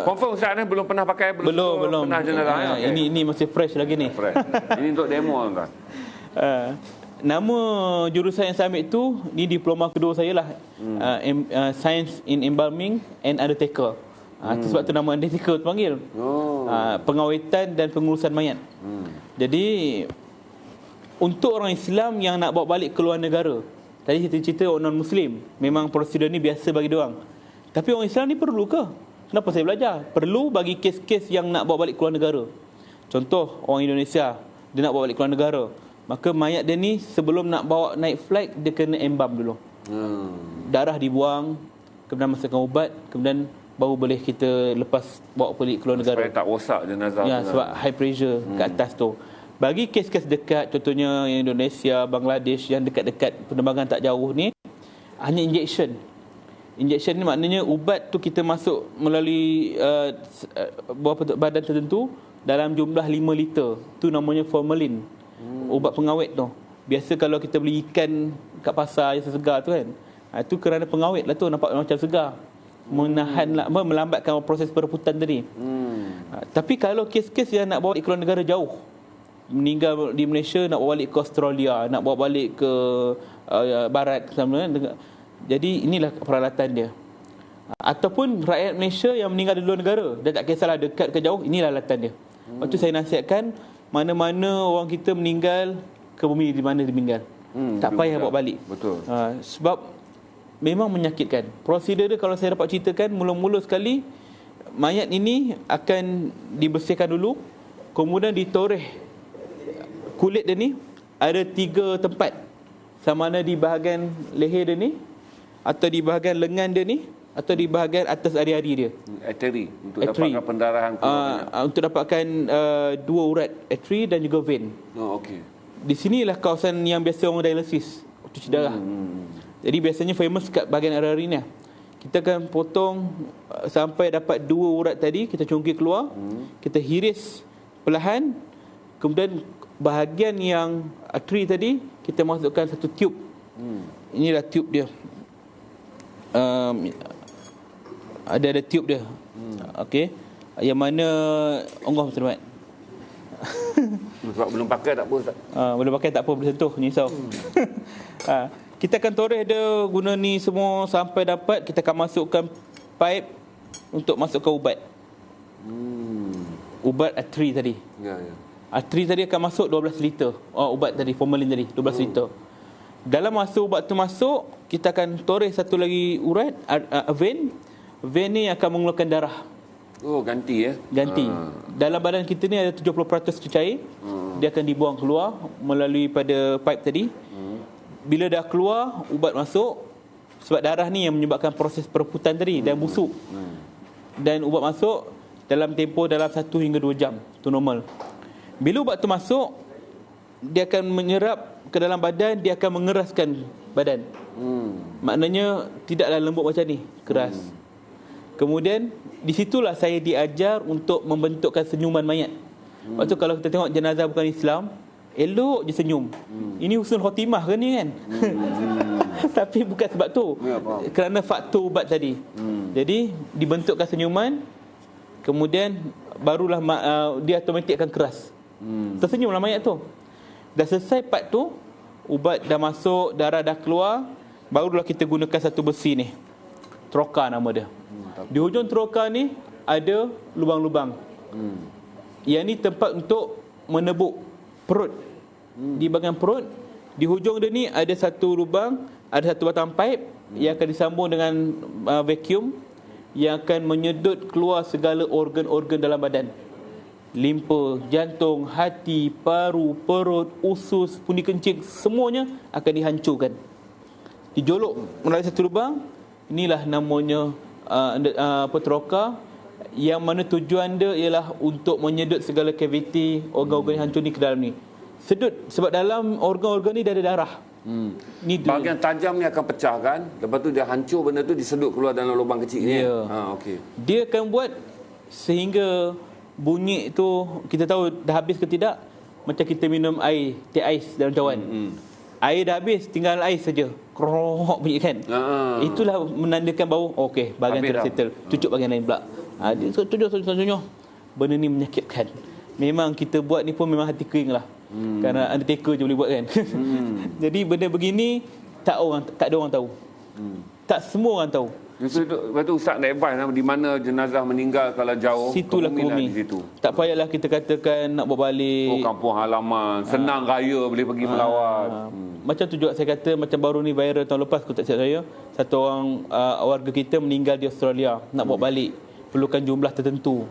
confirm Ustaz ni belum pernah pakai, belum pernah jenazah. Okay. Ini masih fresh lagi ni. Fresh. Ini untuk demo tuan. Nama jurusan yang saya ambil tu, ni diploma kedua saya lah. Science in Embalming and Undertaker. Itu sebab tu nama Undertaker tu panggil. Pengawetan dan pengurusan mayat. Jadi untuk orang Islam yang nak bawa balik ke luar negara, tadi kita cerita orang non-Muslim, memang prosedur ni biasa bagi diorang. Tapi orang Islam ni perlu ke? Kenapa saya belajar? Perlu bagi kes-kes yang nak bawa balik keluar negara. Contoh, orang Indonesia, dia nak bawa balik keluar negara. Maka mayat dia ni sebelum nak bawa naik flight, dia kena embam dulu. Darah dibuang, kemudian masukkan ubat, kemudian baru boleh kita lepas bawa balik keluar negara. Supaya tak rosak jenazah. Ya, sebab high pressure kat atas tu. Bagi kes-kes dekat, contohnya Indonesia, Bangladesh, yang dekat-dekat penerbangan tak jauh ni, hanya injection. Injection ni maknanya ubat tu kita masuk melalui badan tertentu dalam jumlah 5 liter. Tu namanya formalin. Ubat pengawet tu. Biasa kalau kita beli ikan kat pasar yang segar tu kan, itu kerana pengawet lah tu, nampak macam segar. Melambatkan proses perebutan tadi. Tapi kalau kes-kes yang nak bawa ke luar negara jauh, meninggal di Malaysia, nak bawa balik ke Australia, nak bawa balik ke barat sama, jadi inilah peralatan dia. Ataupun rakyat Malaysia yang meninggal di luar negara, dia tak kisahlah dekat ke jauh, inilah alatan dia. Lepas tu saya nasihatkan, mana-mana orang kita meninggal, ke bumi di mana dia meninggal, tak payah bawa balik. Betul. Sebab memang menyakitkan. Prosedur dia kalau saya dapat ceritakan, mula-mula sekali mayat ini akan dibersihkan dulu, kemudian ditoreh kulit dia ni ada 3 tempat, sama ada di bahagian leher dia ni, atau di bahagian lengan dia ni, atau di bahagian atas ari-ari dia. Artery untuk dapatkan pendarahan. Untuk dapatkan 2 urat artery dan juga vein. Okey. Di sinilah kawasan yang biasa orang dialisis, cuci darah. Jadi biasanya famous kat bahagian ari-ari ni. Kita akan potong sampai dapat 2 urat tadi, kita congkak keluar, kita hiris perlahan, kemudian bahagian yang artery tadi kita masukkan satu tube. Inilah tube dia. Ada tube dia. Okey. Yang mana Allah selamat. Sebab belum pakai tak apa Ustaz. Belum pakai tak apa, boleh sentuh, nyisau. Kita akan toreh dia guna ni semua sampai dapat, kita akan masukkan pipe untuk masukkan ubat. Ubat artery tadi. Ya. Artery tadi akan masuk 12 liter. Ubat tadi, formalin tadi 12 liter. Dalam masa ubat tu masuk, kita akan toreh satu lagi urat, vein. Vein ni akan mengeluarkan darah. Ganti ya. Ganti. Dalam badan kita ni ada 70% cecair. Dia akan dibuang keluar melalui pada pipe tadi. Bila dah keluar, ubat masuk. Sebab darah ni yang menyebabkan proses perebutan tadi dan busuk. Dan ubat masuk dalam tempoh dalam 1 hingga 2 jam. Itu normal. Bila ubat tu masuk, dia akan menyerap ke dalam badan, dia akan mengeraskan badan. Maknanya tidaklah lembut macam ni, keras. Kemudian di situlah saya diajar untuk membentukkan senyuman mayat. Lepas tu kalau kita tengok jenazah bukan Islam, elok je senyum. Ini husnul khotimah ke ni kan? Tapi bukan sebab tu. Kerana faktor ubat tadi. Jadi dibentukkan senyuman, kemudian barulah dia automatik akan keras. Tersenyumlah mayat tu. Dah selesai part tu, ubat dah masuk, darah dah keluar, barulah kita gunakan satu besi ni. Troka nama dia. Di hujung troka ni ada lubang-lubang. Yang ni tempat untuk menebuk perut. Di bahagian perut, di hujung dia ni ada satu lubang, ada satu batang pipe yang akan disambung dengan vacuum yang akan menyedut keluar segala organ-organ dalam badan. Limpa, jantung, hati, paru, perut, usus, pundi kencing, semuanya akan dihancurkan. Dijolok melalui satu lubang. Inilah namanya troka, yang mana tujuan dia ialah untuk menyedut segala kaviti, organ-organ yang hancur ni ke dalam ni. Sedut, sebab dalam organ-organ ni dah ada darah. Ni bahagian tajam ni akan pecah kan, lepas tu dia hancur, benda tu disedut keluar dalam lubang kecil ni. Okay. Dia akan buat sehingga bunyi tu kita tahu dah habis ke tidak. Macam kita minum air, teh ais dalam cawan. Air dah habis, tinggal ais saja. Krok bunyi kan. Itulah menandakan bahawa okey, bahagian tu dah settle. Cucuk bahagian lain pula. Dia tunjuk. Benda ni menyakitkan. Memang kita buat ni pun memang hati kering lah. Kerana undertaker je boleh buat kan. Jadi benda begini tak ada orang tahu. Tak semua orang tahu. Lepas tu Ustaz nak advice di mana jenazah meninggal kalau jauh, situlah ke bumi. Tak payahlah kita katakan nak bawa balik. Kampung halaman, senang raya boleh pergi melawat. Macam tu juga saya kata, macam baru ni viral tahun lepas, aku tak silap saya, satu orang warga kita meninggal di Australia, nak bawa balik, perlukan jumlah tertentu.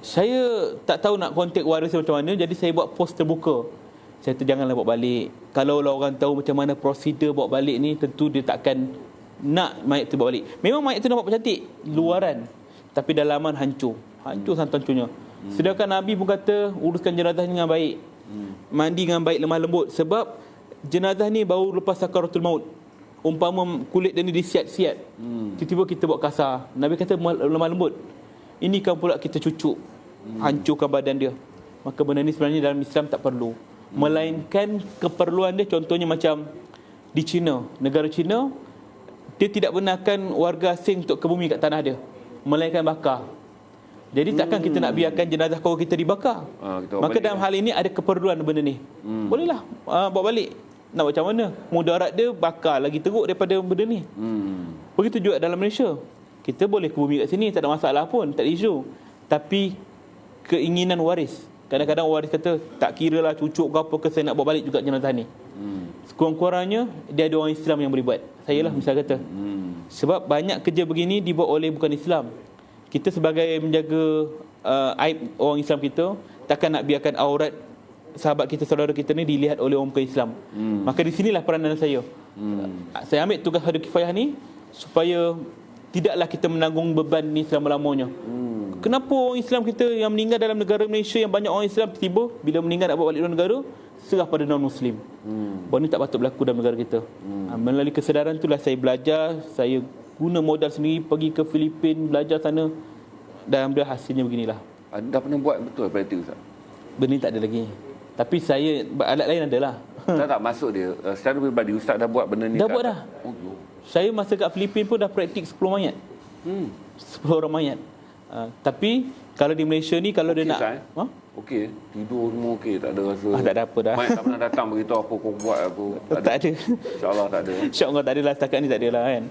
Saya tak tahu nak kontak waris macam mana, jadi saya buat post terbuka. Saya kata janganlah bawa balik. Kalau orang tahu macam mana prosedur bawa balik ni, tentu dia takkan nak mayat tu bawa balik. Memang mayat tu nampak cantik luaran, tapi dalaman hancur sangat hancurnya. Sedangkan Nabi pun kata uruskan jenazah dengan baik, mandi dengan baik, lemah lembut. Sebab jenazah ni baru lepas sakaratul maut. Umpama kulit dia ni disiat-siat, tiba-tiba kita buat kasar, Nabi kata lemah lembut. Ini kan pula kita cucuk, hancurkan badan dia. Maka benda ni sebenarnya dalam Islam tak perlu. Melainkan keperluan dia, contohnya macam di China, negara China, dia tidak benarkan warga asing untuk ke bumi kat tanah dia, melainkan bakar. Jadi takkan kita nak biarkan jenazah kawan kita dibakar. Maka dalam hal ini ada keperluan benda ni. Bolehlah bawa balik. Nak macam mana? Mudarat dia bakar lagi teruk daripada benda ni. Begitu juga dalam Malaysia. Kita boleh ke bumi kat sini, tak ada masalah pun, tak ada isu. Tapi keinginan waris, kadang-kadang waris kata tak kira lah cucuk ke apa ke, saya nak bawa balik juga jenazah ni. Sekurang-kurangnya dia ada orang Islam yang boleh buat. Saya lah misal kata. Sebab banyak kerja begini dibuat oleh bukan Islam. Kita sebagai menjaga aib orang Islam kita, takkan nak biarkan aurat sahabat kita, saudara kita ni dilihat oleh orang bukan Islam. Maka di sinilah peranan saya. Saya ambil tugas fardu kifayah ni supaya tidaklah kita menanggung beban ni selama-lamanya. Kenapa orang Islam kita yang meninggal dalam negara Malaysia, yang banyak orang Islam, tiba bila meninggal nak bawa balik luar negara, serah pada non-Muslim. Benda ni tak patut berlaku dalam negara kita. Melalui kesedaran itulah saya belajar, saya guna modal sendiri, pergi ke Filipin, belajar sana, dan ambil hasilnya beginilah. Anda pernah buat betul praktik Ustaz? Benda ni tak ada lagi. Tapi saya, alat lain adalah. Tak masuk dia. Secara pribadi Ustaz dah buat benda ni? Dah buat dah. Saya masa kat Filipin pun dah praktik 10 mayat. 10 orang mayat. Tapi kalau di Malaysia ni, kalau dia nak okey, tidur semua okey, tak ada rasa. Tak ada apa dah. Mayat tak pernah datang beritahu apa kau buat aku. Tak ada. InsyaAllah tak ada. InsyaAllah tak ada lah, setakat ni tak ada lah kan.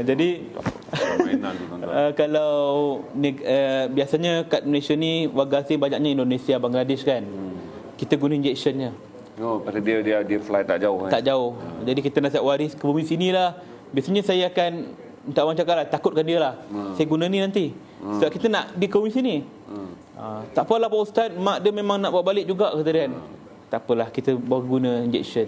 Jadi kalau biasanya kat Malaysia ni warga asing banyaknya Indonesia, Bangladesh kan. Kita guna injectionnya. Pasal dia fly tak jauh kan. Tak jauh. Jadi kita nasihat waris ke bumi sinilah. Biasanya saya akan minta orang cakap lah, takutkan dia lah. Saya guna ni nanti. Sebab kita nak dia ke bumi sini. Tak apalah Pak Ustaz, mak dia memang nak bawa balik juga kata dia kan. Tak apalah, kita bawa guna injection.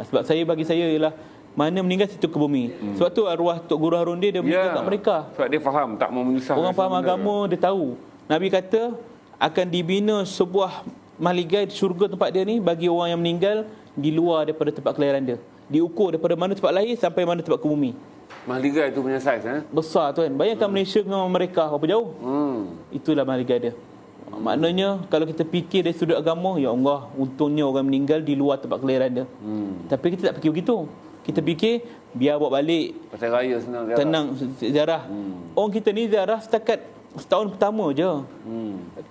Sebab bagi saya ialah mana meninggal situ ke bumi. Sebab tu arwah Tok Guru Harun dia meninggal kat mereka. Sebab dia faham, tak mau menyusahkan. Orang faham agama, dia tahu. Nabi kata akan dibina sebuah mahligai syurga tempat dia ni bagi orang yang meninggal di luar daripada tempat kelahiran dia. Diukur daripada mana tempat lahir sampai mana tempat ke bumi. Mahligai tu punya saiz Besar tu kan. Bayangkan Malaysia dengan mereka berapa jauh. Itulah mahligai dia. Maknanya kalau kita fikir dari sudut agama, ya Allah, untungnya orang meninggal di luar tempat kelahiran dia. Tapi kita tak fikir begitu. Kita fikir biar bawa balik, pasal raya senang ziarah. tenang ziarah. Orang kita ni ziarah setakat setahun pertama je.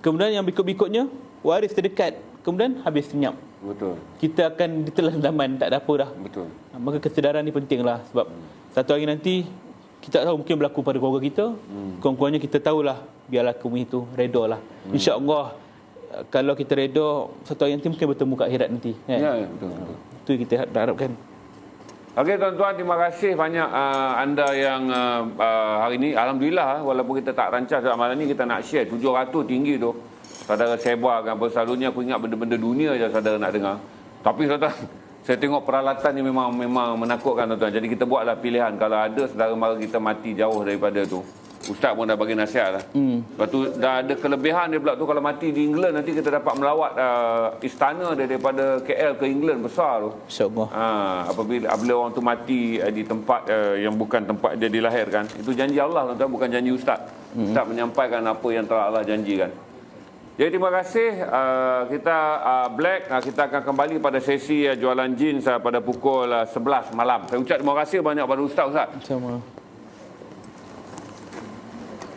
Kemudian yang berikut-berikutnya waris terdekat, kemudian habis senyap. Betul. Kita akan ditelan zaman, tak ada apa dah. Betul. Maka kesedaran ni pentinglah, sebab satu hari nanti kita tak tahu, mungkin berlaku pada keluarga kita. Kurang-kurangnya kita tahulah, biarlah kami itu reda lah. InsyaAllah kalau kita reda, satu hari nanti mungkin bertemu kat akhirat nanti kan? Ya, betul. Itu kita harapkan. Okey tuan-tuan, terima kasih banyak anda yang hari ini alhamdulillah, walaupun kita tak rancang sebab malam ni kita nak share 700 tinggi tu. Saudara sebarkan apa, selalunya aku ingat benda-benda dunia je saudara nak dengar. Tapi tuan-tuan, saya tengok peralatan ni memang menakutkan tuan-tuan. Jadi kita buatlah pilihan, kalau ada saudara mara kita mati jauh daripada tu. Ustaz pun dah bagi nasihat lah. Lepas tu dah ada kelebihan dia pula tu, kalau mati di England nanti kita dapat melawat istana dia daripada KL ke England besar tu. InsyaAllah. Apabila orang tu mati di tempat yang bukan tempat dia dilahirkan. Itu janji Allah tuan-tuan, bukan janji Ustaz. Ustaz menyampaikan apa yang telah Allah janjikan. Jadi terima kasih. Kita Black, kita akan kembali pada sesi jualan jeans pada pukul 11 malam. Saya ucap terima kasih banyak pada Ustaz. Sama.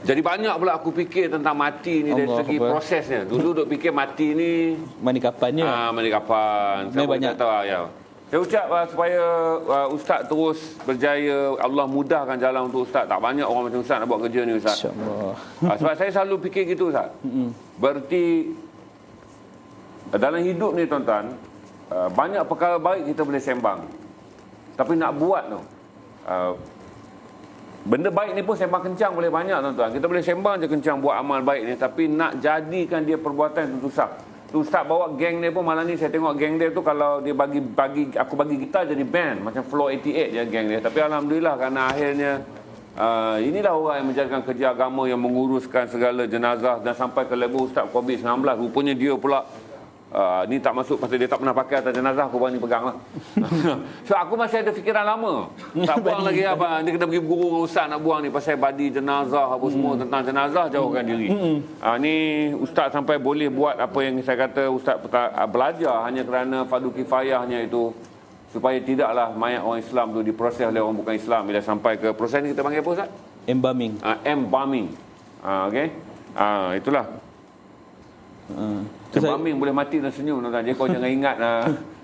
Jadi banyak pula aku fikir tentang mati ni dari segi prosesnya. Dulu duk fikir mati ni mani kapannya. Mani kapan. Saya banyak tahu ya. Saya ucap supaya Ustaz terus berjaya. Allah mudahkan jalan untuk Ustaz. Tak banyak orang macam Ustaz nak buat kerja ni Ustaz. InsyaAllah. Sebab saya selalu fikir gitu Ustaz. Berarti dalam hidup ni tuan-tuan, banyak perkara baik kita boleh sembang. Tapi nak buat tu, benda baik ni pun sembang kencang boleh banyak tuan-tuan. Kita boleh sembang je kencang buat amal baik ni, tapi nak jadikan dia perbuatan itu susah. Tu Ustaz bawa geng dia pun malam ni saya tengok geng dia tu, kalau dia aku bagi gitar jadi band macam Flow 88 je geng dia. Tapi alhamdulillah kerana akhirnya inilah orang yang menjalankan kerja agama, yang menguruskan segala jenazah dan sampai ke level Ustaz COVID-19. Rupanya dia pula ni tak masuk pasal dia tak pernah pakai atas jenazah, aku berani pegang lah. So aku masih ada fikiran lama, tak buang lagi apa. Dia kena pergi guru Ustaz nak buang ni pasal badi jenazah apa semua tentang jenazah, jauhkan diri. Ni Ustaz sampai boleh buat apa yang saya kata Ustaz belajar hanya kerana fardu kifayahnya itu, supaya tidaklah mayat orang Islam tu diproses oleh orang bukan Islam. Bila sampai ke proses ni kita panggil apa Ustaz? Embalming. Embalming. Okey. Itulah. Embalming boleh mati dan senyum tuan-tuan. Jadi kau jangan ingat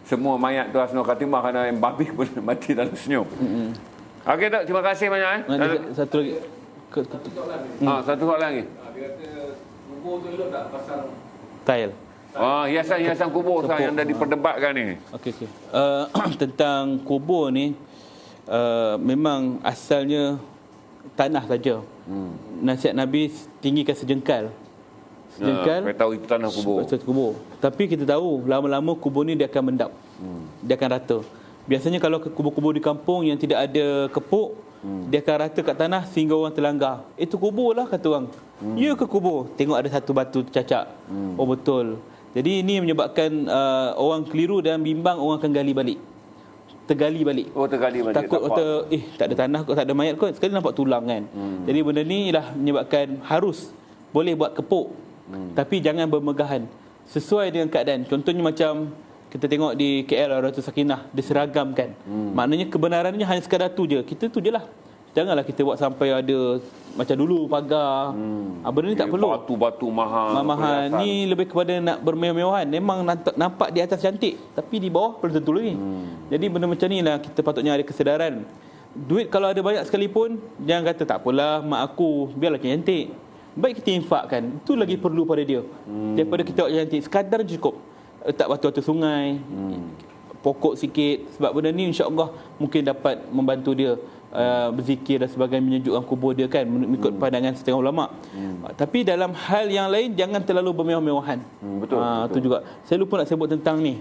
semua mayat tu Husnul Khatimah kerana embalming boleh mati dan senyum. Okey tak, terima kasih banyak Satu lagi. Satu soalan lagi. Dia kata kubur tu elok tak pasang Tile. Hiasan-hiasan kubur yang dah diperdebatkan ni. Okey. Tentang kubur ni, memang asalnya tanah saja. Nasihat Nabi tinggikan sejengkal. Saya tahu itu tanah kubur. Tapi kita tahu lama-lama kubur ni dia akan mendap. Dia akan rata. Biasanya kalau kubur-kubur di kampung yang tidak ada kepuk, dia akan rata kat tanah sehingga orang terlanggar. Itu kubur lah kata orang. Ya ke kubur? Tengok ada satu batu tercacak. Oh betul. Jadi ini menyebabkan orang keliru dan bimbang, orang akan gali balik. Tergali balik. Tergali balik. Takut tak ada tanah kot, tak ada mayat kot, sekali nampak tulang kan. Jadi benda ni lah menyebabkan harus boleh buat kepuk. Tapi jangan bermegahan, sesuai dengan keadaan. Contohnya macam kita tengok di KL Ratus Sakinah, dia seragamkan. Maknanya kebenarannya hanya sekadar tu je. Kita tu je lah. Janganlah kita buat sampai ada macam dulu pagar. Benda ni tak perlu. Batu-batu mahal. Ni lebih kepada nak bermewah-mewahan. Memang nampak di atas cantik, tapi di bawah belum tentu lagi. Jadi benda macam ni lah kita patutnya ada kesedaran. Duit kalau ada banyak sekalipun, jangan kata tak apalah mak aku, biarlah cantik. Baik kita infakkan. Itu lagi perlu pada dia. Daripada kita buat cantik, sekadar cukup. Letak batu-batu sungai, pokok sikit. Sebab benda ni insya-Allah mungkin dapat membantu dia berzikir dan sebagainya, menyejukkan kubur dia kan, mengikut pandangan setengah ulama. Tapi dalam hal yang lain jangan terlalu bermewah-mewahan. Betul. Itu juga. Saya lupa nak sebut tentang ni.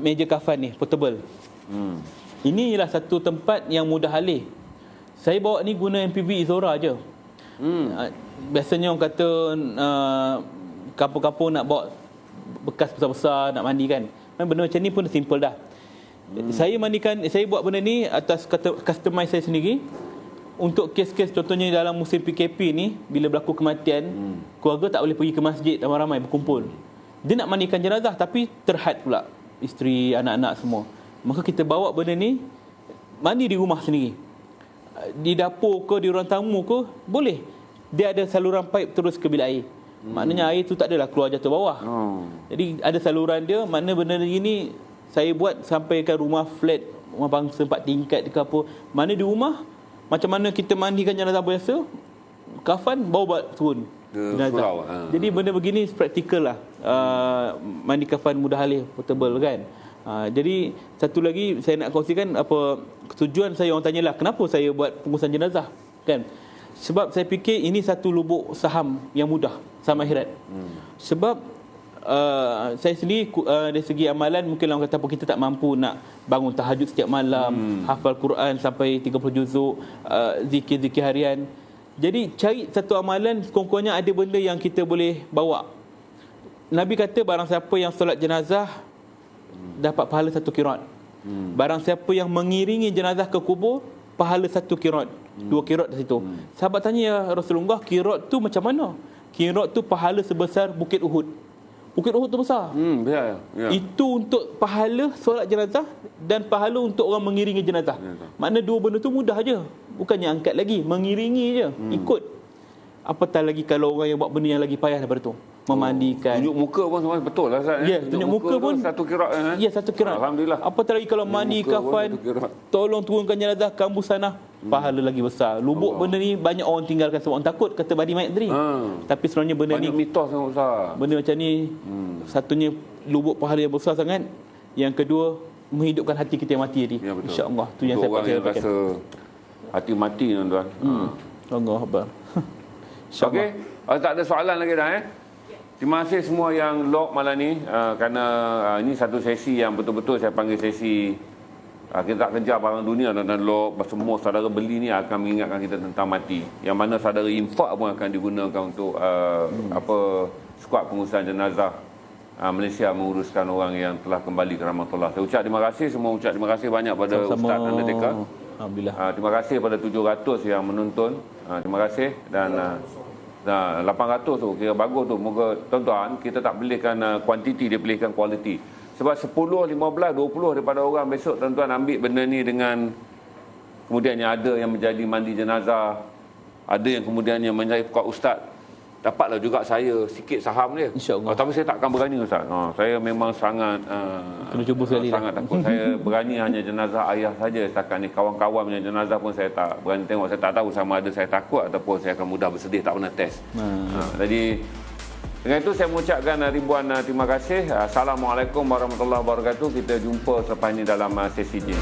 Meja kafan ni portable. Inilah satu tempat yang mudah alih. Saya bawa ni guna MPV Izora je. Biasanya orang kata kampung-kampung nak bawa bekas besar-besar nak mandi kan. Benda macam ni pun simple dah. Saya buat benda ni atas customize saya sendiri. Untuk kes-kes contohnya dalam musim PKP ni, bila berlaku kematian, keluarga tak boleh pergi ke masjid ramai-ramai berkumpul. Dia nak mandikan jenazah tapi terhad pula isteri, anak-anak semua. Maka kita bawa benda ni mandi di rumah sendiri. Di dapur ke, di ruang tamu ke, boleh. Dia ada saluran pipe terus ke bilik air. Maknanya air tu tak adalah keluar jatuh bawah. Jadi ada saluran dia. Mana benda ni saya buat sampai ke rumah flat, rumah bangsa 4 tingkat ke apa. Mana di rumah, macam mana kita mandikan jenazah biasa, kafan bawa turun jenazah. Jadi benda begini praktikal lah. Mandi kafan mudah alih, portable kan. Jadi satu lagi saya nak kongsikan apa tujuan saya, orang tanyalah kenapa saya buat pengurusan jenazah kan. Sebab saya fikir ini satu lubuk saham yang mudah sama akhirat. Sebab saya sendiri dari segi amalan mungkin orang kata apa, kita tak mampu nak bangun tahajud setiap malam, hafal Quran sampai 30 juzuk, zikir-zikir harian. Jadi cari satu amalan, sekurang-kurangnya ada benda yang kita boleh bawa. Nabi kata barang siapa yang solat jenazah dapat pahala 1 qiraat. Barang siapa yang mengiringi jenazah ke kubur, pahala 1 qiraat. 2 qiraat di situ. Sahabat tanya, ya Rasulullah, qiraat tu macam mana? Qiraat tu pahala sebesar Bukit Uhud. Bukit Uhud tu besar. Ya. Itu untuk pahala solat jenazah dan pahala untuk orang mengiringi jenazah. Makna dua benda tu mudah je. Bukannya angkat lagi, mengiringi je, ikut. Apatah lagi kalau orang yang buat benda yang lagi payah daripada tu. Memandikan. Tunjuk muka pun semua betul lah Ustaz. Ya, tunjuk muka pun 1 qiraat. Ya, 1 qiraat. Alhamdulillah. Apatah lagi kalau mandi kafan, tolong turunkan jenazah kambuh sana, pahala lagi besar. Lubuk benda ni banyak orang tinggalkan sebab orang takut kata badi mayat tadi. Tapi sebenarnya benda banyak ni mitos sangat Ustaz. Benda macam ni satunya lubuk pahala yang besar sangat. Yang kedua menghidupkan hati kita yang mati tadi. Ya, insya-Allah tu yang saya rasa hati mati tuan-tuan. Allah Akbar. Okey, tak ada soalan lagi dah Terima kasih semua yang log malam ni kerana ini satu sesi yang betul-betul saya panggil sesi kita tak kejar barang dunia dan log. Semua saudara beli ni akan mengingatkan kita tentang mati. Yang mana saudara infak pun akan digunakan untuk skuad pengurusan jenazah Malaysia menguruskan orang yang telah kembali ke rahmatullah. Saya ucap terima kasih, semua ucap terima kasih banyak pada Ustaz Undertaker. Alhamdulillah. Terima kasih pada 700 yang menonton. Terima kasih dan 800 tu kira bagus tu. Moga tuan-tuan kita tak pilihkan kuantiti, dia pilihkan kualiti. Sebab 10, 15, 20 daripada orang besok tuan-tuan ambil benda ni dengan kemudiannya ada yang menjadi mandi jenazah, ada yang kemudiannya menjadi kuat ustaz. Dapatlah juga saya sikit saham dia. InsyaAllah. Tapi saya takkan berani Ustaz. Saya memang sangat kena cuba sekali sangat takut. Saya berani hanya jenazah ayah saja setakat ni. Kawan-kawan punya jenazah pun saya tak berani tengok. Saya tak tahu sama ada saya takut ataupun saya akan mudah bersedih, tak pernah test. Jadi dengan itu saya mengucapkan ribuan terima kasih. Assalamualaikum warahmatullahi wabarakatuh. Kita jumpa selepas ini dalam sesi jin.